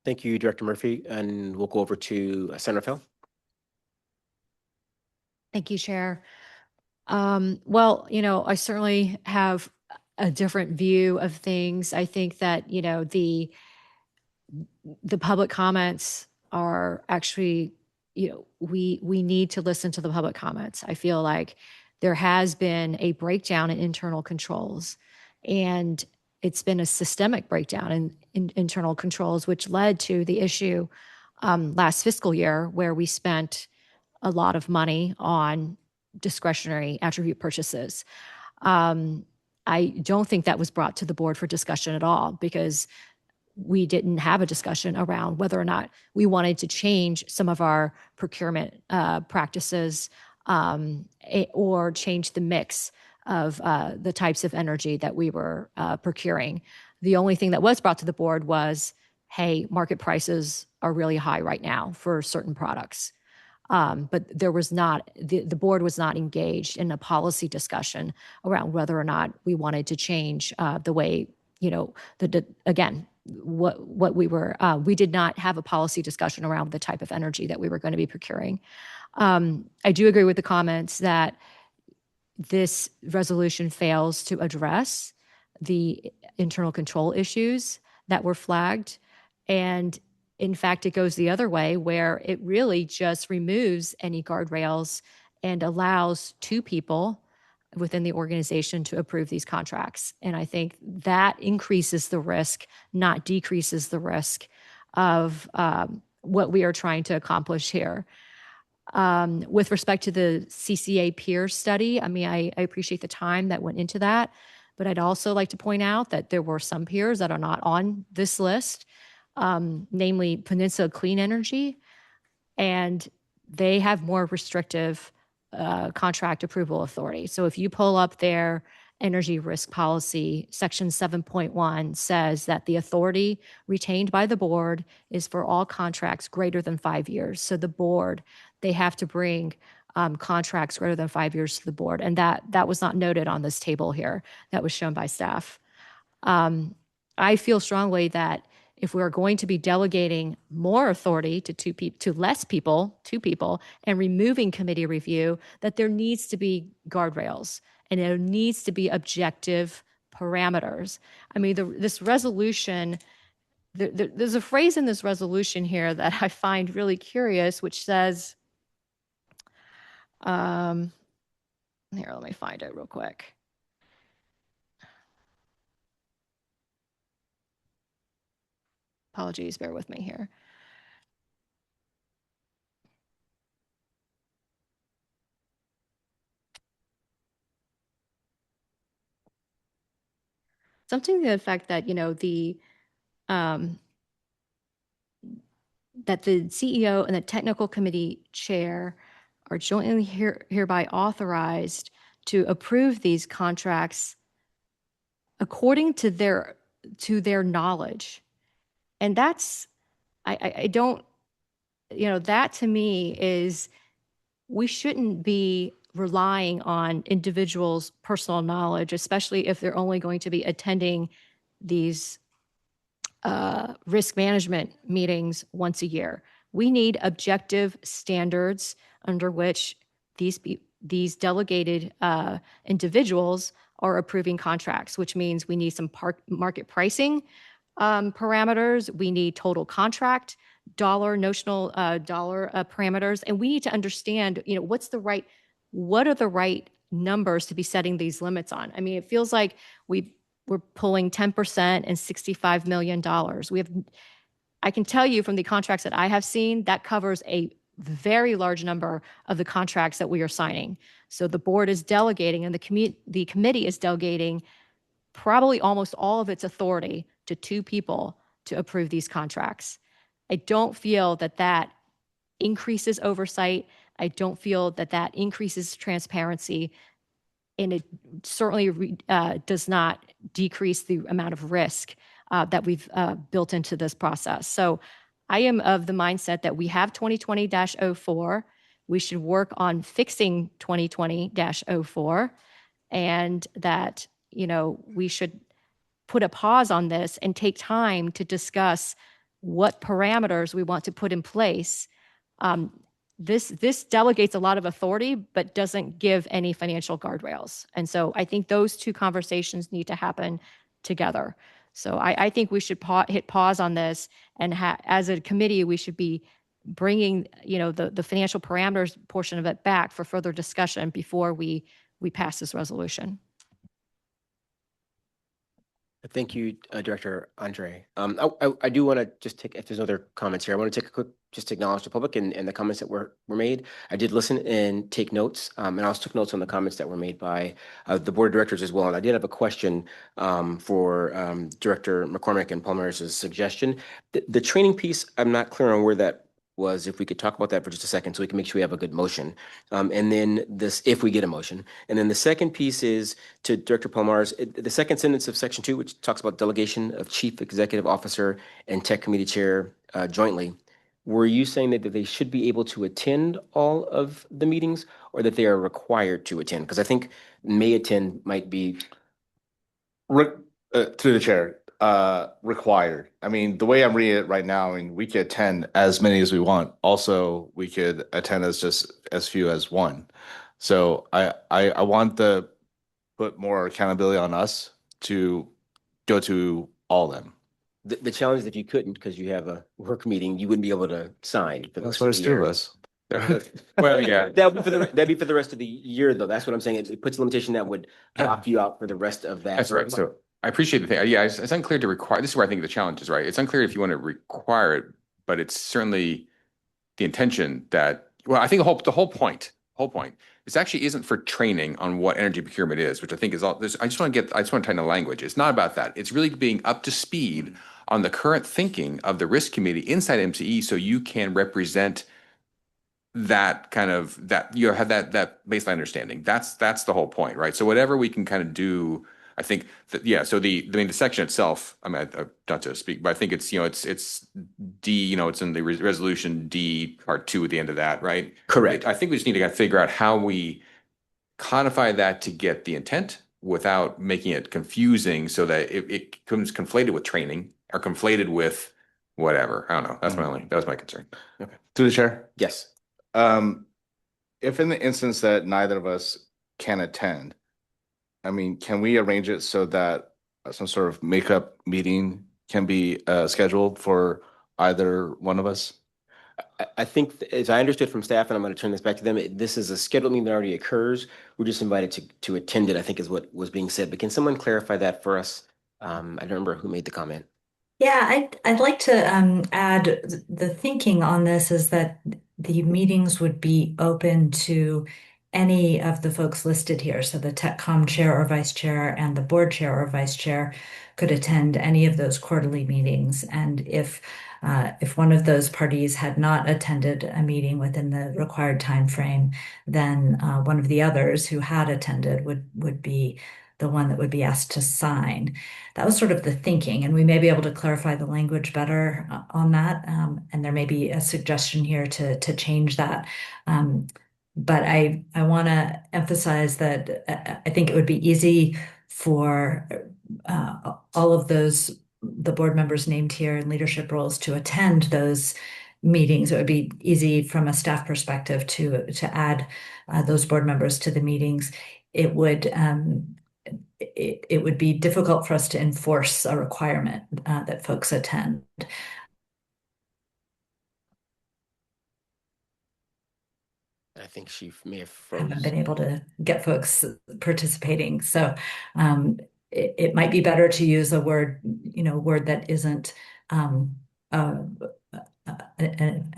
Thank you, Director Murphy. And we'll go over to Senator Phil. Thank you, Chair. Well, I certainly have a different view of things. I think that, the public comments are actually, we need to listen to the public comments. I feel like there has been a breakdown in internal controls, and it's been a systemic breakdown in internal controls, which led to the issue last fiscal year where we spent a lot of money on discretionary attribute purchases. I don't think that was brought to the board for discussion at all because we didn't have a discussion around whether or not we wanted to change some of our procurement practices or change the mix of the types of energy that we were procuring. The only thing that was brought to the board was, hey, market prices are really high right now for certain products. But there was not, the board was not engaged in a policy discussion around whether or not we wanted to change the way, again, what we were, we did not have a policy discussion around the type of energy that we were going to be procuring. I do agree with the comments that this resolution fails to address the internal control issues that were flagged. And in fact, it goes the other way where it really just removes any guardrails and allows two people within the organization to approve these contracts. And I think that increases the risk, not decreases the risk of what we are trying to accomplish here. With respect to the CCA peer study, I mean, I appreciate the time that went into that, but I'd also like to point out that there were some peers that are not on this list, namely Peninsula Clean Energy, and they have more restrictive contract approval authority. So if you pull up their energy risk policy, section 7.1 says that the authority retained by the board is for all contracts greater than 5 years. So the board, they have to bring contracts greater than 5 years to the board. And that was not noted on this table here. That was shown by staff. I feel strongly that if we're going to be delegating more authority to two people, and removing committee review, that there needs to be guardrails and there needs to be objective parameters. I mean, this resolution, there's a phrase in this resolution here that I find really curious, which says, here, let me find it real quick. Apologies, bear with me here. Something to the effect that, that the CEO and the technical committee chair are jointly hereby authorized to approve these contracts according to their knowledge. And that's, I don't, that to me is, we shouldn't be relying on individuals' personal knowledge, especially if they're only going to be attending these risk management meetings once a year. We need objective standards under which these delegated individuals are approving contracts, which means we need some market pricing parameters. We need total contract notional dollar parameters, and we need to understand, what are the right numbers to be setting these limits on. I mean, it feels like we're pulling 10% and $65 million. I can tell you from the contracts that I have seen, that covers a very large number of the contracts that we are signing. So the board is delegating, and the committee is delegating probably almost all of its authority to two people to approve these contracts. I don't feel that increases oversight. I don't feel that increases transparency. And it certainly does not decrease the amount of risk that we've built into this process. So I am of the mindset that we have 2020-04. We should work on fixing 2020-04, and that, we should put a pause on this and take time to discuss what parameters we want to put in place. This delegates a lot of authority, but doesn't give any financial guardrails. And so I think those two conversations need to happen together. So I think we should hit pause on this, and as a committee, we should be bringing, the financial parameters portion of it back for further discussion before we pass this resolution. Thank you, Director Andre. I do want to just take, if there's other comments here, I want to take a quick, just to acknowledge the public and the comments that were made. I did listen and take notes, and I also took notes on the comments that were made by the board of directors as well. And I did have a question for Director McCormick and Palmer's suggestion. The training piece, I'm not clear on where that was. If we could talk about that for just a second so we can make sure we have a good motion. And then if we get a motion. And then the second piece is to Director Palmar's, the second sentence of section 2, which talks about delegation of chief executive officer and tech committee chair jointly. Were you saying that they should be able to attend all of the meetings, or that they are required to attend? Because I think may attend might be. Through the chair. Required. I mean, the way I'm reading it right now, I mean, we could attend as many as we want. Also, we could attend as few as one. So I want to put more accountability on us to go to all of them. The challenge is if you couldn't, because you have a work meeting, you wouldn't be able to sign. That's what it's two of us. Well, yeah. That'd be for the rest of the year, though. That's what I'm saying. It puts a limitation that would lock you out for the rest of that. That's right. So I appreciate the thing. Yeah, it's unclear to require. This is where I think the challenge is, right? It's unclear if you want to require it, but it's certainly the intention that, well, I think the whole point, this actually isn't for training on what energy procurement is, which I think is all this. I just want to tighten the language. It's not about that. It's really being up to speed on the current thinking of the risk committee inside MCE, so you can represent that kind of, that you have that baseline understanding. That's the whole point, right? So whatever we can kind of do, I think that, yeah. So the section itself, I mean, not to speak, but I think it's, it's D, it's in the resolution D part 2 at the end of that, right? Correct. I think we just need to kind of figure out how we codify that to get the intent without making it confusing, so that it becomes conflated with training or conflated with whatever. I don't know. That was my concern. Okay. Through the chair. Yes. If in the instance that neither of us can attend, I mean, can we arrange it so that some sort of makeup meeting can be scheduled for either one of us? I think, as I understood from staff, and I'm going to turn this back to them, this is a scheduled meeting that already occurs. We're just invited to attend it, I think is what was being said. But can someone clarify that for us? I don't remember who made the comment. Yeah, I'd like to add the thinking on this is that the meetings would be open to any of the folks listed here. So the TechCom chair or vice chair and the board chair or vice chair could attend any of those quarterly meetings. And if one of those parties had not attended a meeting within the required time frame, then one of the others who had attended would be the one that would be asked to sign. That was sort of the thinking, and we may be able to clarify the language better on that. And there may be a suggestion here to change that. But I want to emphasize that I think it would be easy for all of the board members named here in leadership roles to attend those meetings. It would be easy from a staff perspective to add those board members to the meetings. It would be difficult for us to enforce a requirement that folks attend. I think she may have Haven't froze. been able to get folks participating. So it might be better to use a word, word that isn't an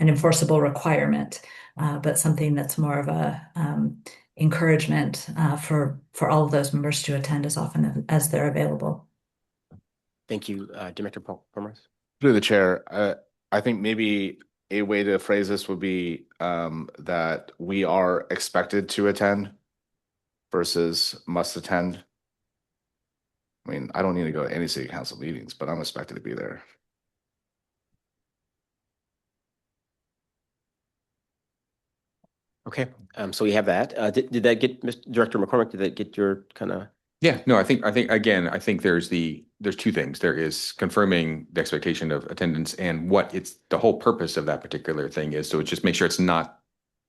enforceable requirement, but something that's more of a encouragement for all of those members to attend as often as they're available. Thank you, Director Pomeroy. Through the chair, I think maybe a way to phrase this would be that we are expected to attend versus must attend. I mean, I don't need to go to any city council meetings, but I'm expected to be there. Okay, so we have that. Did that get, Mr. Director McCormick, did that get your kind of? Yeah, no, I think again, I think there's two things. There is confirming the expectation of attendance and what the whole purpose of that particular thing is. So it's just make sure it's not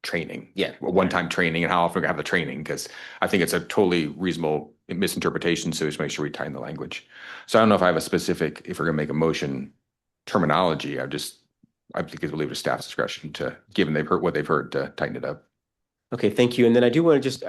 training. Yeah. One-time training and how often we have the training, because I think it's a totally reasonable misinterpretation. So just make sure we tighten the language. So I don't know if I have a specific, if we're gonna make a motion terminology, I think it's leave it to staff's discretion to, given what they've heard, to tighten it up. Okay, thank you. And then I do want to just,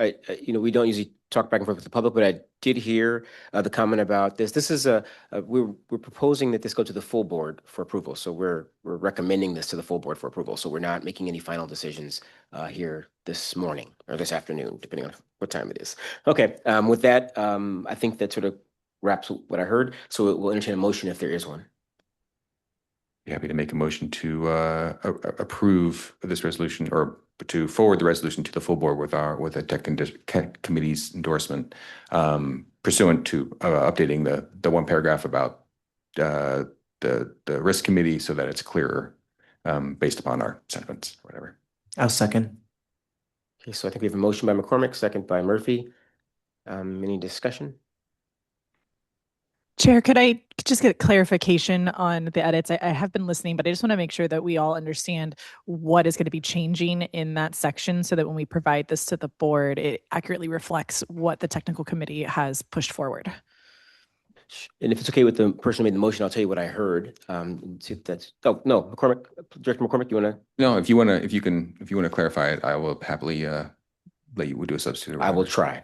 we don't usually talk back and forth with the public, but I did hear the comment about this. This is we're proposing that this go to the full board for approval. So we're recommending this to the full board for approval. So we're not making any final decisions here this morning or this afternoon, depending on what time it is. Okay, with that, I think that sort of wraps what I heard. So we'll entertain a motion if there is one. Be happy to make a motion to approve this resolution, or to forward the resolution to the full board with the tech committee's endorsement, pursuant to updating the one paragraph about the risk committee so that it's clearer based upon our sentiments or whatever. I'll second. Okay, so I think we have a motion by McCormick, second by Murphy. Any discussion? Chair, could I just get clarification on the edits? I have been listening, but I just want to make sure that we all understand what is going to be changing in that section so that when we provide this to the board, it accurately reflects what the technical committee has pushed forward. And if it's okay with the person who made the motion, I'll tell you what I heard. See if that's, oh, no, McCormick, Director McCormick, you want to? No, if you want to clarify it, I will happily let you do a substitute. I will try.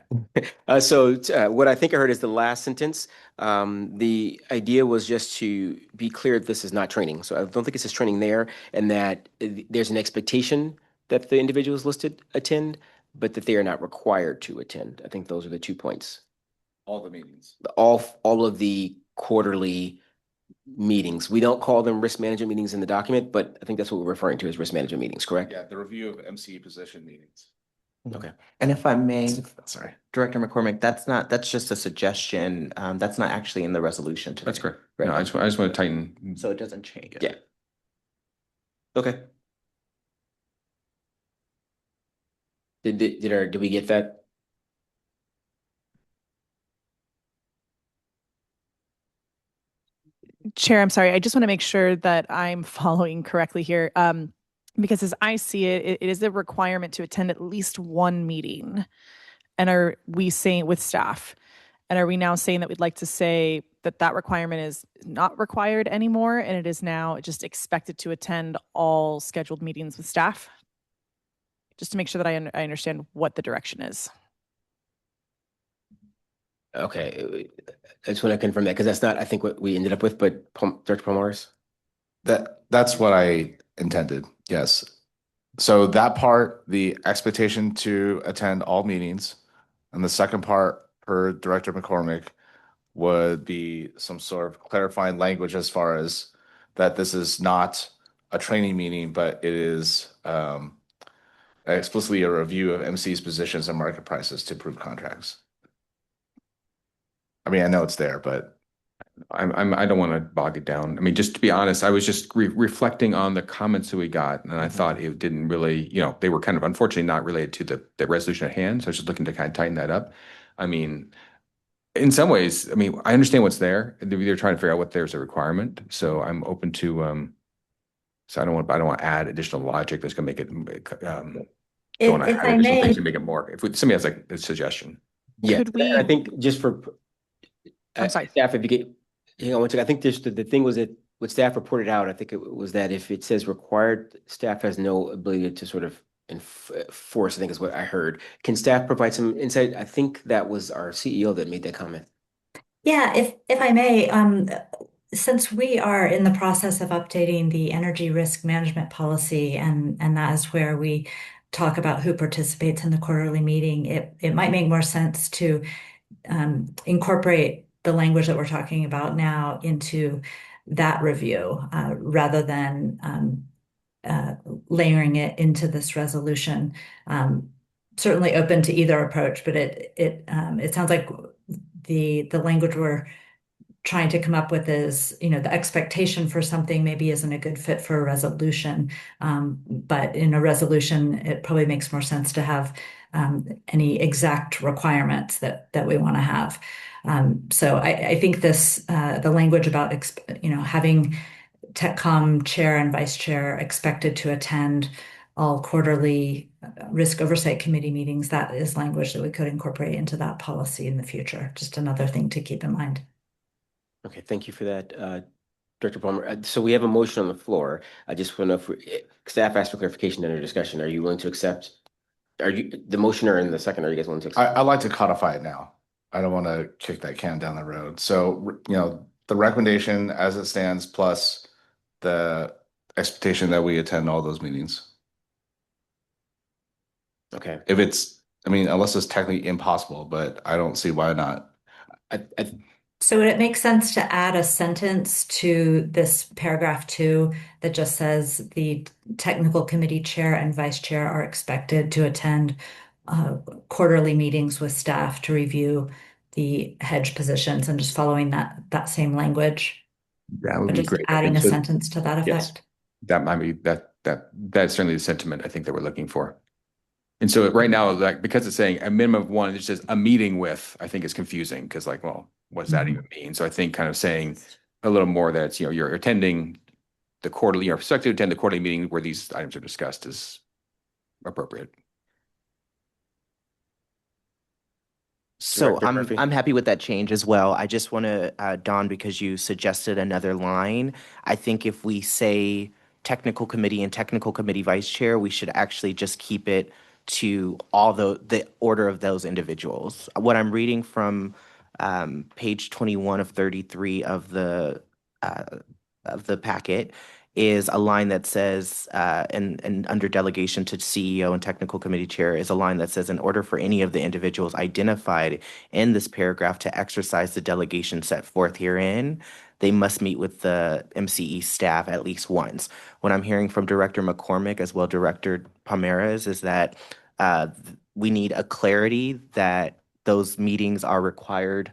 So what I think I heard is the last sentence. The idea was just to be clear that this is not training. So I don't think it says training there, and that there's an expectation that the individuals listed attend, but that they are not required to attend. I think those are the 2 points. All the meetings. All of the quarterly meetings. We don't call them risk management meetings in the document, but I think that's what we're referring to as risk management meetings, correct? Yeah, the review of MCE position meetings. Okay. And if I may, sorry, Director McCormick, that's just a suggestion. That's not actually in the resolution today. That's correct. Right. No, I just want to tighten. So it doesn't change. Yeah. Okay. Did we get that? Chair, I'm sorry. I just want to make sure that I'm following correctly here. Because as I see it, it is a requirement to attend at least one meeting. And are we saying with staff? And are we now saying that we'd like to say that that requirement is not required anymore and it is now just expected to attend all scheduled meetings with staff? Just to make sure that I understand what the direction is. Okay, I just want to confirm that because that's not, I think, what we ended up with, but Director Pomeroy? That's what I intended, yes. So that part, the expectation to attend all meetings, and the second part, per Director McCormick, would be some sort of clarifying language as far as that this is not a training meeting, but it is explicitly a review of MC's positions and market prices to approve contracts. I mean, I know it's there, but I don't want to bog it down. I mean, just to be honest, I was just reflecting on the comments that we got, and I thought it didn't really, they were kind of unfortunately not related to the resolution at hand. So I was just looking to kind of tighten that up. I mean, in some ways, I mean, I understand what's there. They're trying to figure out what there's a requirement. So I'm open to, so I don't want to add additional logic that's going to make it, don't want to If add I additional may, things to make it more. If somebody has like a suggestion. Yeah, Could we? I think just for I'm sorry. staff, if you get, hang on one second. I think there's the thing was that what staff reported out, I think it was that if it says required, staff has no ability to sort of enforce, I think is what I heard. Can staff provide some insight? I think that was our CEO that made that comment. yeah, if I may, since we are in the process of updating the energy risk management policy, and that is where we talk about who participates in the quarterly meeting, it might make more sense to incorporate the language that we're talking about now into that review rather than layering it into this resolution. Certainly open to either approach, but it sounds like the language we're trying to come up with is, the expectation for something maybe isn't a good fit for a resolution. But in a resolution, it probably makes more sense to have any exact requirements that we want to have. So I think the language about, having TechCom chair and vice chair expected to attend all quarterly risk oversight committee meetings, that is language that we could incorporate into that policy in the future. Just another thing to keep in mind. Okay, thank you for that, Director Palmer. So we have a motion on the floor. I just want to know if staff asked for clarification under discussion. Are you willing to accept? Are you the motioner and the second? Are you guys willing to accept? I'd like to codify it now. I don't want to kick that can down the road. So, the recommendation as it stands, plus the expectation that we attend all those meetings. Okay. If it's, unless it's technically impossible, but I don't see why not. So would it make sense to add a sentence to this paragraph 2 that just says the technical committee chair and vice chair are expected to attend quarterly meetings with staff to review the hedge positions, and just following that same language? That would Or be just great. adding a sentence to that Yes. effect? That might be that's certainly the sentiment I think that we're looking for. And so right now, like, because it's saying a minimum of one, it says a meeting with, I think is confusing because like, well, what does that even mean? So I think kind of saying a little more that it's, you're attending the quarterly, you're expected to attend the quarterly meeting where these items are discussed is appropriate. So Director Murphy? I'm happy with that change as well. I just want to, Don, because you suggested another line, I think if we say technical committee and technical committee vice chair, we should actually just keep it to all the order of those individuals. What I'm reading from page 21 of 33 of the packet is a line that says, and under delegation to CEO and technical committee chair is a line that says, in order for any of the individuals identified in this paragraph to exercise the delegation set forth herein, they must meet with the MCE staff at least once. What I'm hearing from Director McCormick as well, Director Palmeras, is that we need a clarity that those meetings are required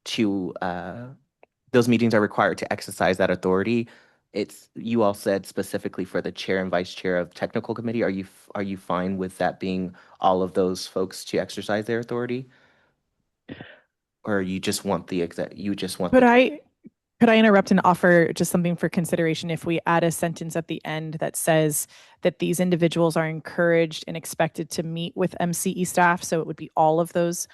to exercise that authority. You all said specifically for the chair and vice chair of technical committee. Are you fine with that being all of those folks to exercise their authority? Or you just want Could I interrupt and offer just something for consideration if we add a sentence at the end that says that these individuals are encouraged and expected to meet with MCE staff? So it would be all of those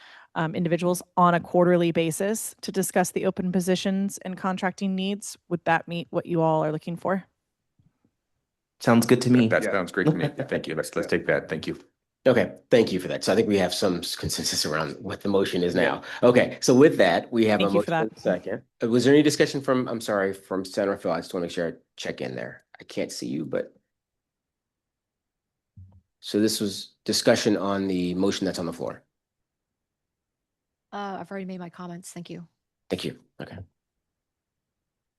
individuals on a quarterly basis to discuss the open positions and contracting needs. Would that meet what you all are looking for? Sounds good to me. That sounds great to me. Thank you. Let's take that. Thank you. Okay, thank you for that. So I think we have some consensus around what the motion is now. Okay, so with that, we have a motion and a second. Was there any discussion from Senator Phil? I just want to make sure I check in there. I can't see you, but. So this was discussion on the motion that's on the floor. I've already made my comments. Thank you. Thank you. Okay.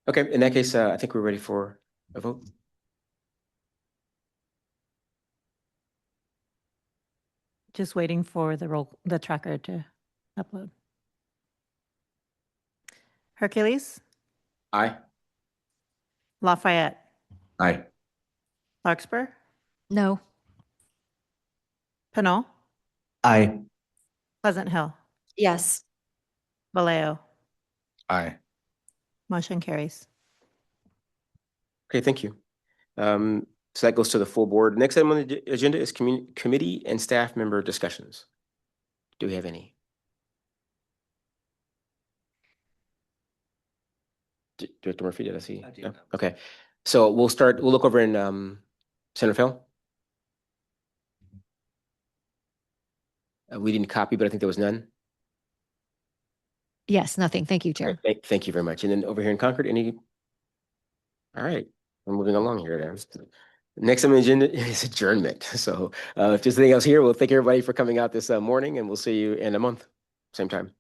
Okay, in that case, I think we're ready for a vote. Just waiting for the tracker to upload. Hercules, Aye. Lafayette, Aye. Larkspur, No. Pinot, Aye. Pleasant Hill, Yes. Vallejo. Aye. Motion carries. Okay, thank you. So that goes to the full board. Next item on the agenda is committee and staff member discussions. Do we have any? Director Murphy, did I see? I do. No? Okay. So we'll look over in Senator Fell. We didn't copy, but I think there was none. Yes, nothing. Thank you, All Chair. right, thank you very much. And then over here in Concord, any? All right, we're moving along here then. Next on the agenda is adjournment. So if there's anything else here, we'll thank everybody for coming out this morning, and we'll see you in a month, same time.